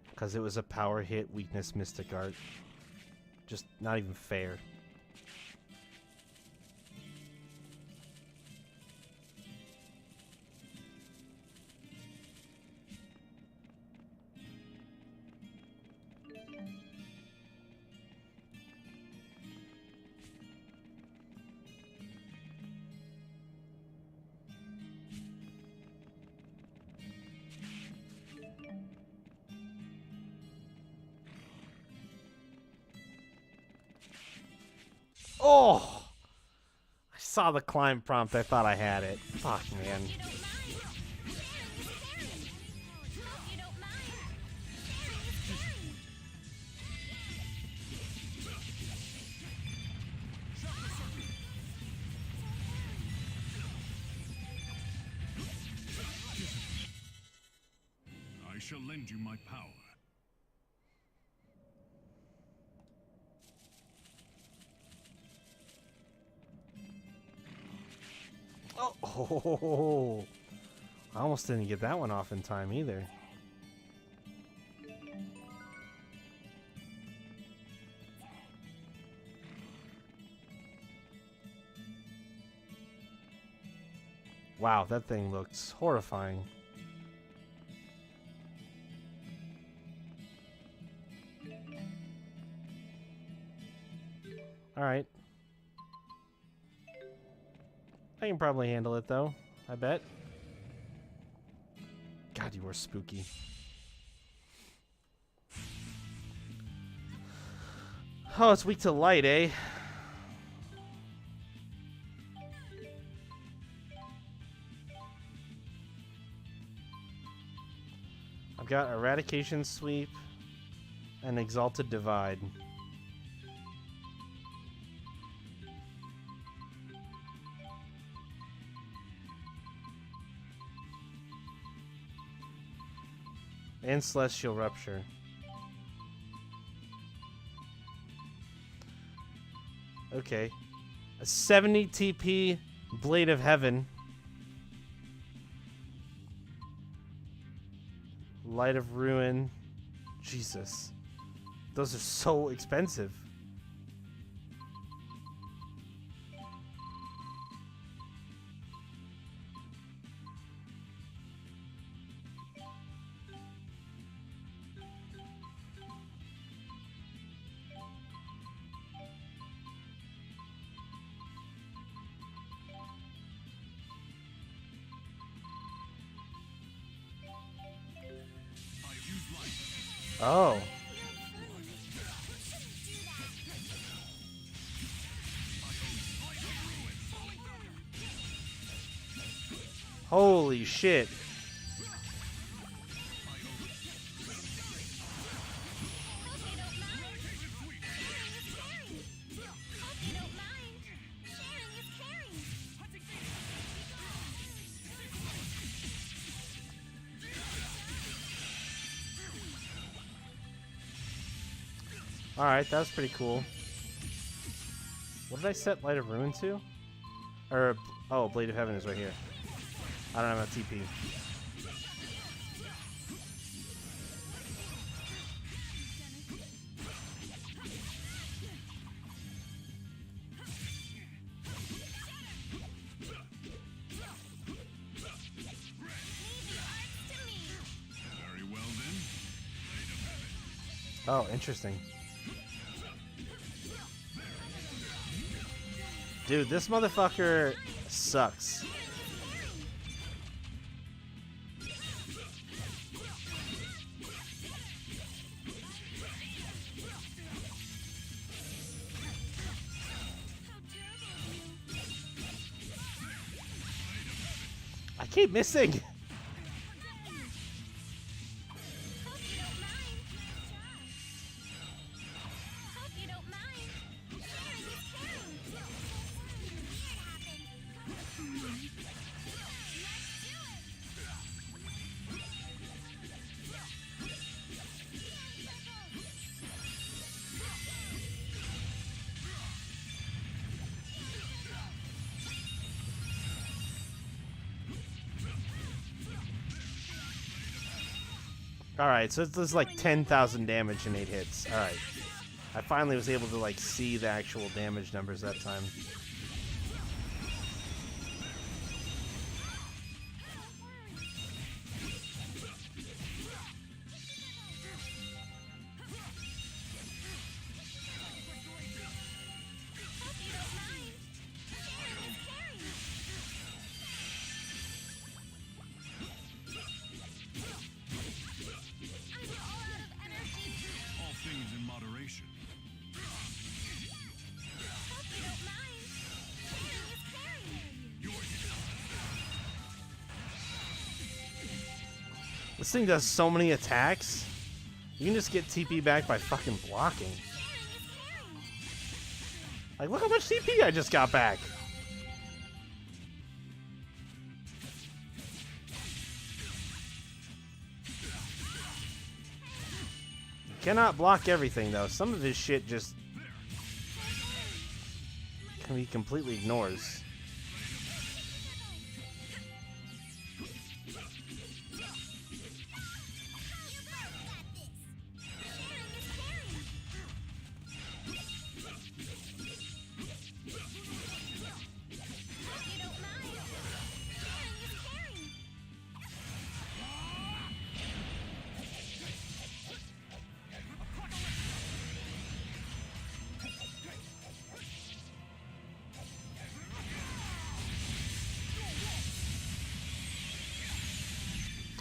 Because it was a power hit, weakness, mystic art. Just not even fair. Oh! I saw the climb prompt. I thought I had it. Fuck, man. I shall lend you my power. Oh, I almost didn't get that one off in time either. Wow, that thing looks horrifying. All right. I can probably handle it, though. I bet. God, you were spooky. Oh, it's weak to light, eh? I've got Eradication Sweep and Exalted Divide. And Celestial Rupture. Okay. A 70 TP Blade of Heaven. Light of Ruin. Jesus. Those are so expensive. Oh. Holy shit. Alright, that was pretty cool. What did I set Light of Ruin to? Or, oh, Blade of Heaven is right here. I don't have a TP. Oh, interesting. Dude, this motherfucker sucks. I keep missing. Alright, so it does like 10,000 damage in 8 hits. Alright. I finally was able to like see the actual damage numbers that time. This thing does so many attacks. You can just get TP back by fucking blocking. Like, look how much TP I just got back. Cannot block everything, though. Some of his shit just he completely ignores.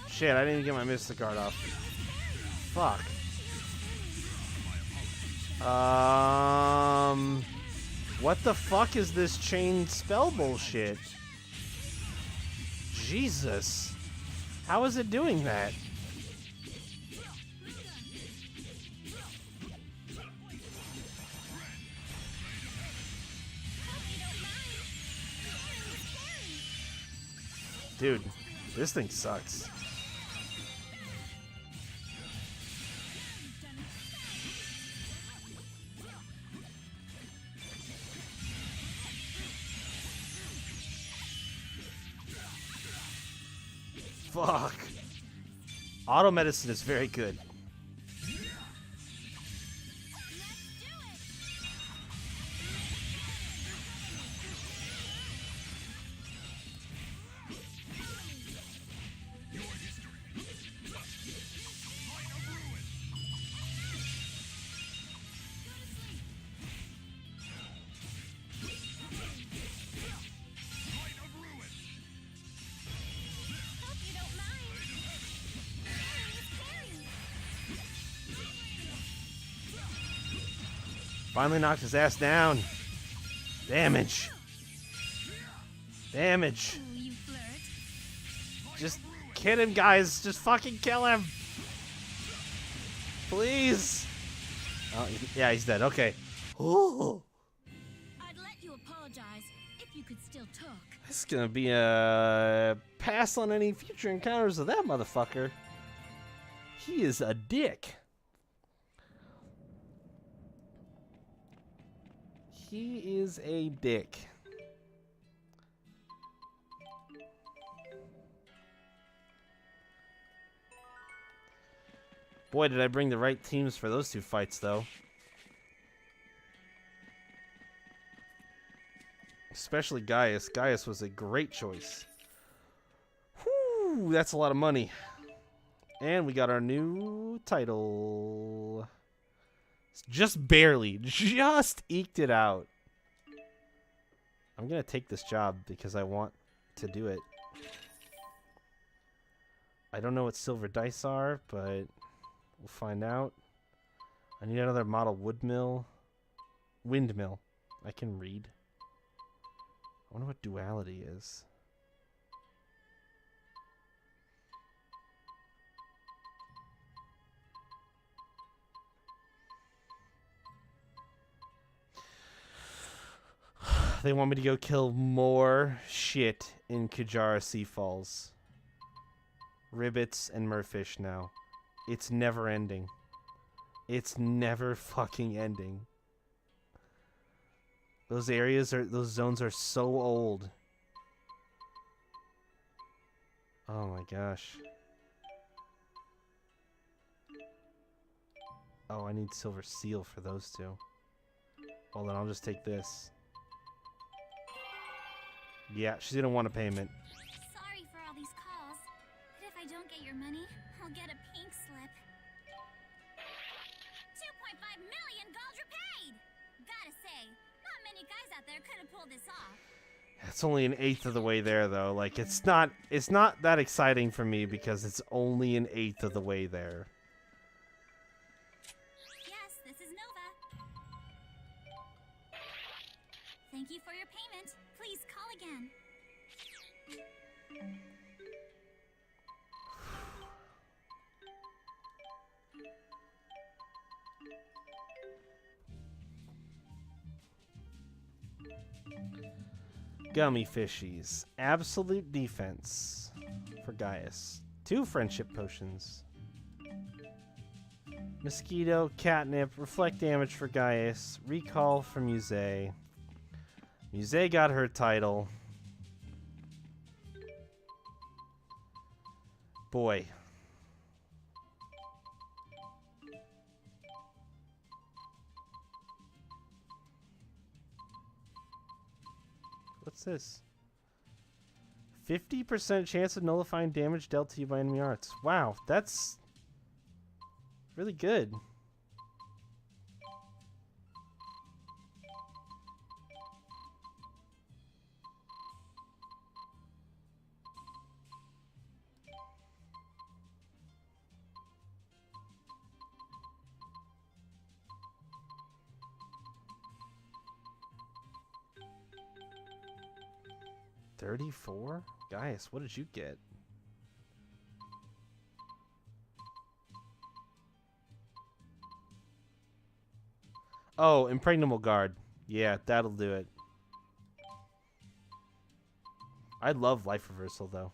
Shit, I didn't even get my Mystic Guard off. Fuck. What the fuck is this chain spell bullshit? Jesus. How is it doing that? Dude, this thing sucks. Fuck. Auto medicine is very good. Finally knocked his ass down. Damage. Damage. Just kill him, guys. Just fucking kill him. Please. Oh, yeah, he's dead. Okay. Ooh. I'd let you apologize if you could still talk. This is gonna be a pass on any future encounters of that motherfucker. He is a dick. He is a dick. Boy, did I bring the right teams for those two fights, though. Especially Gaius. Gaius was a great choice. Whew, that's a lot of money. And we got our new title. Just barely. Just eked it out. I'm going to take this job because I want to do it. I don't know what silver dice are, but we'll find out. I need another model windmill. I can read. I wonder what duality is. They want me to go kill more shit in Kajara Sea Falls. Ribbits and merfish now. It's never ending. It's never fucking ending. Those zones are so old. Oh my gosh. Oh, I need silver seal for those two. Well, then I'll just take this. Yeah, she's gonna want a payment. Sorry for all these calls, but if I don't get your money, I'll get a pink slip. 2.5 million gold repaid! Gotta say, not many guys out there could have pulled this off. It's only an eighth of the way there, though. Like, it's not that exciting for me because it's only an eighth of the way there. Yes, this is Nova. Thank you for your payment. Please call again. Gummy fishies. Absolute defense for Gaius. 2 friendship potions. Mosquito, catnip, reflect damage for Gaius. Recall from Muse. Muse got her title. Boy. What's this? 50% chance of nullifying damage dealt to you by enemy arts. Wow, that's really good. $34? Gaius, what did you get? Oh, Impregnable Guard. Yeah, that'll do it. I love Life Reversal, though.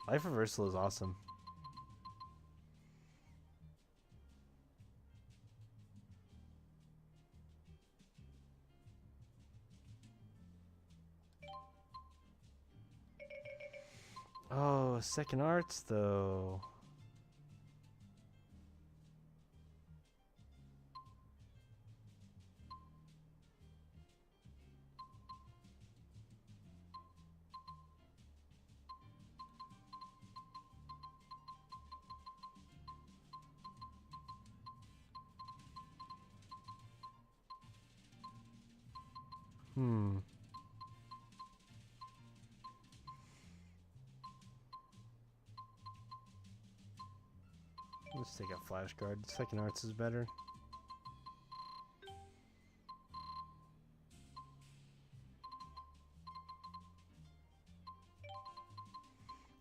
Life Reversal is awesome. Oh, second arts, though. Let's take out Flash Guard. Second arts is better.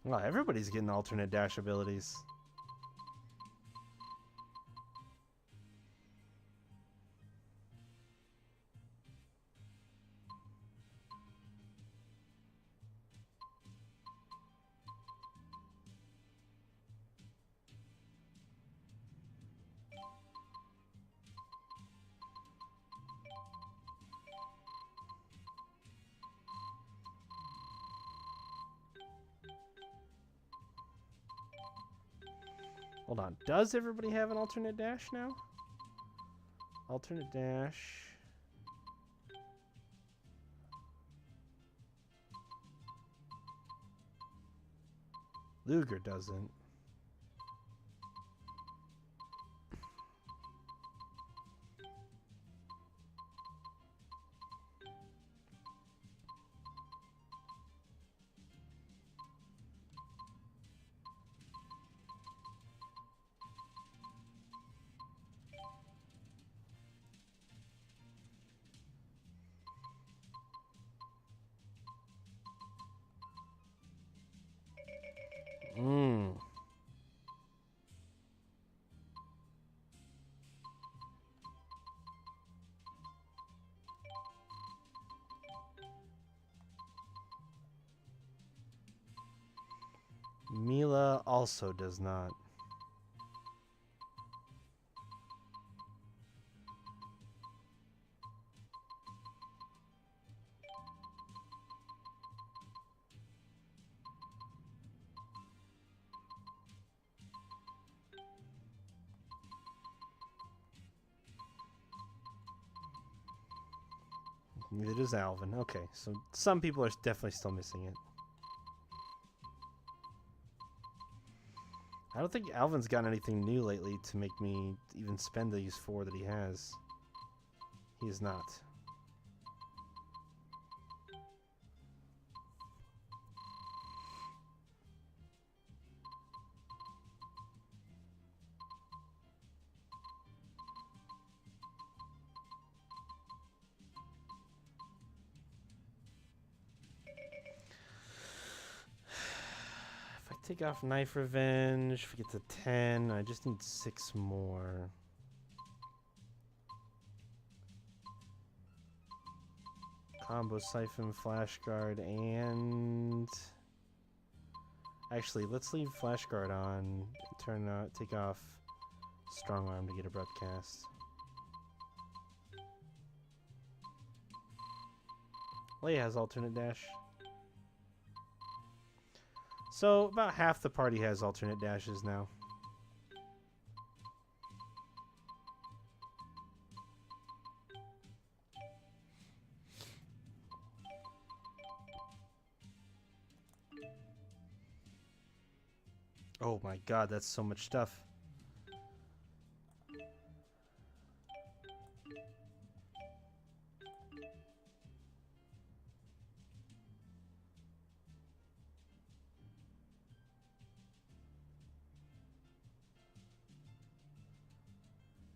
Wow, everybody's getting alternate dash abilities. Hold on. Does everybody have an alternate dash now? Alternate dash. Luger doesn't. Hmm. Mila also does not. Neither does Alvin. Okay, so some people are definitely still missing it. I don't think Alvin's gotten anything new lately to make me even spend these 4 that he has. He is not. Take off Knife Revenge. If we get to 10, I just need 6 more. Combo Siphon, Flash Guard, and... Actually, let's leave Flash Guard on. Take off Strong Arm to get Abrupt Cast. Leia has alternate dash. So, about half the party has alternate dashes now. Oh my god, that's so much stuff.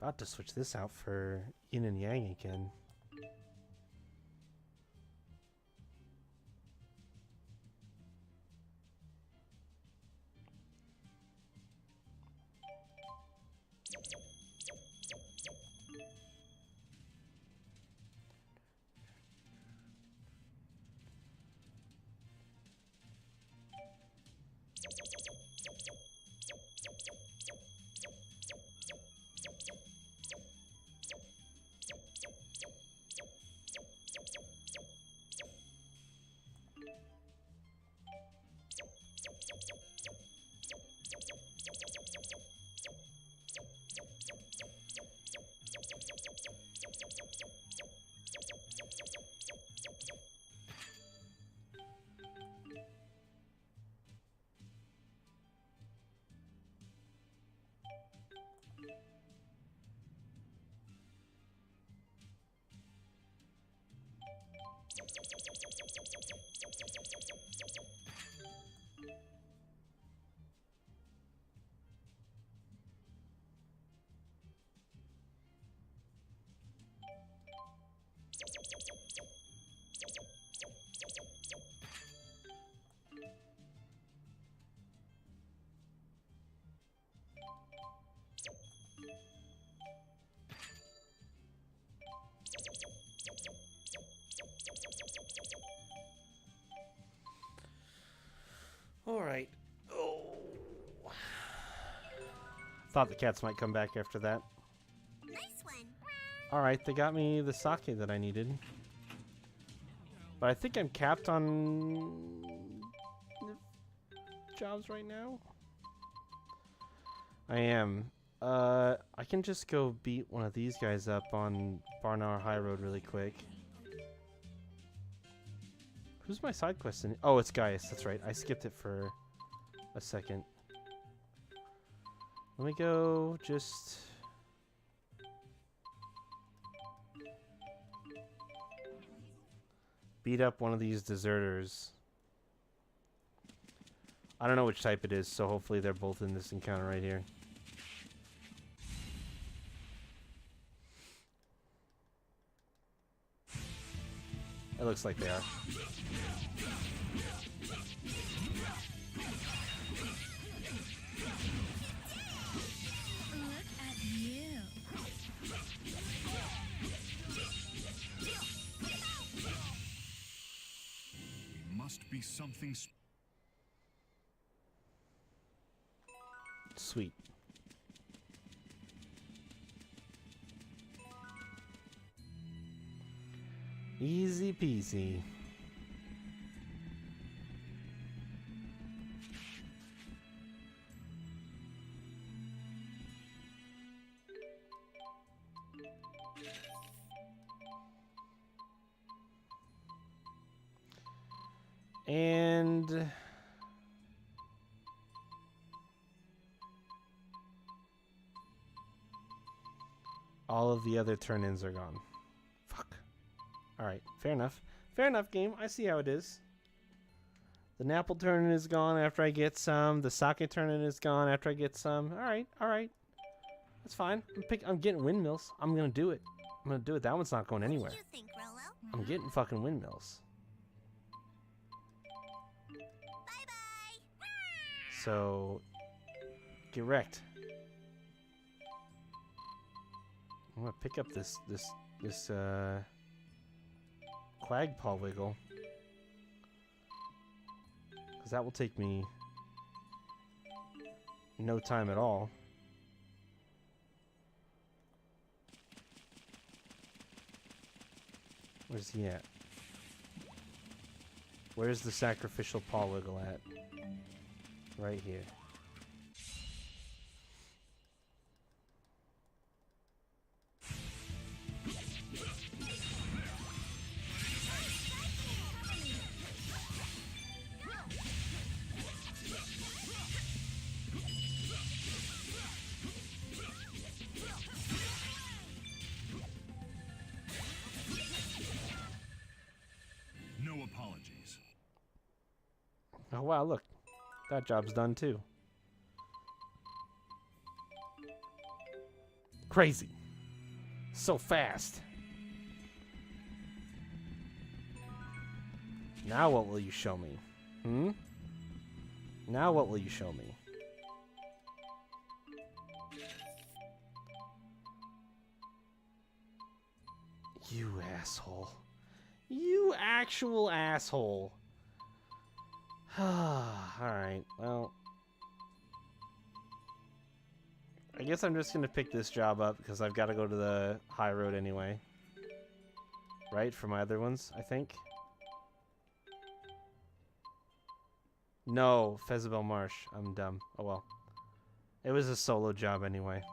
About to switch this out for Yin and Yang again. Alright. Oh. Thought the cats might come back after that. Nice one. Alright, they got me the sake that I needed. But I think I'm capped on jobs right now. I am. I can just go beat one of these guys up on Barnard High Road really quick. Who's my side quest in? Oh, it's Gaius. That's right. I skipped it for a second. Let me go just... beat up one of these deserters. I don't know which type it is, so hopefully they're both in this encounter right here. It looks like they are. Look at you. We must be something Sweet. Easy peasy. And all of the other turn-ins are gone. Fuck. Alright, fair enough. Fair enough, game. I see how it is. The Napple turn-in is gone after I get some. The sake turn-in is gone after I get some. Alright, alright. That's fine. I'm getting windmills. I'm gonna do it. I'm gonna do it. That one's not going anywhere. What do you think, Rolo? I'm getting fucking windmills. Bye-bye! So, get wrecked. I'm gonna pick up this Quag Paw Wiggle, because that will take me no time at all. Where's he at? Where's the sacrificial Paw Wiggle at? Right here. No apologies. Oh wow, look. That job's done too. Crazy. So fast. Now what will you show me? Hmm? Now what will you show me? You asshole. You actual asshole. Alright, well. I guess I'm just gonna pick this job up because I've got to go to the high road anyway. Right? For my other ones, I think. No, Fezabel Marsh. I'm dumb. Oh well. It was a solo job anyway.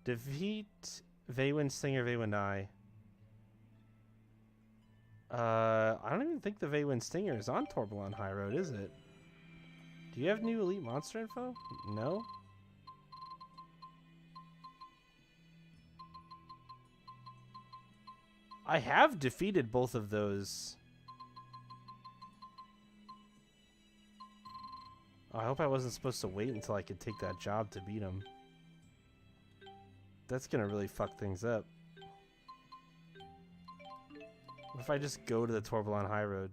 Defeat Veywind Stinger, Veywind Eye. I don't even think the Veywind Stinger is on Torbellon High Road, is it? Do you have new elite monster info? No? I have defeated both of those. Oh, I hope I wasn't supposed to wait until I could take that job to beat him. That's gonna really fuck things up. What if I just go to the Torbellon High Road?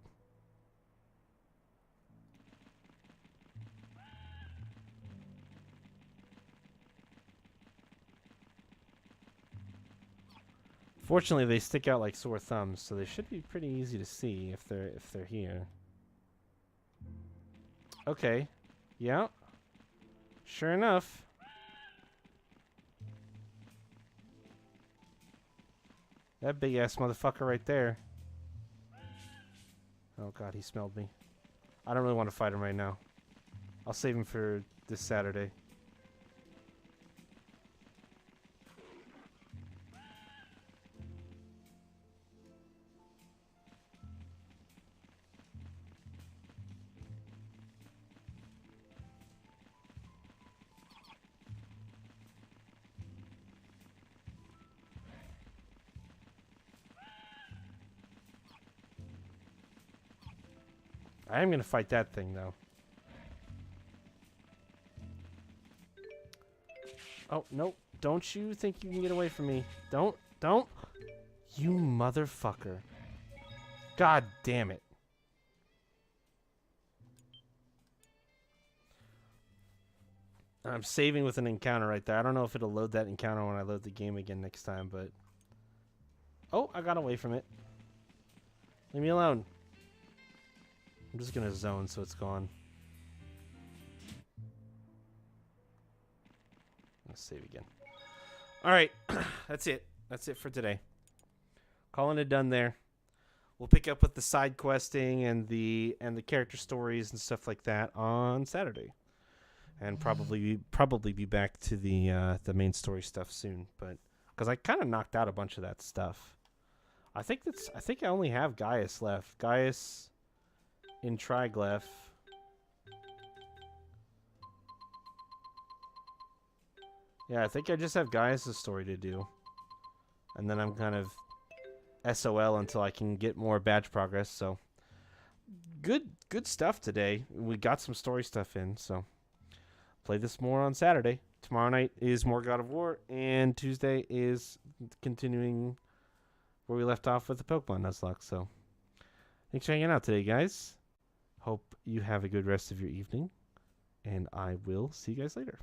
Fortunately, they stick out like sore thumbs, so they should be pretty easy to see if they're here. Okay. Yeah. Sure enough. That big ass motherfucker right there. Oh god, he smelled me. I don't really want to fight him right now. I'll save him for this Saturday. I am going to fight that thing, though. Oh, nope. Don't you think you can get away from me. Don't. You motherfucker. God damn it. I'm saving with an encounter right there. I don't know if it'll load that encounter when I load the game again next time, but... Oh, I got away from it. Leave me alone. I'm just gonna zone so it's gone. Let's save again. Alright, that's it. That's it for today. Calling it done there. We'll pick up with the side questing and the character stories and stuff like that on Saturday. And probably be back to the main story stuff soon, but because I kind of knocked out a bunch of that stuff. I think I only have Gaius left. Gaius in Triglyph. Yeah, I think I just have Gaius' story to do. And then I'm kind of SOL until I can get more badge progress, so good stuff today. We got some story stuff in, so play this more on Saturday. Tomorrow night is more God of War, and Tuesday is continuing where we left off with the Pokemon Nuzlocke. So thanks for hanging out today, guys. Hope you have a good rest of your evening, and I will see you guys later.